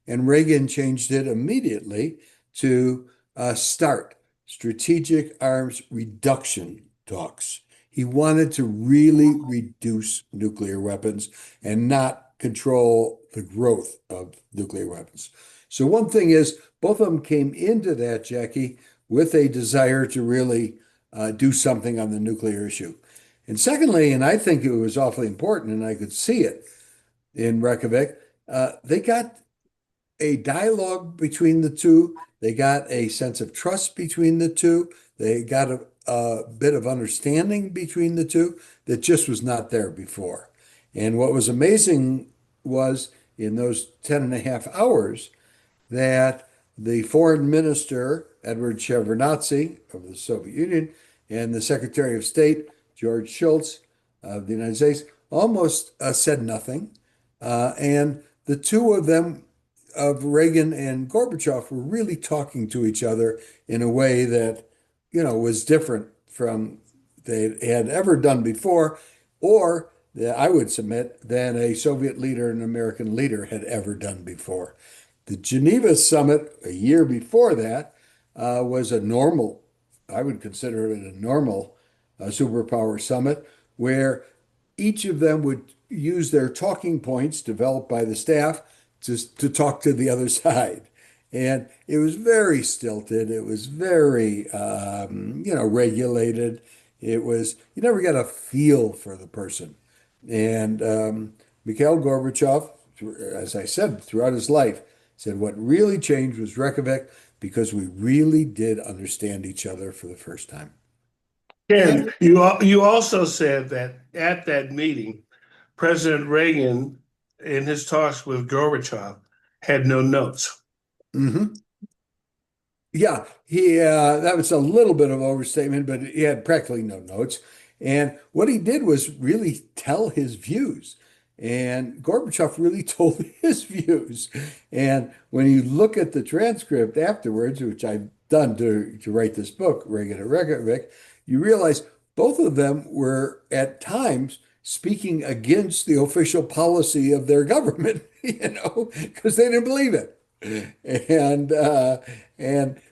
and Reagan changed it immediately to START, Strategic Arms Reduction talks. He wanted to really reduce nuclear weapons and not control the growth of nuclear weapons. So one thing is, both of them came into that, Jackie, with a desire to really do something on the nuclear issue. And secondly, and I think it was awfully important, and I could see it in Reykjavik, they got a dialogue between the two. They got a sense of trust between the two. They got a bit of understanding between the two that just was not there before. And what was amazing was in those 10 and a half hours that the foreign minister, Edward Shevardnadze of the Soviet Union, and the Secretary of State, George Shultz of the United States, almost said nothing. And the two of them, of Reagan and Gorbachev, were really talking to each other in a way that, was different from they had ever done before, or that I would submit than a Soviet leader and American leader had ever done before. The Geneva summit a year before that was a normal, I would consider it a normal superpower summit, where each of them would use their talking points developed by the staff to talk to the other side. And it was very stilted. It was very, regulated. It was, you never got a feel for the person. And Mikhail Gorbachev, as I said, throughout his life, said what really changed was Reykjavik because we really did understand each other for the first time. And you also said that at that meeting, President Reagan, in his talks with Gorbachev, had no notes. Mm-hmm. Yeah, that was a little bit of overstatement, but he had practically no notes. And what he did was really tell his views. And Gorbachev really told his views. And when you look at the transcript afterwards, which I've done to write this book, Reagan at Reykjavik, you realize both of them were at times speaking against the official policy of their government, because they didn't believe it. And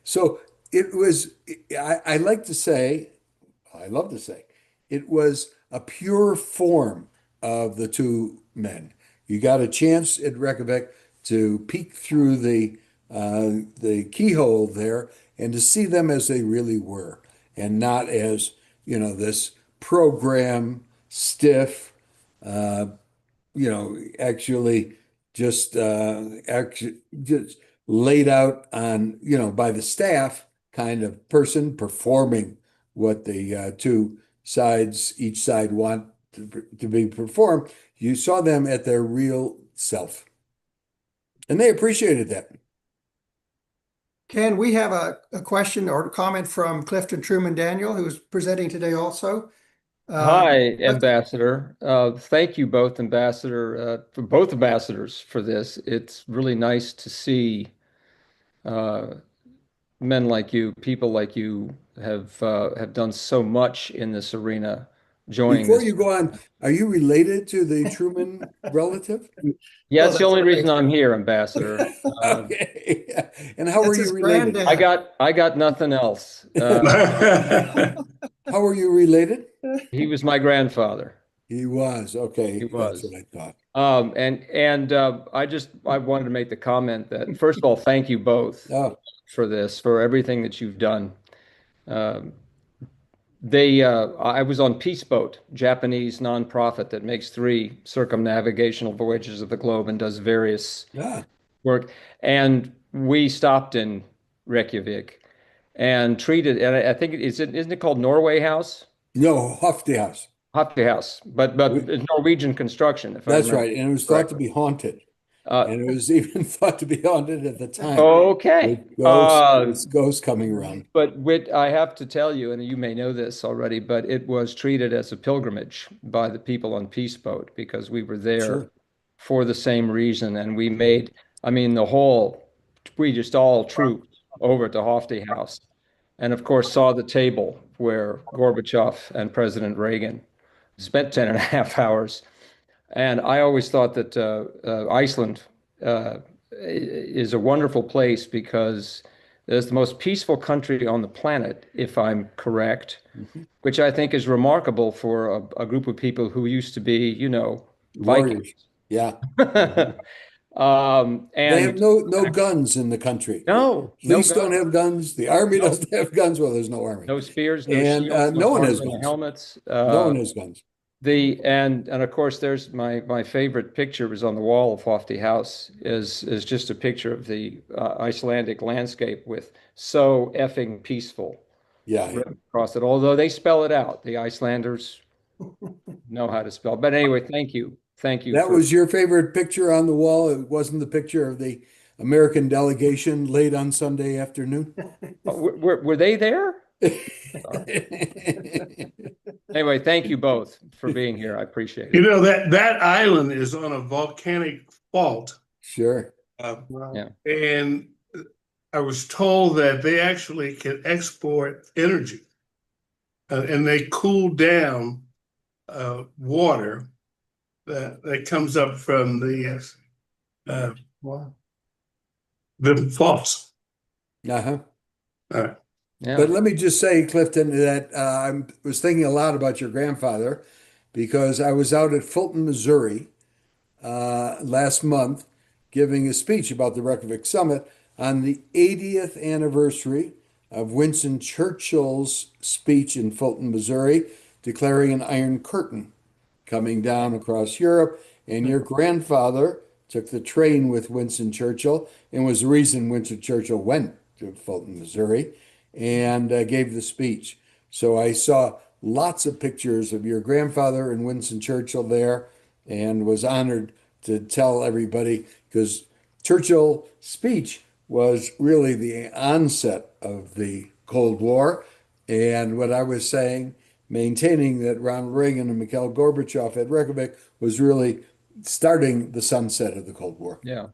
so it was, I love to say, it was a pure form of the two men. You got a chance at Reykjavik to peek through the keyhole there and to see them as they really were, and not as, this program stiff, actually just laid out on, by the staff kind of person performing what the two sides, each side want to be performed. You saw them at their real self. And they appreciated that. Ken, we have a question or comment from Clifton Truman Daniel, who's presenting today also. Hi, Ambassador. Thank you both, for both ambassadors for this. It's really nice to see men like you, people like you have done so much in this arena. Before you go on, are you related to the Truman relative? Yeah, that's the only reason I'm here, Ambassador. Okay. And how are you related? I got nothing else. How are you related? He was my grandfather. He was. Okay. He was. That's what I thought. I wanted to make the comment that, first of all, thank you both for this, for everything that you've done. I was on Peace Boat, Japanese nonprofit that makes 3 circumnavigational voyages of the globe and does various work. And we stopped in Reykjavik and treated, and I think isn't it called Norway House? No, Hofty House. Hofty House, but it's Norwegian construction, if I That's remember right. And it was thought to correctly. be haunted. And it was even thought to be haunted at the time. Okay. With ghosts coming around. But I have to tell you, and you may know this already, but it was treated as a pilgrimage by the people on Peace Boat because we were there for the same reason. And we made, I mean, we just all trooped over to Hofty House. And of course, saw the table where Gorbachev and President Reagan spent 10.5 hours. And I always thought that Iceland is a wonderful place because it's the most peaceful country on the planet, if I'm correct, which I think is remarkable for a group of people who used to be, Warriors. Vikings. Yeah. And they have no guns in the country. No Police guns. don't have guns. The army doesn't have guns. Well, there's no army. No spears, no and shields, no one has no guns. helmets. No one has guns. And of course, there's my favorite picture was on the wall of Hofty House is just a picture of the Icelandic landscape with "so effing peaceful" written across it. Although they spell it out, the Icelanders know how to spell. But anyway, thank you. That was your favorite picture on the wall. It wasn't the picture of the American delegation late on Sunday afternoon. Were they there? Anyway, thank you both for being here. I appreciate it. You know, that island is on a volcanic fault. Sure. And I was told that they actually can export energy and they cool down water that comes up from the faults. Uh-huh. All right. Yeah. But let me just say, Clifton, that I was thinking a lot about your grandfather because I was out at Fulton, Missouri last month giving a speech about the Reykjavik Summit on the 80th anniversary of Winston Churchill's speech in Fulton, Missouri, declaring an Iron Curtain coming down across Europe. And your grandfather took the train with Winston Churchill and was the reason Winston Churchill went to Fulton, Missouri, and gave the speech. So I saw lots of pictures of your grandfather and Winston Churchill there and was honored to tell everybody because Churchill's speech was really the onset of the Cold War. And what I was saying, maintaining that Ronald Reagan and Mikhail Gorbachev at Reykjavik was really starting the sunset of the Cold War. Yeah.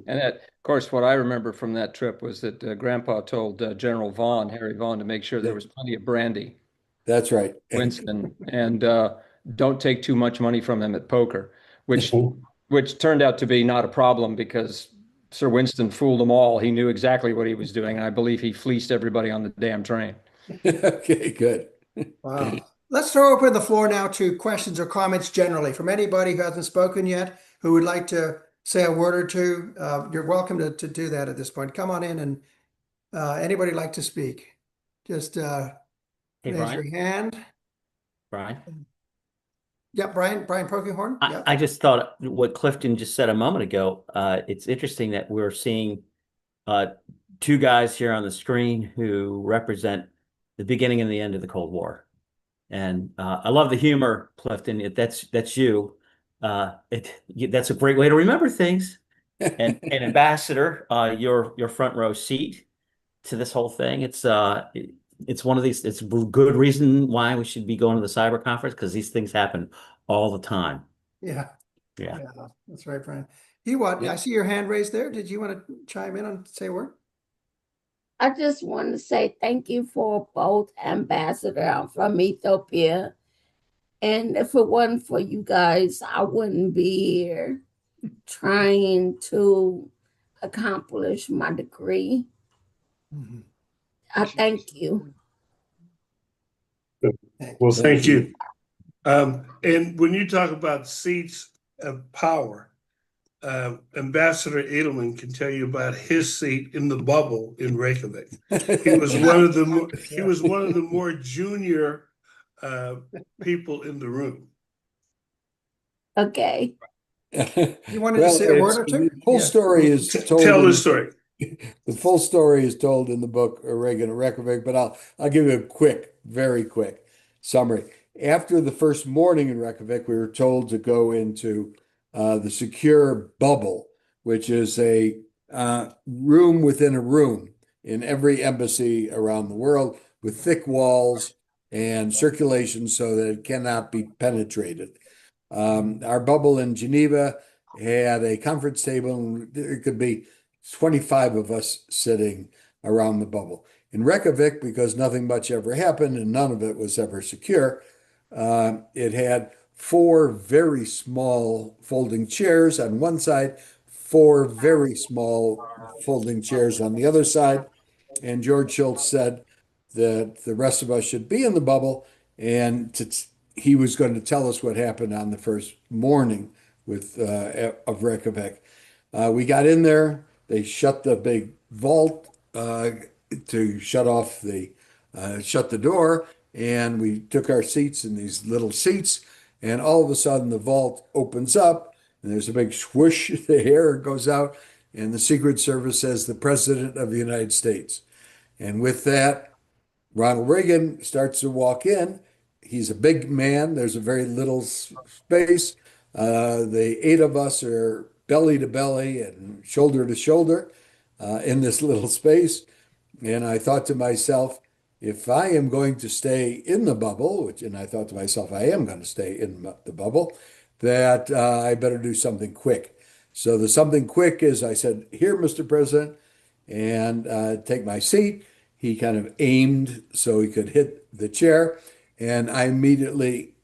And of course, what I remember from that trip was that Grandpa told General Vaughn, Harry Vaughn, to make sure there was plenty of brandy. That's right. Winston, and don't take too much money from him at poker, which turned out to be not a problem because Sir Winston fooled them all. He knew exactly what he was doing, and I believe he fleeced everybody on the damn train. Okay, good. Wow. Let's throw open the floor now to questions or comments generally from anybody who hasn't spoken yet, who would like to say a word or two. You're welcome to do that at this point. Come on in and anybody like to speak? Just raise Brian? your hand. Brian? Yeah, Brian Polkinghorn. Yeah. I just thought what Clifton just said a moment ago, it's interesting that we're seeing two guys here on the screen who represent the beginning and the end of the Cold War. And I love the humor, Clifton. That's you. That's a great way to remember things. And Ambassador, your front row seat to this whole thing. It's one of these. It's a good reason why we should be going to the cyber conference because these things happen all the time. Yeah. Yeah. That's right, Brian. I see your hand raised there. Did you want to chime in and say a word? I just want to say thank you for both, Ambassador. I'm from Ethiopia. And if it wasn't for you guys, I wouldn't be here trying to accomplish my degree. I thank you. Well, thank you. And when you talk about seats of power, Ambassador Edelman can tell you about his seat in the bubble in Reykjavik. He was one of the more junior people in the room. Okay. You wanted to say a word or two? The full story is told. Tell the story. The full story is told in the book Reagan and Reykjavik, but I'll give you a quick, very quick summary. After the first morning in Reykjavik, we were told to go into the secure bubble, which is a room within a room in every embassy around the world with thick walls and circulation so that it cannot be penetrated. Our bubble in Geneva had a conference table, and there could be 25 of us sitting around the bubble. In Reykjavik, because nothing much ever happened and none of it was ever secure, it had 4 very small folding chairs on one side, 4 very small folding chairs on the other side. And George Shultz said that the rest of us should be in the bubble, and he was going to tell us what happened on the first morning of Reykjavik. We got in there. They shut the big vault to shut the door, and we took our seats in these little seats. And all of a sudden, the vault opens up, and there's a big swoosh. The air goes out, and the Secret Service says, "The President of the United States." And with that, Ronald Reagan starts to walk in. He's a big man. There's a very little space. The 8 of us are belly to belly and shoulder to shoulder in this little space. And I thought to myself, if I am going to stay in the bubble, and I thought to myself, I am going to stay in the bubble, that I better do something quick. So the something quick is I said, "Here, Mr. President," and take my seat. He kind of aimed so he could hit the chair, and I immediately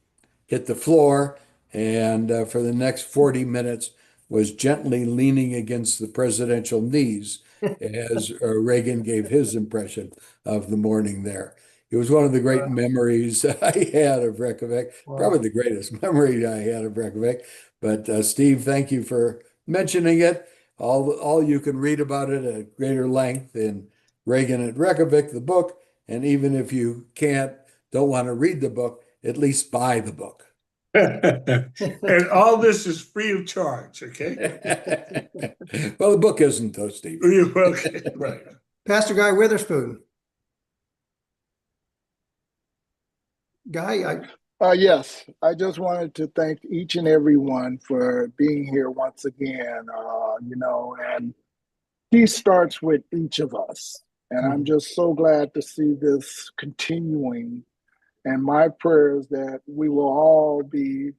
hit the floor, and for the next 40 minutes was gently leaning against the presidential knees as Reagan gave his impression of the morning there. It was one of the great memories I had of Reykjavik, probably the greatest memory I had of Reykjavik. But Steve, thank you for mentioning it. All you can read about it at greater length in Reagan at Reykjavik, the book. And even if you don't want to read the book, at least buy the book. And all this is free of charge, okay? Well, the book isn't, though, Steve. Okay, right. Pastor Guy Witherspoon. Guy, Yes, I just wanted to thank each and every one for being here once again, and peace starts with each of us. And I'm just so glad to see this continuing. And my prayer is that we will all be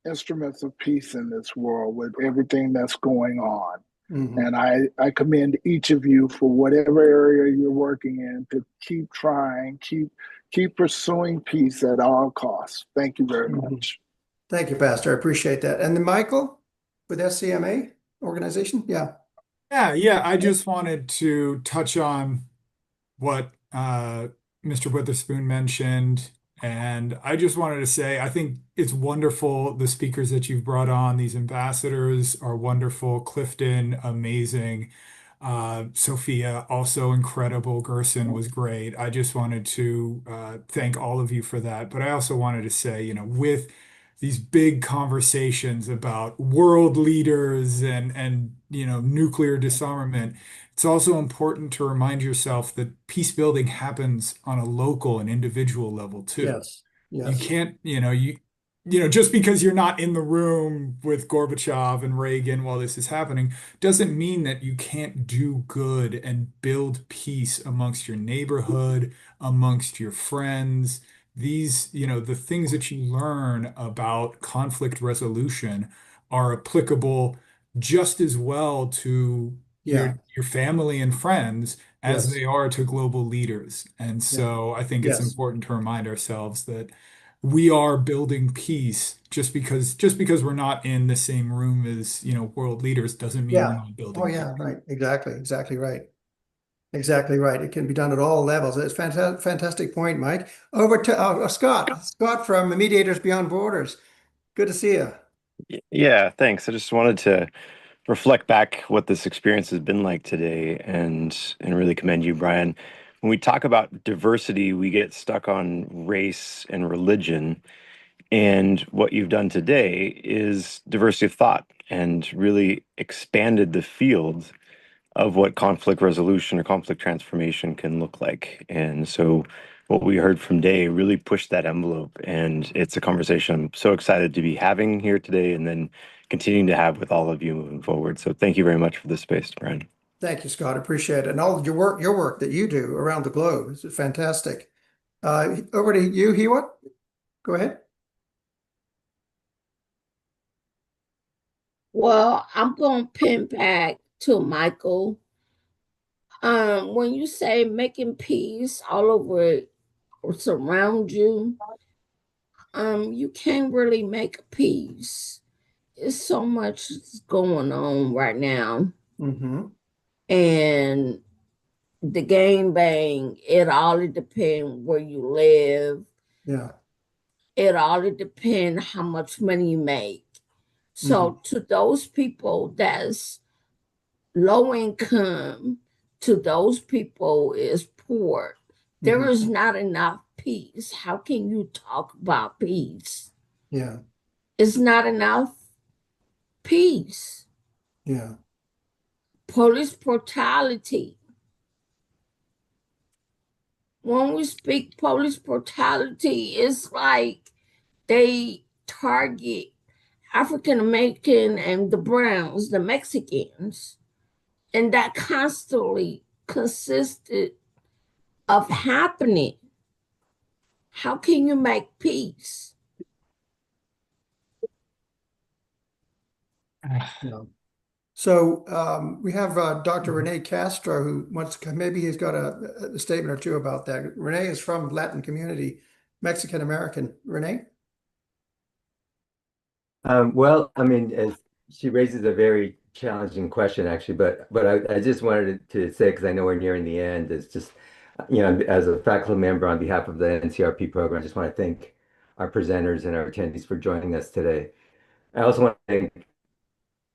instruments of peace in this world with everything that's going on. Mm-hmm. And I commend each of you for whatever area you're working in to keep trying, keep pursuing peace at all costs. Thank you very much. Thank you, Pastor. I appreciate that. And then Michael with SCMA organization? Yeah. Yeah. I just wanted to touch on what Mr. Witherspoon mentioned. And I just wanted to say, I think it's wonderful, the speakers that you've brought on. These ambassadors are wonderful. Clifton, amazing. Sophia, also incredible. Gerson was great. I just wanted to thank all of you for that. But I also wanted to say, with these big conversations about world leaders and nuclear disarmament, it's also important to remind yourself that peace building happens on a local and individual level too. Yes. You can't, just because you're not in the room with Gorbachev and Reagan while this is happening, doesn't mean that you can't do good and build peace amongst your neighborhood, amongst your friends. These, the things that you learn about conflict resolution are applicable just as well to your family and friends as they are to global leaders. And so I think it's important to remind ourselves that we are building peace just because we're not in the same room as, world leaders doesn't mean we're not building peace. Right. Exactly right. Exactly right. It can be done at all levels. It's fantastic point, Mike. Over to Scott from the Mediators Beyond Borders. Good to see you. Yeah, thanks. I just wanted to reflect back what this experience has been like today and really commend you, Brian. When we talk about diversity, we get stuck on race and religion. And what you've done today is diversity of thought and really expanded the field of what conflict resolution or conflict transformation can look like. And so what we heard from Day really pushed that envelope. And it's a conversation I'm so excited to be having here today and then continuing to have with all of you moving forward. So thank you very much for this space, Brian. Thank you, Scott. Appreciate it. And all of your work that you do around the globe is fantastic. Over to you, Hewat. Go ahead. Well, I'm going to pin back to Michael. When you say making peace all over or surround you, you can't really make peace. There's so much going on right now. Mm-hmm. And the gang bang, it all depends where you live. Yeah. It all depends how much money you make. So to those people that's low income, to those people is poor, there is not enough peace. How can you talk about peace? Yeah. It's not enough peace. Yeah. Police brutality. When we speak police brutality, it's like they target African American and the Browns, the Mexicans, and that constantly consisted of happening. How can you make peace? Yeah. So we have Dr. Renee Castro who wants to, maybe he's got a statement or two about that. Renee is from Latin community, Mexican American. Renee? Well, I mean, she raises a very challenging question, actually, but I just wanted to say, because I know we're nearing the end, it's just, as a faculty member on behalf of the NCRP program, I just want to thank our presenters and our attendees for joining us today. I also want to thank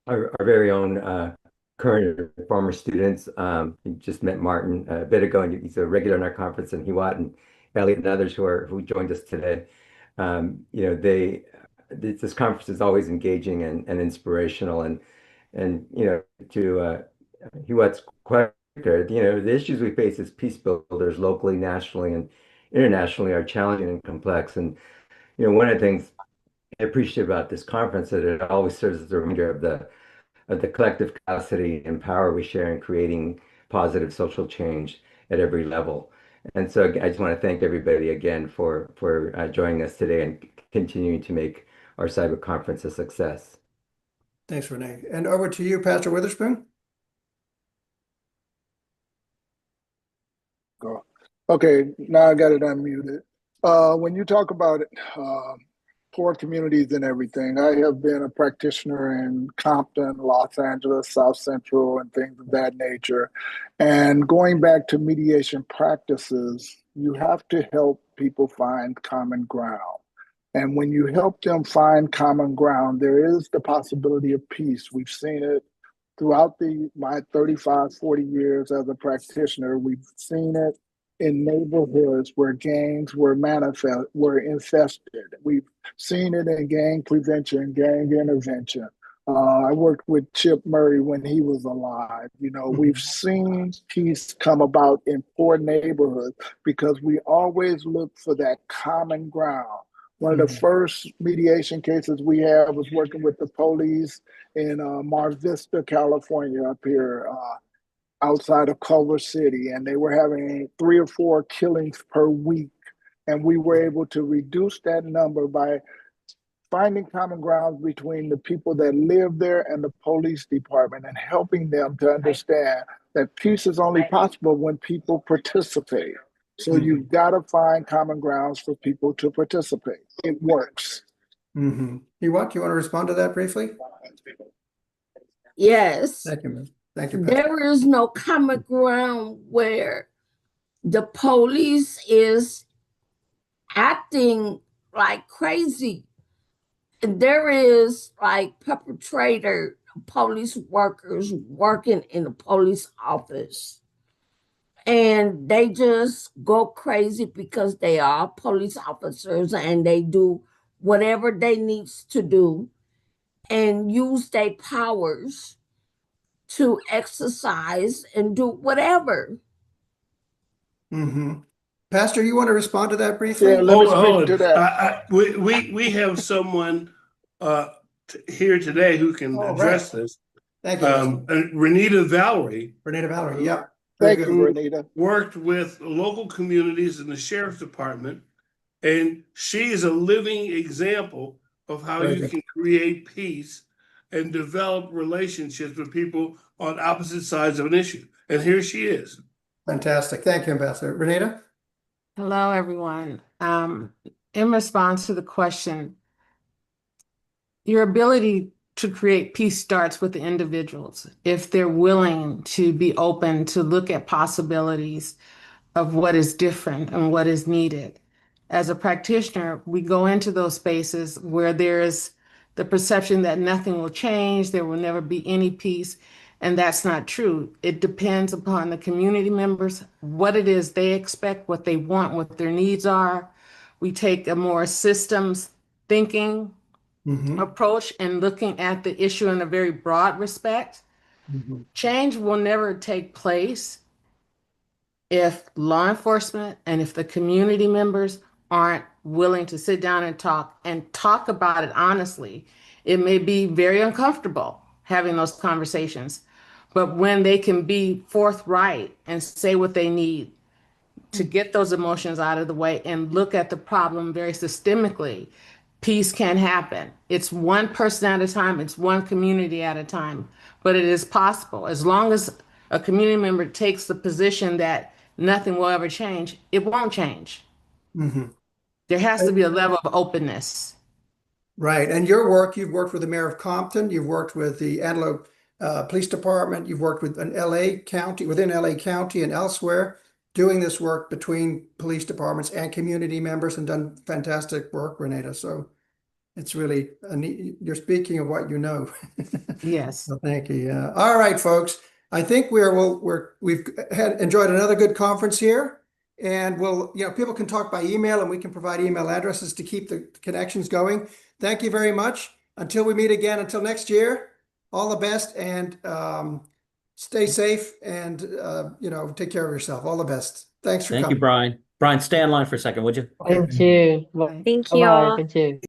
our very own current and former students. You just met Martin a bit ago, and he's a regular in our conference, and Hewat and Elliot and others who joined us today. This conference is always engaging and inspirational, and to Hewat's question, the issues we face as peace builders locally, nationally, and internationally are challenging and complex. And one of the things I appreciate about this conference is that it always serves as a reminder of the collective capacity and power we share in creating positive social change at every level. And so I just want to thank everybody again for joining us today and continuing to make our cyber conference a success. Thanks, Renee. And over to you, Pastor Witherspoon. Okay, now I got it unmuted. When you talk about poor communities and everything, I have been a practitioner in Compton, Los Angeles, South Central, and things of that nature. And going back to mediation practices, you have to help people find common ground. And when you help them find common ground, there is the possibility of peace. We've seen it throughout my 35, 40 years as a practitioner. We've seen it in neighborhoods where gangs were infested. We've seen it in gang prevention, gang intervention. I worked with Chip Murray when he was alive. We've seen peace come about in poor neighborhoods because we always look for that common ground. One of the first mediation cases we had was working with the police in Mar Vista, California, up here outside of Culver City, and they were having 3 or 4 killings per week. And we were able to reduce that number by finding common ground between the people that live there and the police department and helping them to understand that peace is only possible when people participate. So you've got to find common grounds for people to participate. It works. Mm-hmm. You want to respond to that briefly? Yes. Thank you, Ms. Thank you, Pastor. There is no common ground where the police is acting like crazy. there is like perpetrator police workers working in the police office, and they just go crazy because they are police officers and they do whatever they needs to do and use their powers to exercise and do whatever. Pastor, you want to respond to that briefly? Yeah, let me Hold on, speak hold to on. that. We have someone here today who can Oh, address right. this. Thank you. Renita Valerie. Renita Valerie, yep. Very Thank good. you, Renita. Worked with local communities in the sheriff's department, and she is a living example of how Very you good. can create peace and develop relationships with people on opposite sides of an issue. And here she is. Fantastic. Thank you, Ambassador. Renita? Hello, everyone. In response to the question, your ability to create peace starts with the individuals. If they're willing to be open to look at possibilities of what is different and what is needed. As a practitioner, we go into those spaces where there is the perception that nothing will change, there will never be any peace, and that's not true. It depends upon the community members, what it is they expect, what they want, what their needs are. We take a more systems thinking approach and looking at the issue in a very broad respect. Change will never take place if law enforcement and if the community members aren't willing to sit down and talk about it honestly. It may be very uncomfortable having those conversations, but when they can be forthright and say what they need to get those emotions out of the way and look at the problem very systemically, peace can happen. It's one person at a time, it's one community at a time, but it is possible. As long as a community member takes the position that nothing will ever change, it won't change. There has to be a level of openness. Right. And your work, you've worked with the mayor of Compton, you've worked with the Antelope Police Department, you've worked with an LA County, within LA County and elsewhere, doing this work between police departments and community members, and done fantastic work, Renata. So it's really, you're speaking of what you know. Yes. So thank you. Yeah. All right, folks. I think we've enjoyed another good conference here, and people can talk by email, and we can provide email addresses to keep the connections going. Thank you very much. Until we meet again, until next year, all the best, and stay safe, and take care of yourself. All the best. Thanks for Thank coming. you, Brian. Brian, stay in line for a second, would you? Thank you. Thank you Bye-bye. all. Thank you.